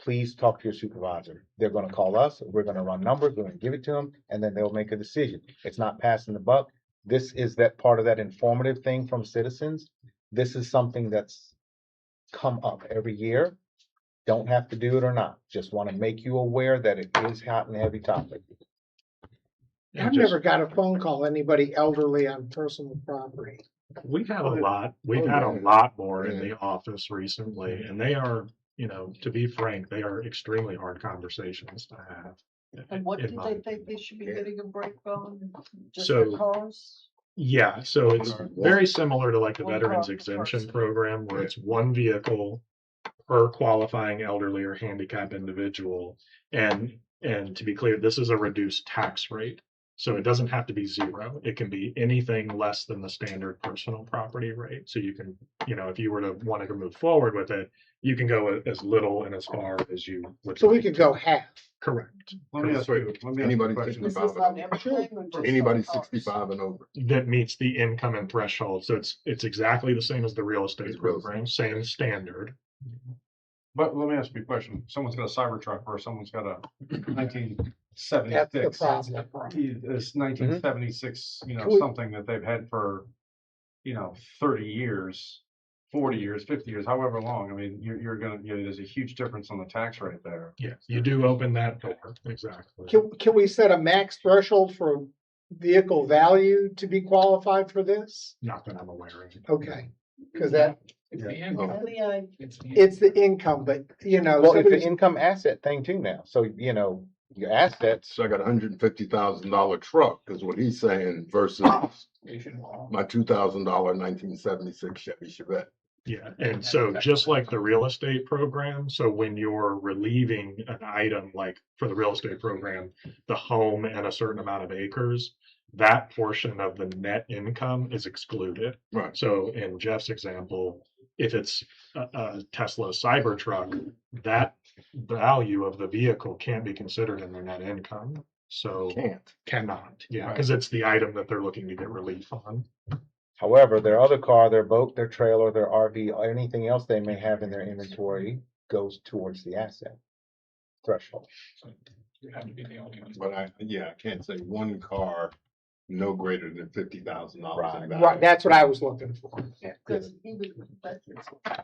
Please talk to your supervisor. They're going to call us. We're going to run numbers. We're going to give it to them, and then they'll make a decision. It's not passing the buck. This is that part of that informative thing from citizens. This is something that's come up every year. Don't have to do it or not. Just want to make you aware that it is hot and heavy topic. And I've just- never got a phone call, anybody elderly on personal property. We've had a lot. We've Oh, had a yeah. lot more in Yeah. the office recently, and they are, to be frank, they are extremely hard conversations to have. And what in do my they think they should be getting a break on? Just So- their cars? Yeah, so it's very similar to like the One Veterans car per Exemption person. Program, where it's one vehicle per qualifying elderly or handicapped individual. And to be clear, this is a reduced tax rate. So it doesn't have to be zero. It can be anything less than the standard personal property rate. So you can, if you were to want to move forward with it, you can go as little and as far as you would. So we like could to. go half. Correct. Let me ask you, let me ask you a Anybody question. This 65 is and on over. everything or just on Anybody cars? 65 and over. That meets the income and threshold. So it's exactly the same as the real estate It's real program, same standard. But let me ask you a question. Someone's got a Cybertruck or someone's got a nineteen That's the seventy-six. problem. This nineteen seventy-six, Can we- something that they've had for, 30 years, 40 years, 50 years, however long. I mean, you're gonna, there's a huge difference on the tax rate there. Yeah, you do open that door. Exactly. Can we set a max threshold for vehicle value to be qualified for this? Not that I'm aware of. Okay, because that, It's the Well, income. let me, uh, It's the it's the income, but Well, it's somebody's- an income asset thing too now. So, your assets, So I got $150,000 truck is what he's saying versus my $2,000 1976 Chevy Chevette. Yeah, and so just like the real estate program, so when you're relieving an item, like for the real estate program, the home and a certain amount of acres, that portion of the net income is excluded. Right. So in Jeff's example, if it's a Tesla Cybertruck, that value of the vehicle can't be considered in their net income. So Can't. cannot, yeah, because it's the item that they're looking to get relief on. however, their other car, their boat, their trailer, their RV, or anything else they may have in their inventory goes towards the asset threshold. You have to be the only one. But I can't say one car no greater than $50,000 in value. Right, that's what I was looking for. Because he was, that's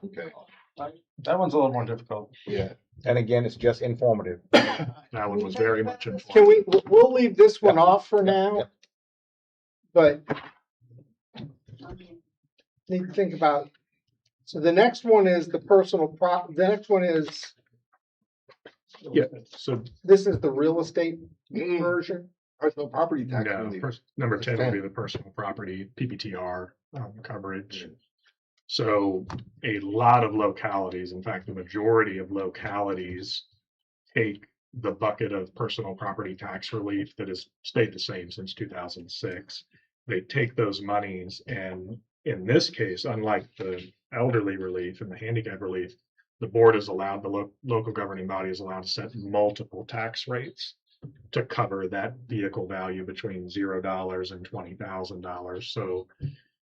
Okay, That one's a little more difficult. yeah. And again, it's just informative. That one was very much Can informative. we'll leave this one off for now, but need to think about, so the next one is the the next one is, Yeah, so this is the real estate version. Personal property tax yeah, relief. number 10 would be the personal property PPTR coverage. So a lot of localities, in fact, the majority of localities take the bucket of personal property tax relief that has stayed the same since 2006. They take those monies, and in this case, unlike the elderly relief and the handicap relief, the board is allowed, the local governing body is allowed to set multiple tax rates to cover that vehicle value between $0 and $20,000. So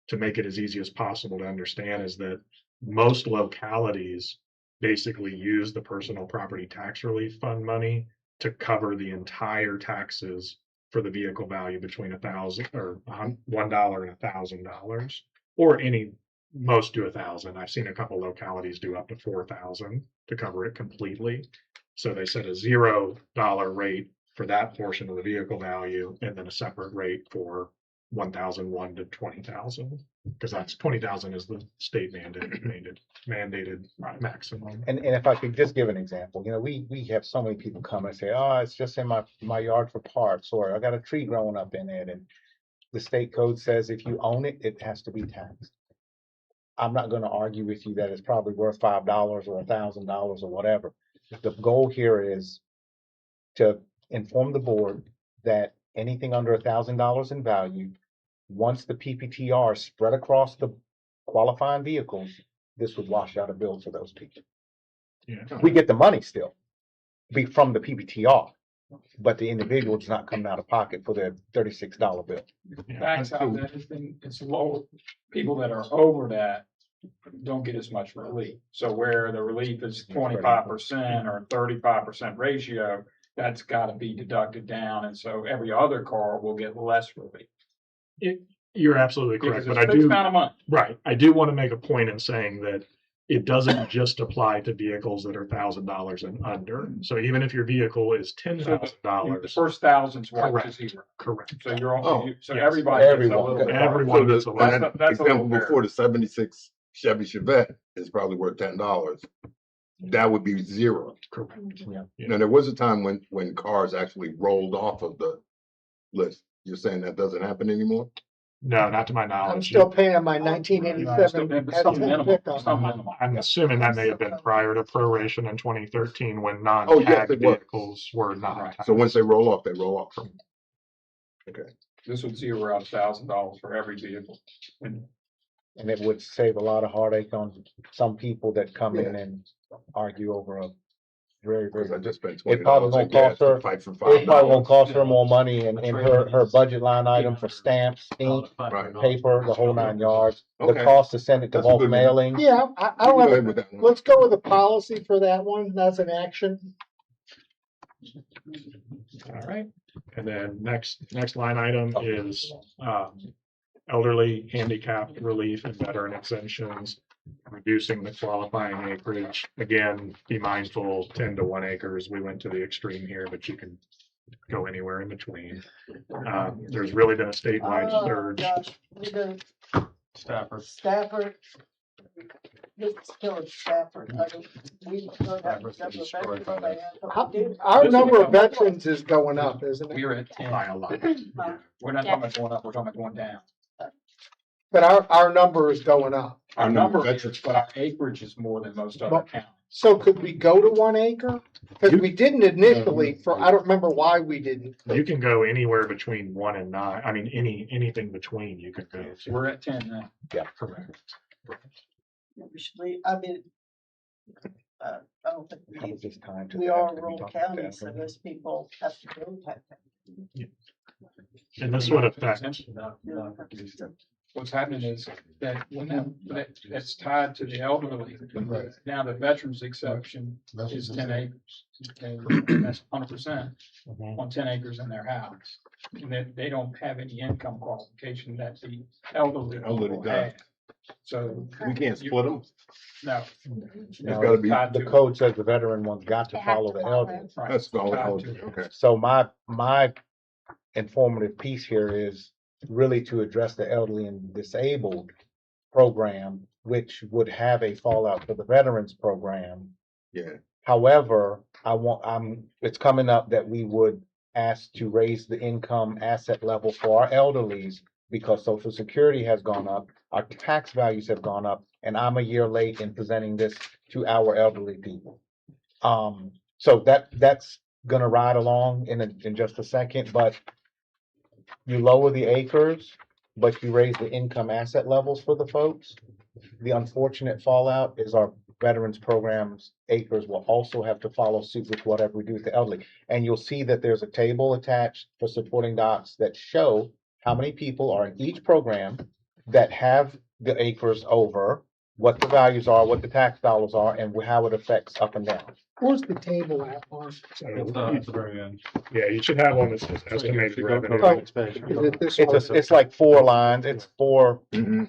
to make it as easy as possible to understand is that most localities basically use the personal property tax relief fund money to cover the entire taxes for the vehicle value between $1,000 or $1 and $1,000, or most do 1,000. I've seen a couple localities do up to 4,000 to cover it completely. So they set a $0 rate for that portion of the vehicle value, and then a separate rate for 1,001 to 20,000, because that's 20,000 is the state mandated maximum. And if I could just give an example, we have so many people come and say, oh, it's just in my yard for parts, or I got a tree growing up in it. And the state code says if you own it, it has to be taxed. I'm not going to argue with you that it's probably worth $5 or $1,000 or whatever. The goal here is to inform the board that anything under $1,000 in value, once the PPTR spread across the qualifying vehicles, this would wash out a bill for those people. Yeah. We get the money still from the PPTR, but the individual is not coming out of pocket for their $36 bill. Backs out that it's low. People that are over that don't get as much relief. So where the relief is 25% or 35% ratio, that's got to be deducted down, and so every other car will get less relief. You're absolutely correct, Because but it's I fixed do amount of money. right. I do want to make a point in saying that it doesn't just apply to vehicles that are $1,000 and under. So even if your vehicle is The $10,000, first thousand's wiped to correct, zero. correct. So you're Oh, all, so yes. everybody gets a Everyone. little bit. Everyone So gets a the, little. that That's a little example before, the 76 Chevy Chevette is probably worth $10. That would be zero. Correct. Yeah. Now, there was a time when cars actually rolled off of the list. You're saying that doesn't happen anymore? No, not to my knowledge. I'm still paying my Still 1987 some minimum, pickup. some minimum. I'm assuming that may have been prior to proration in 2013 when yes, non-tagged it was. vehicles were not taxed. So once they roll off, they roll off. Okay. This would zero out $1,000 for every vehicle. And And it would save a lot of heartache on some people that come in and argue over a very, Because I very. just spent It $20 probably on gonna gas cost to her, fight for it probably gonna $5. cost her more money in her budget line item for stamps, ink, Right. paper, the whole 9 yards. The Okay. cost to send it to That's a bulk good one. mailing. Yeah, I We don't can go have, ahead with that one. let's go with a policy for that one. That's an action. All right. And then next line item is elderly, handicapped relief and veteran exemptions, reducing the qualifying acreage. Again, be mindful, 10 to 1 acres. We went to the extreme here, but you can go anywhere in between. There's really been a statewide Oh, surge. gosh, we do Stafford. Stafford. This is killing Stafford. I don't, we don't have Stafford's enough been destroyed veterans, by they that. have to How- do. Our This number will of come up. veterans is going up, isn't it? we're at 10. By a lot. We're not talking about going up, we're talking about going down. But our number is going up. Our Our number veterans- is, but our acreage is more than most other Well, counties. So could we go to 1 acre? Because we didn't initially I don't remember why we didn't. You can go anywhere between 1 and 9. I mean, anything between you can go to. We're at 10 now. Yeah, correct. We should leave, I mean, I don't think How was this time to we have are to be rural talking about counties, so that? those people have to go type thing. And this would affect, what's happening is that that's tied to the elderly. Now the veterans exception is 10 acres. And that's 100% on 10 acres in their house. And that they don't have any income qualification that the elderly people have. So We can't split them. no. It's gotta be. The code says the veteran one's got to follow the elderly. That's the only code. Okay. So my informative piece here is really to address the elderly and disabled program, which would have a fallout for the veterans program. Yeah. However, it's coming up that we would ask to raise the income asset level for our elderlies because Social Security has gone up, our tax values have gone up, and I'm a year late in presenting this to our elderly people. So that's gonna ride along in just a second, but you lower the acres, but you raise the income asset levels for the folks. The unfortunate fallout is our veterans programs acres will also have to follow suit with whatever we do with the elderly. And you'll see that there's a table attached for supporting docs that show how many people are in each program that have the acres over, what the values are, what the tax dollars are, and how it affects up and down. Where's the table at, Mark? So At the very end. yeah, you should have one that says estimated revenue. Is it this one? It's like 4 lines, it's 4. Mm-hmm.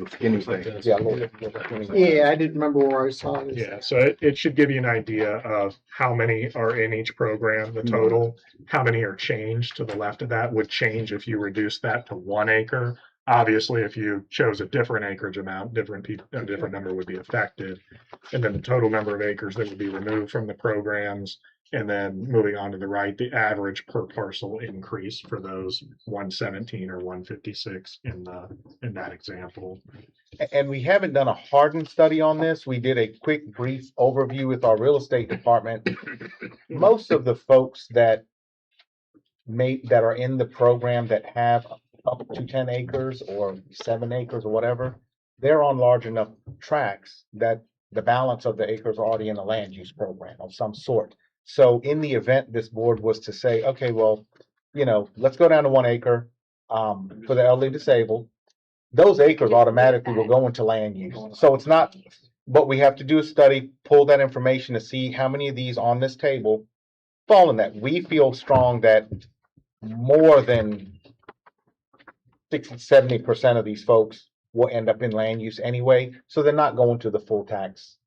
Skinny thing. Yeah, little skinny. Yeah, I didn't remember where I saw this. Yeah, so it should give you an idea of how many are in each program, the total, how many are changed to the left of that would change if you reduce that to 1 acre. Obviously, if you chose a different acreage amount, a different number would be affected. And then the total number of acres that would be removed from the programs. And then moving on to the right, the average per parcel increase for those 117 or 156 in that example. And we haven't done a hardened study on this. We did a quick brief overview with our real estate department. Most of the folks that are in the program that have up to 10 acres or 7 acres or whatever, they're on large enough tracts that the balance of the acres are already in a land use program of some sort. So in the event this board was to say, okay, well, let's go down to 1 acre for the elderly disabled, those acres automatically will go into land use. So it's not, but we have to do a study, pull that information to see how many of these on this table fall in that. We feel strong that more than 60-70% of these folks will end up in land use anyway, so they're not going to the full tax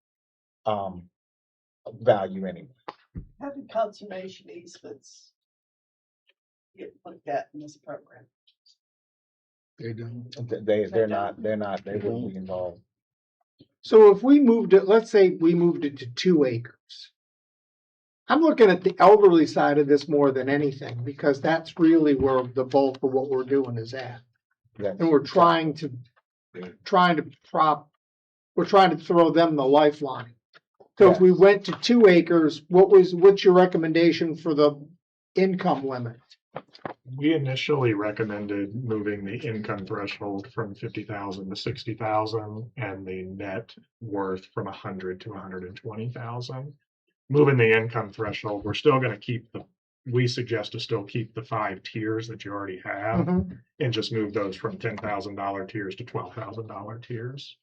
value anyway. How do conservation easements get looked at in this program? They don't. They wouldn't be involved. So if we moved it, let's say we moved it to 2 acres. I'm looking at the elderly side of this more than anything, because that's really where the bulk of what we're doing is at. Yes. And we're trying to throw them the lifeline. So if we went to 2 acres, what's your recommendation for the income limit? We initially recommended moving the income threshold from 50,000 to 60,000 and the net worth from 100 to 120,000. Moving the income threshold, we're still going to we suggest to still keep the 5 tiers that you already have and just move those from $10,000 tiers to $12,000 tiers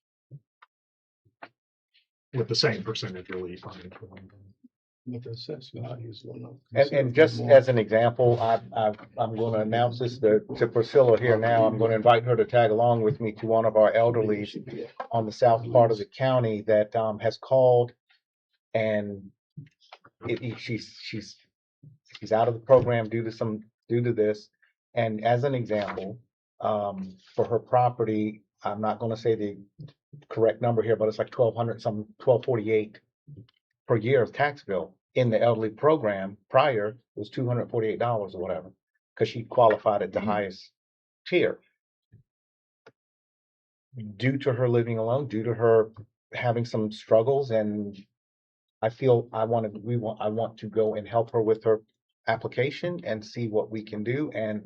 with the same percentage relief on each one. With the assessed values went up. And just as an example, I'm going to announce this to Priscilla here now. I'm going to invite her to tag along with me to one of our elderlies on the south part of the county that has called, and she's out of the program due to this. And as an example, for her property, I'm not going to say the correct number here, but it's like $1,248 per year of tax bill. In the elderly program prior, it was $248 or whatever, because she qualified at the highest tier. Due to her living alone, due to her having some struggles, and I feel I want to go and help her with her application and see what we can do. And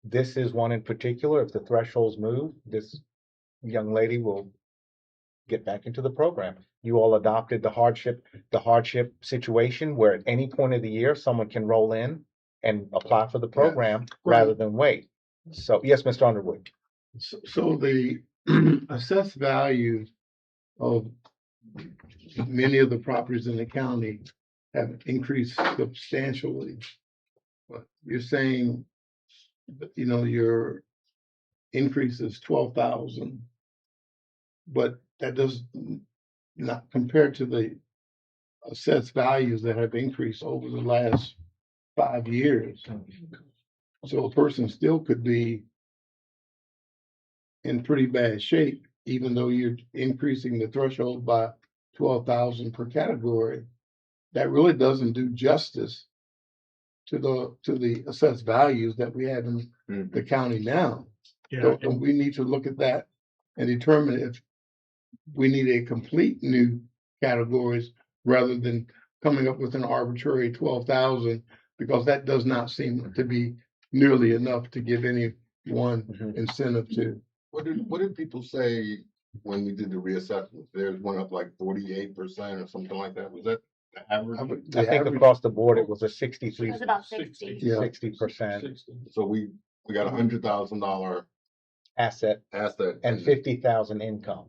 this is one in particular. If the thresholds move, this young lady will get back into the program. You all adopted the hardship situation where at any point of the year, someone can roll in and apply for the program rather than wait. So yes, Mr. Underwood. So the assessed value of many of the properties in the county have increased substantially. But you're saying, your increase is 12,000, but that does not compared to the assessed values that have increased over the last 5 years. So a person still could be in pretty bad shape, even though you're increasing the threshold by 12,000 per category. That really doesn't do justice to the assessed values that we have in the county now. Yeah, So we need to look at that and determine if we need a complete new categories rather than coming up with an arbitrary 12,000, because that does not seem to be nearly enough to give anyone incentive to. What did people say when we did the reassessment? Theirs went up like 48% or something like that. Was that the average? I think across the board, it was a 63. It was about 60. Yeah. 60% So we got $100,000 asset asset and 50,000 income.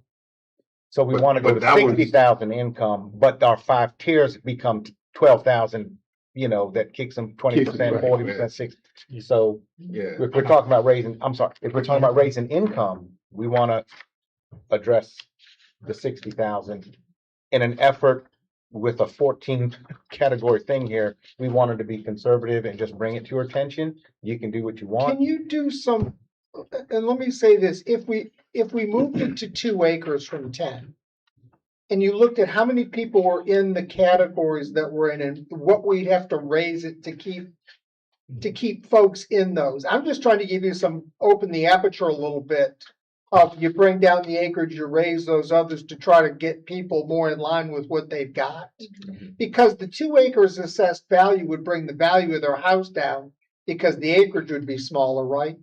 So we But- want to go but to that was- 60,000 income, but our 5 tiers become 12,000, that kicks them 20%, Right, 40%, 60. So Yeah. if we're talking about if we're talking about raising income, we want to address the 60,000 in an effort with a 14 category thing here. We wanted to be conservative and just bring it to your attention. You can do what you want. Can you do some, and let me say this, if we moved it to 2 acres from 10, and you looked at how many people were in the categories that we're in and what we'd have to raise it to keep folks in those. I'm just trying to give you open the aperture a little bit. You bring down the acreage, you raise those others to try to get people more in line with what they've got. Because the 2 acres assessed value would bring the value of their house down because the acreage would be smaller, right?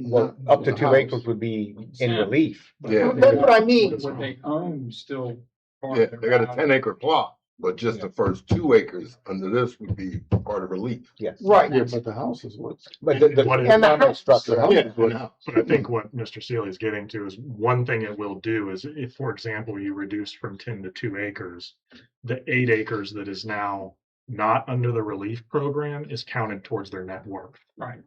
Well, up to 2 acres would be in relief. Yeah. That's what I mean. What they own still. part Yeah, of their they got a value. 10-acre plot, but just the first 2 acres under this would be part of relief. Yes. Right. Yeah, but the house is what's. But the What is- And the primary house- structure. Yeah, for now. But I think what Mr. Sealy is getting to is one thing it will do is if, for example, you reduce from 10 to 2 acres, the 8 acres that is now not under the relief program is counted towards their net worth. Right.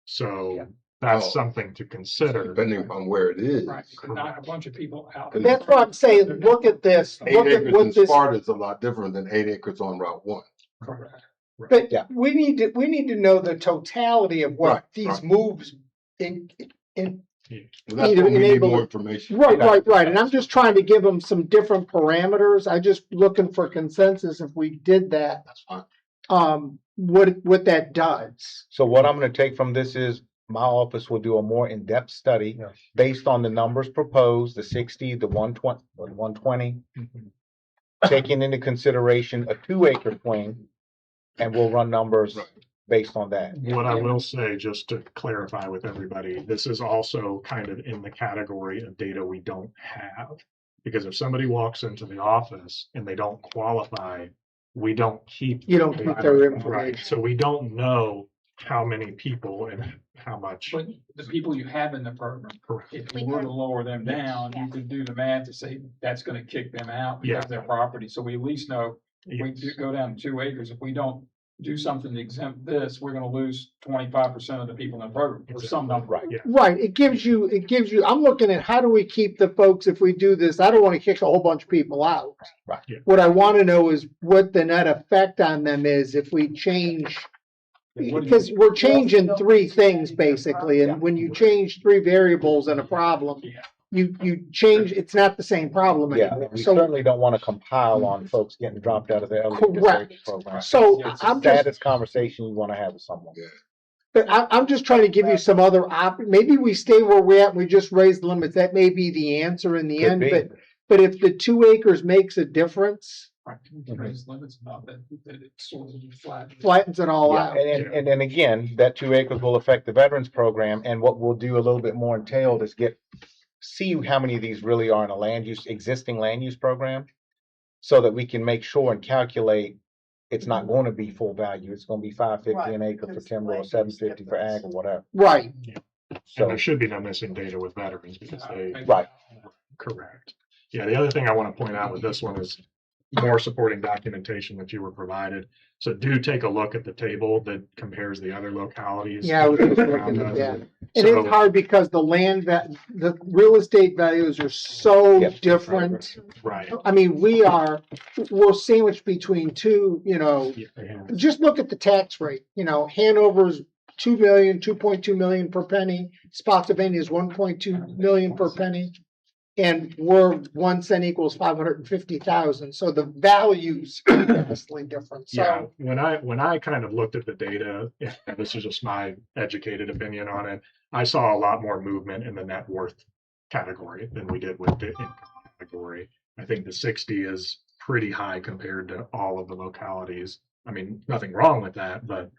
So that's Oh. something to consider. Depending upon where it is. Right, so not a bunch of people out. But that's what I'm saying. Look at this. 8 Look at acres what in this. Sparta is a lot different than 8 acres on Route 1. Correct. But Yeah. we need to know the totality of what Right, these right. moves in. That's Either what we need enable- more information. Right. And I'm just trying to give them some different parameters. I just looking for consensus if we did that, That's fine. what that does. So what I'm going to take from this is my office will do a more in-depth study based on the numbers proposed, the 60, the 120, or 120, taking into consideration a 2-acre swing, and we'll run numbers Right. based on that. What I will say, just to clarify with everybody, this is also kind of in the category of data we don't have. Because if somebody walks into the office and they don't qualify, we don't keep. You don't keep their Right, information. so we don't know how many people and how much. But the people you have in the program, Correct. if you were to lower them down, you could do the math to say that's gonna kick them out Yeah. because of their property. So we at least know, if we Yes. do go down to 2 acres, if we don't do something to exempt this, we're gonna lose 25% of the people in the program or some number. Right. Yeah. Right, it gives you, I'm looking at how do we keep the folks, if we do this, I don't want to kick a whole bunch of people out. Right. Yeah. What I want to know is what the net effect on them is if we change, because we're changing 3 things basically, and when you change 3 variables in a problem, you change, it's not the same problem Yeah, anymore. we So, certainly don't want to compile on folks getting dropped out of the early Correct. disability program. So It's I'm the just, saddest conversation you want to have with someone. but I'm just trying to give you some other maybe we stay where we're at and we just raise the limits. That may be the answer in the Could end, be. but if the 2 acres makes a difference, Right, raise limits about that, that it sort of flat. flattens it all Yeah, out. and then again, that 2 acres will affect the veterans program, and what we'll do a little bit more entailed is see how many of these really are in a existing land use program, so that we can make sure and calculate it's not going to be full value. It's going to be $550 an Right, acre for because timber or land use $750 for ag difference. or whatever. Right. And So, there should be no missing data with veterans because they. right. Correct. Yeah, the other thing I want to point out with this one is more supporting documentation that you were provided. So do take a look at the table that compares the other localities. Yeah, I was just around looking at us. that. And So- it's hard because the real estate values are so Yep. different. Right. I mean, we're sandwiched between two, Yeah. just look at the tax rate, Hanover's 2 million, 2.2 million per penny. Spotsylvania is 1.2 million per penny. And we're 1 cent equals 550,000. So the values are vastly different. Yeah, So, when I kind of looked at the data, and this is just my educated opinion on it, I saw a lot more movement in the net worth category than we did with the income category. I think the 60 is pretty high compared to all of the localities. I mean, nothing wrong with that, but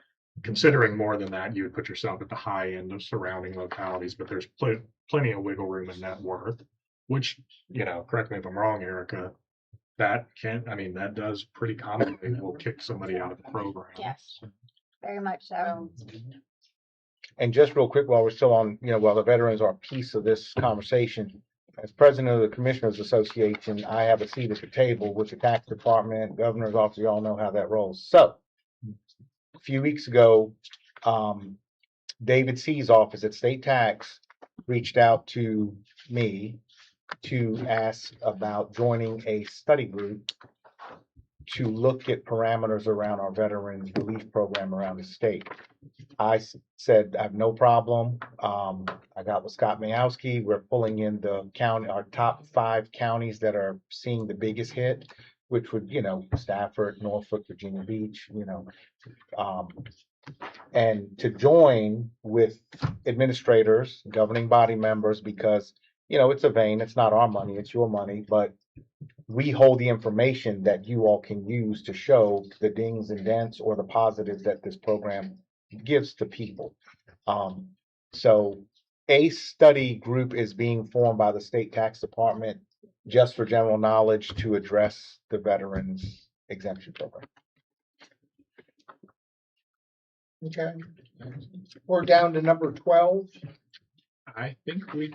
considering more than that, you would put yourself at the high end of surrounding localities, but there's plenty of wiggle room in net worth, which, correct me if I'm wrong, Erica, that does pretty commonly will kick somebody out of the program. Yes, very much so. And just real quick, while we're still on, while the veterans are a piece of this conversation, as president of the Commissioners Association, I have a seat at the table with the tax department, governor's office. You all know how that rolls. So a few weeks ago, David C's office at State Tax reached out to me to ask about joining a study group to look at parameters around our veterans relief program around the state. I said, I have no problem. I got with Scott Mayowski. We're pulling in our top 5 counties that are seeing the biggest hit, which would, Stafford, Norfolk, Virginia Beach, and to join with administrators, governing body members, because, it's a vein, it's not our money, it's your money, but we hold the information that you all can use to show the dings and dents or the positives that this program gives to people. So a study group is being formed by the state tax department just for general knowledge to address the veterans exemption program. okay. We're down to number 12. I think we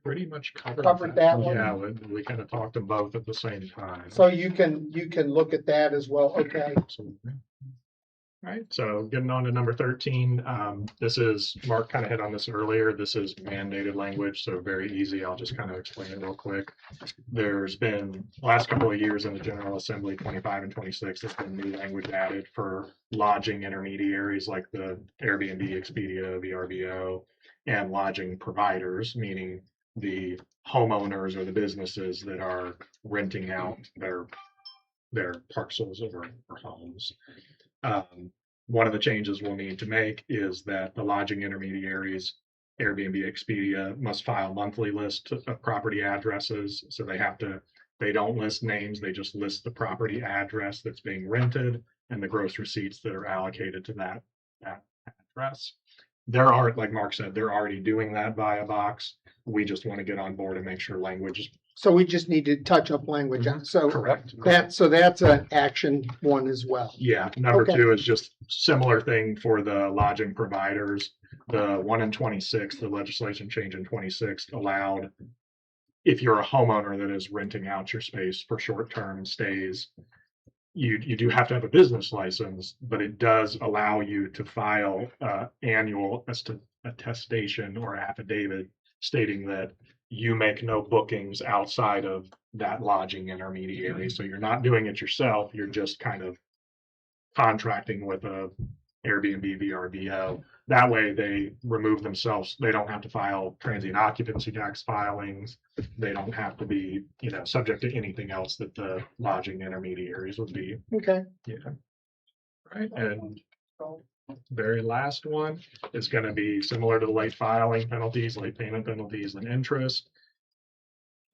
pretty much Covered that one? Yeah, we kind of talked them both at the same time. So you can look at that as well. Okay. Absolutely. All right, so getting on to number 13, this is, Mark kind of hit on this earlier, this is mandated language, so very easy. I'll just kind of explain it real quick. There's been, last couple of years in the General Assembly, 25 and 26, there's been new language added for lodging intermediaries like the Airbnb, Expedia, VRBO, and lodging providers, meaning the homeowners or the businesses that are renting out their parcels or homes. One of the changes we'll need to make is that the lodging intermediaries, Airbnb, Expedia, must file monthly list of property addresses. So they don't list names, they just list the property address that's being rented and the gross receipts that are allocated to that address. Like Mark said, they're already doing that via Box. We just want to get on board and make sure language. So we just need to touch up language on, so Correct. that's an action one as well. Yeah, number Okay. 2 is just similar thing for the lodging providers. The one in 26, the legislation change in 26 allowed, if you're a homeowner that is renting out your space for short-term stays, you do have to have a business license, but it does allow you to file annual attestation or affidavit stating that you make no bookings outside of that lodging intermediary. So you're not doing it yourself. You're just kind of contracting with a Airbnb, VRBO. That way they remove themselves. They don't have to file transient occupancy tax filings. They don't have to be, subject to anything else that the lodging intermediaries would be. Okay. Yeah. Right. And very last one is going to be similar to the late filing penalties, late payment penalties, and interest.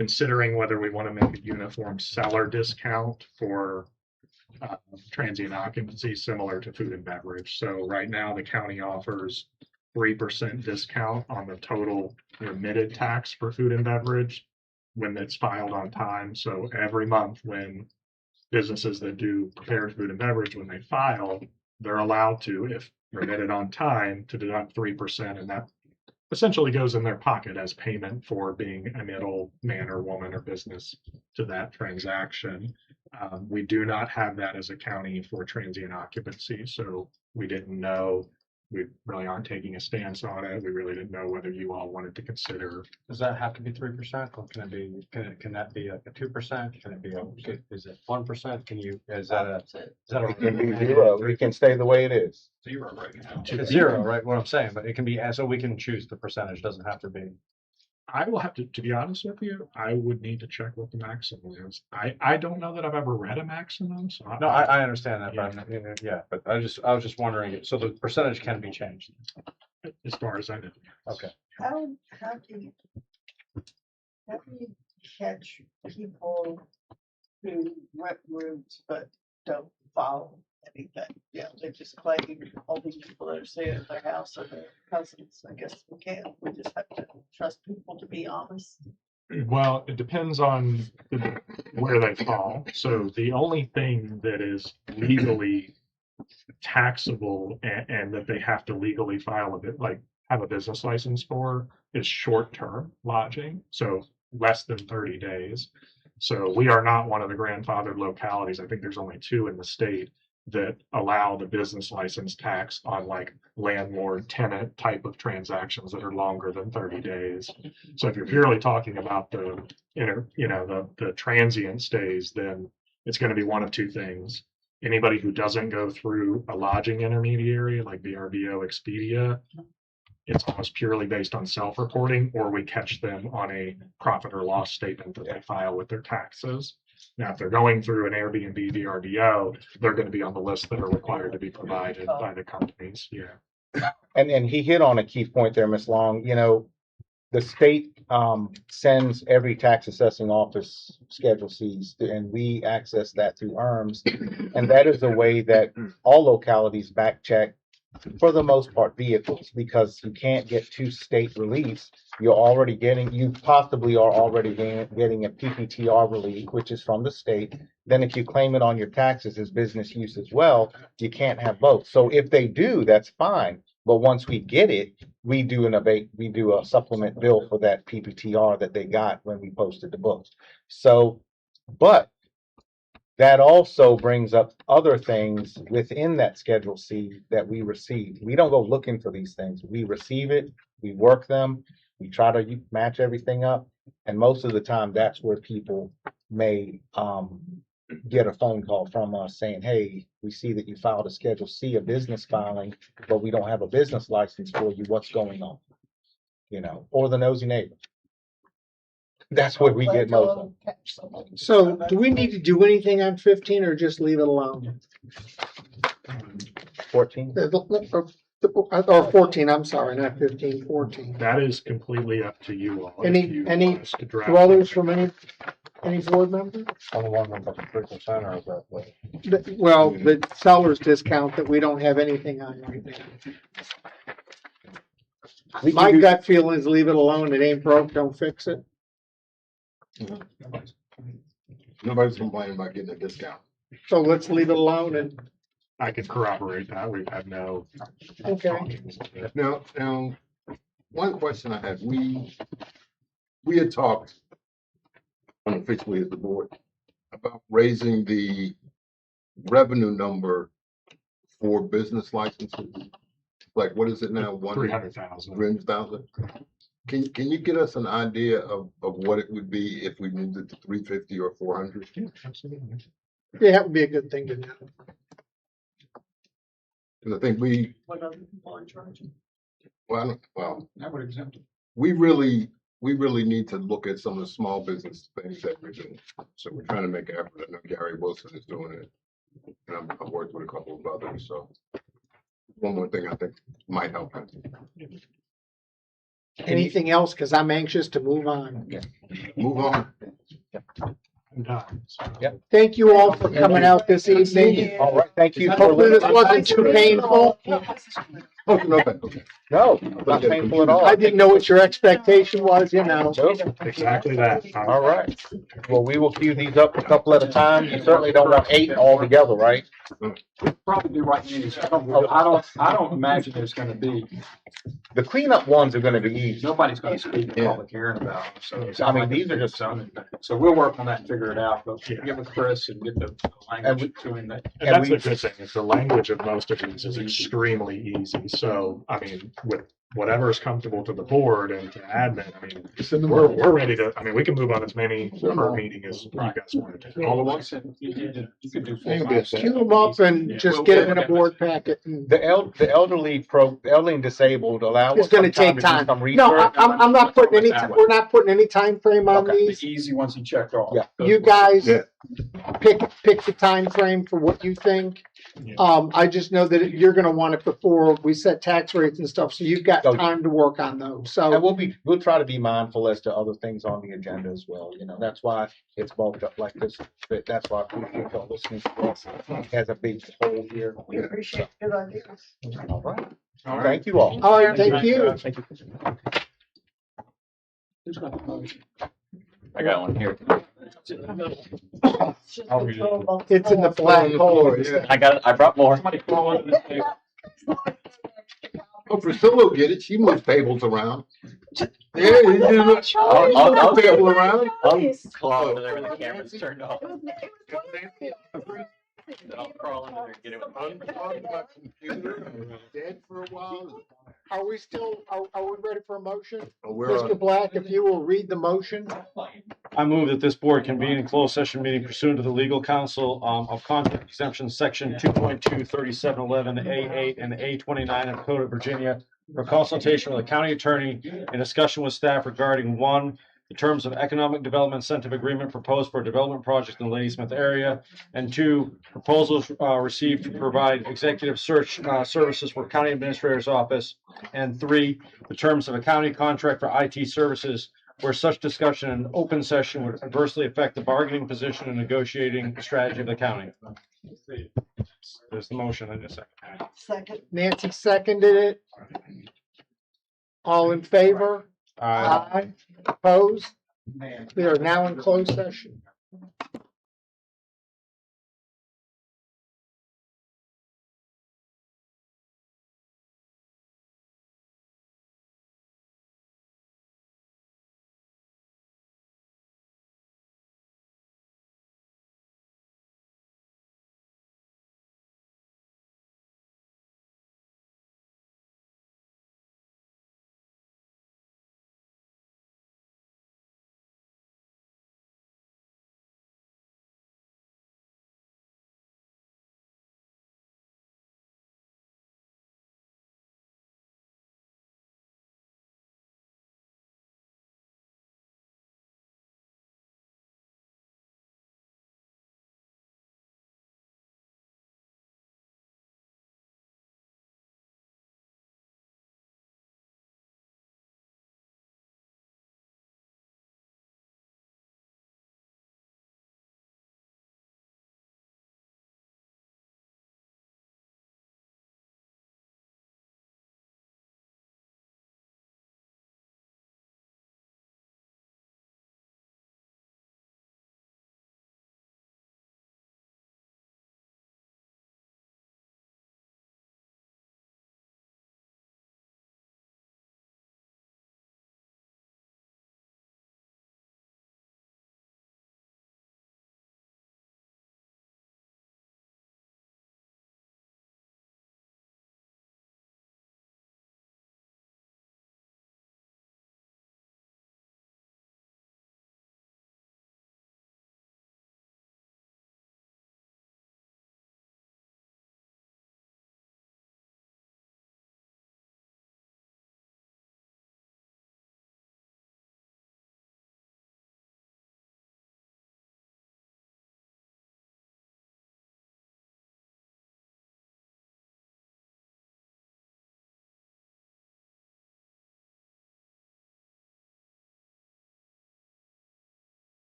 Considering whether we want to make a uniform seller discount for transient occupancy similar to food and beverage. So right now the county offers 3% discount on the total remitted tax for food and beverage when it's filed on time. So every month when businesses that do prepared food and beverage, when they file, they're allowed to, if remitted on time, to deduct 3%, and that essentially goes in their pocket as payment for being a middle man or woman or business to that transaction. We do not have that as a county for transient occupancy, so we didn't know. We really aren't taking a stance on it. We really didn't know whether you all wanted to consider. Does that have to be 3%, or can it be, can that be like a 2%? Can it be, is it 1%? Can you, is that It can be zero. It can stay the way it is. zero right now? It's zero, right? What I'm saying, but it can be, so we can choose the percentage, doesn't have to be. I will have to be honest with you, I would need to check what the maximum is. I don't know that I've ever read a maximum, so. No, I understand that, but yeah, but I was just wondering, so the percentage can be changed. As far as I know. Okay. How do you catch people who rent rooms but don't follow anything? Yeah, they just claim all these people that are staying at their house are their cousins. I guess we can't. We just have to trust people to be honest. Well, it depends on where they fall. So the only thing that is legally taxable and that they have to legally file a bit, like have a business license for, is short-term lodging. So less than 30 days. So we are not one of the grandfathered localities. I think there's only 2 in the state that allow the business license tax on like landlord tenant type of transactions that are longer than 30 days. So if you're purely talking about the the transient stays, then it's going to be one of 2 things. Anybody who doesn't go through a lodging intermediary like VRBO, Expedia, it's almost purely based on self-reporting, or we catch them on a profit or loss statement that they file with their taxes. Now, if they're going through an Airbnb VRBO, they're going to be on the list that are required to be provided by the companies. Yeah. And he hit on a key point there, Ms. Long. You know, the state sends every tax assessing office Schedule Cs, and we access that through ERMS. And that is a way that all localities back check, for the most part, vehicles, because you can't get to state release. You possibly are already getting a PPTR relief, which is from the state. Then if you claim it on your taxes as business use as well, you can't have both. So if they do, that's fine. But once we get it, we do a supplement bill for that PPTR that they got when we posted the books. So, but that also brings up other things within that Schedule C that we receive. We don't go looking for these things. We receive it, we work them, we try to match everything up. And most of the time, that's where people may get a phone call from us saying, hey, we see that you filed a Schedule C, a business filing, but we don't have a business license for you. What's going on? You know, or the nosy neighbor. That's what we get most of. So do we need to do anything on 15 or just leave it alone? 14? Or 14, I'm sorry, not 15, 14. That is completely up to you all. Any others from any board member? On the one about the 3% or is that what? Well, the seller's discount that we don't have anything on right now. My gut feeling is leave it alone. It ain't broke, don't fix it. Nobody's complaining about getting a discount. So let's leave it alone and. I can corroborate that. We've had no. Okay. Now, one question I had, we had talked unofficially as the board about raising the revenue number for business licenses. Like, what is it now? 300,000. 300,000. Can you get us an idea of what it would be if we moved it to 350 or 400? Yeah, absolutely. Yeah, that would be a good thing to know. Because I think What other people are charging? That would exempt it. we really need to look at some of the small business things that we're doing. So we're trying to make an effort. I know Gary Wilson is doing it. And I've worked with a couple of others. So one more thing I think might help. Anything else? Because I'm anxious to move on. Move on. I'm done. Yep. Thank you all for coming out this evening. All right, thank you. Hopefully this wasn't too painful. Motion open. Okay. No, not painful at all. I didn't know what your expectation was, you know. Exactly that. All right. Well, we will queue these up a couple at a time. You certainly don't want 8 all together, right? Probably do right meetings. I don't imagine there's gonna be, The cleanup ones are gonna be easy. nobody's gonna speak in Yeah. public hearing about them, so. it's I not mean, like these it's are just- zoning thing. So we'll work on that and figure it out, but Yeah. get with Chris and get the And language to him that. And that's the good thing, is the language of most of these is extremely easy. So, I mean, with whatever is comfortable to the board and to admin, I mean, Send them we're over. ready to, I mean, we can move on as many per meeting as you guys want to do. All the ones that you could do. Ain't gonna be a set. Queue them up and just get them in a board packet. And The elderly and disabled allow. It's gonna some take to do time. some No, research. I'm not putting any, we're not putting any time frame on Okay. these. The easy ones he checked off. Yeah. You guys Yeah. pick the time frame for what you think. Yeah. I just know that you're gonna want it before we set tax rates and stuff, so you've got Oh. time to work on those, And so. we'll try to be mindful as to other things on the agenda as well, you know, that's why it's bulked up like this. That's why I appreciate y'all listening to us as a big whole here. We appreciate good ideas. All right. Thank you all. All right, thank you. Thank you. Who's got the motion? I got one here. It's in the black hole. Yeah. I brought more. Somebody call it. Oh, Priscilla will get it. She moves tables around. Yeah, you do. I'll Table around. I'll crawl over there when the camera's turned off. I'll crawl under there and get it. Dead for a while. Are we still, are we ready for a motion? Oh, we're Mr. on. Black, if you will read the motion. I move that this board convene in closed session meeting pursuant to the legal counsel of contract exemption, section 2.2, 3711, A8 and A29 of the Code of Virginia for consultation with the county attorney and discussion with staff regarding 1, the terms of economic development incentive agreement proposed for a development project in the Ladysmith area, and 2, proposals received to provide executive search services for county administrator's office, and 3, the terms of a county contract for IT services where such discussion in open session would adversely affect the bargaining position and negotiating strategy of the county. There's the motion in a second. Second. Nancy seconded it. All in favor? Aye. Opposed? We are now in closed session.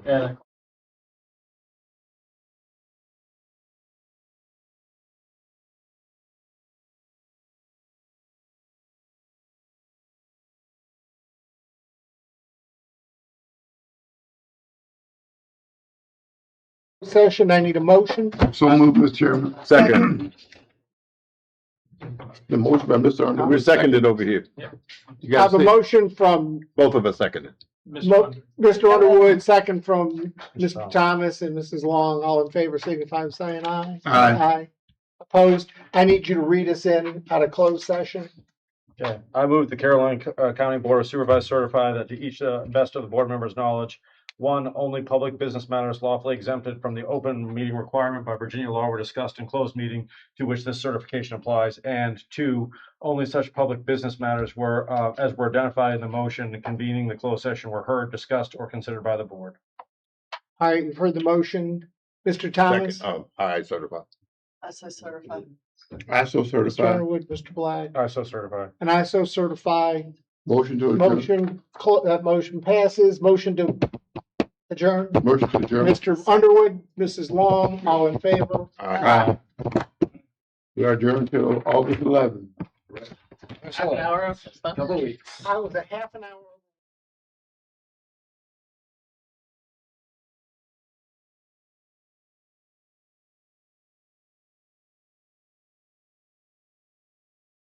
Yeah. Session, I need a motion. So move, Mr. Chairman. Second. The motion by Mr. Underwood. We're seconded over here. I You have gotta a say, motion from both of us seconded. Mr. Underwood, second from Mr. Thomas and Mrs. Long. All in favor, signify by saying aye. Aye. Opposed? I need you to read us in out of closed session. Okay, I move the Caroline County Board of Supervisors certify that to each best of the board members' knowledge, one, only public business matters lawfully exempted from the open meeting requirement by Virginia law were discussed in closed meeting to which this certification applies, and two, only such public business matters were, as were identified in the motion convening the closed session were heard, discussed, or considered by the board. All right, you've heard the motion. Mr. Thomas? Second. I certify. I so certify. I so Mr. certify. Underwood, Mr. Black? I so certify. And I so certify. Motion to adjourn. That motion passes. Motion to adjourn. Motion to adjourn. Mr. Underwood, Mrs. Long, all in favor? Aye. We are adjourned till August 11th. I was a half an hour.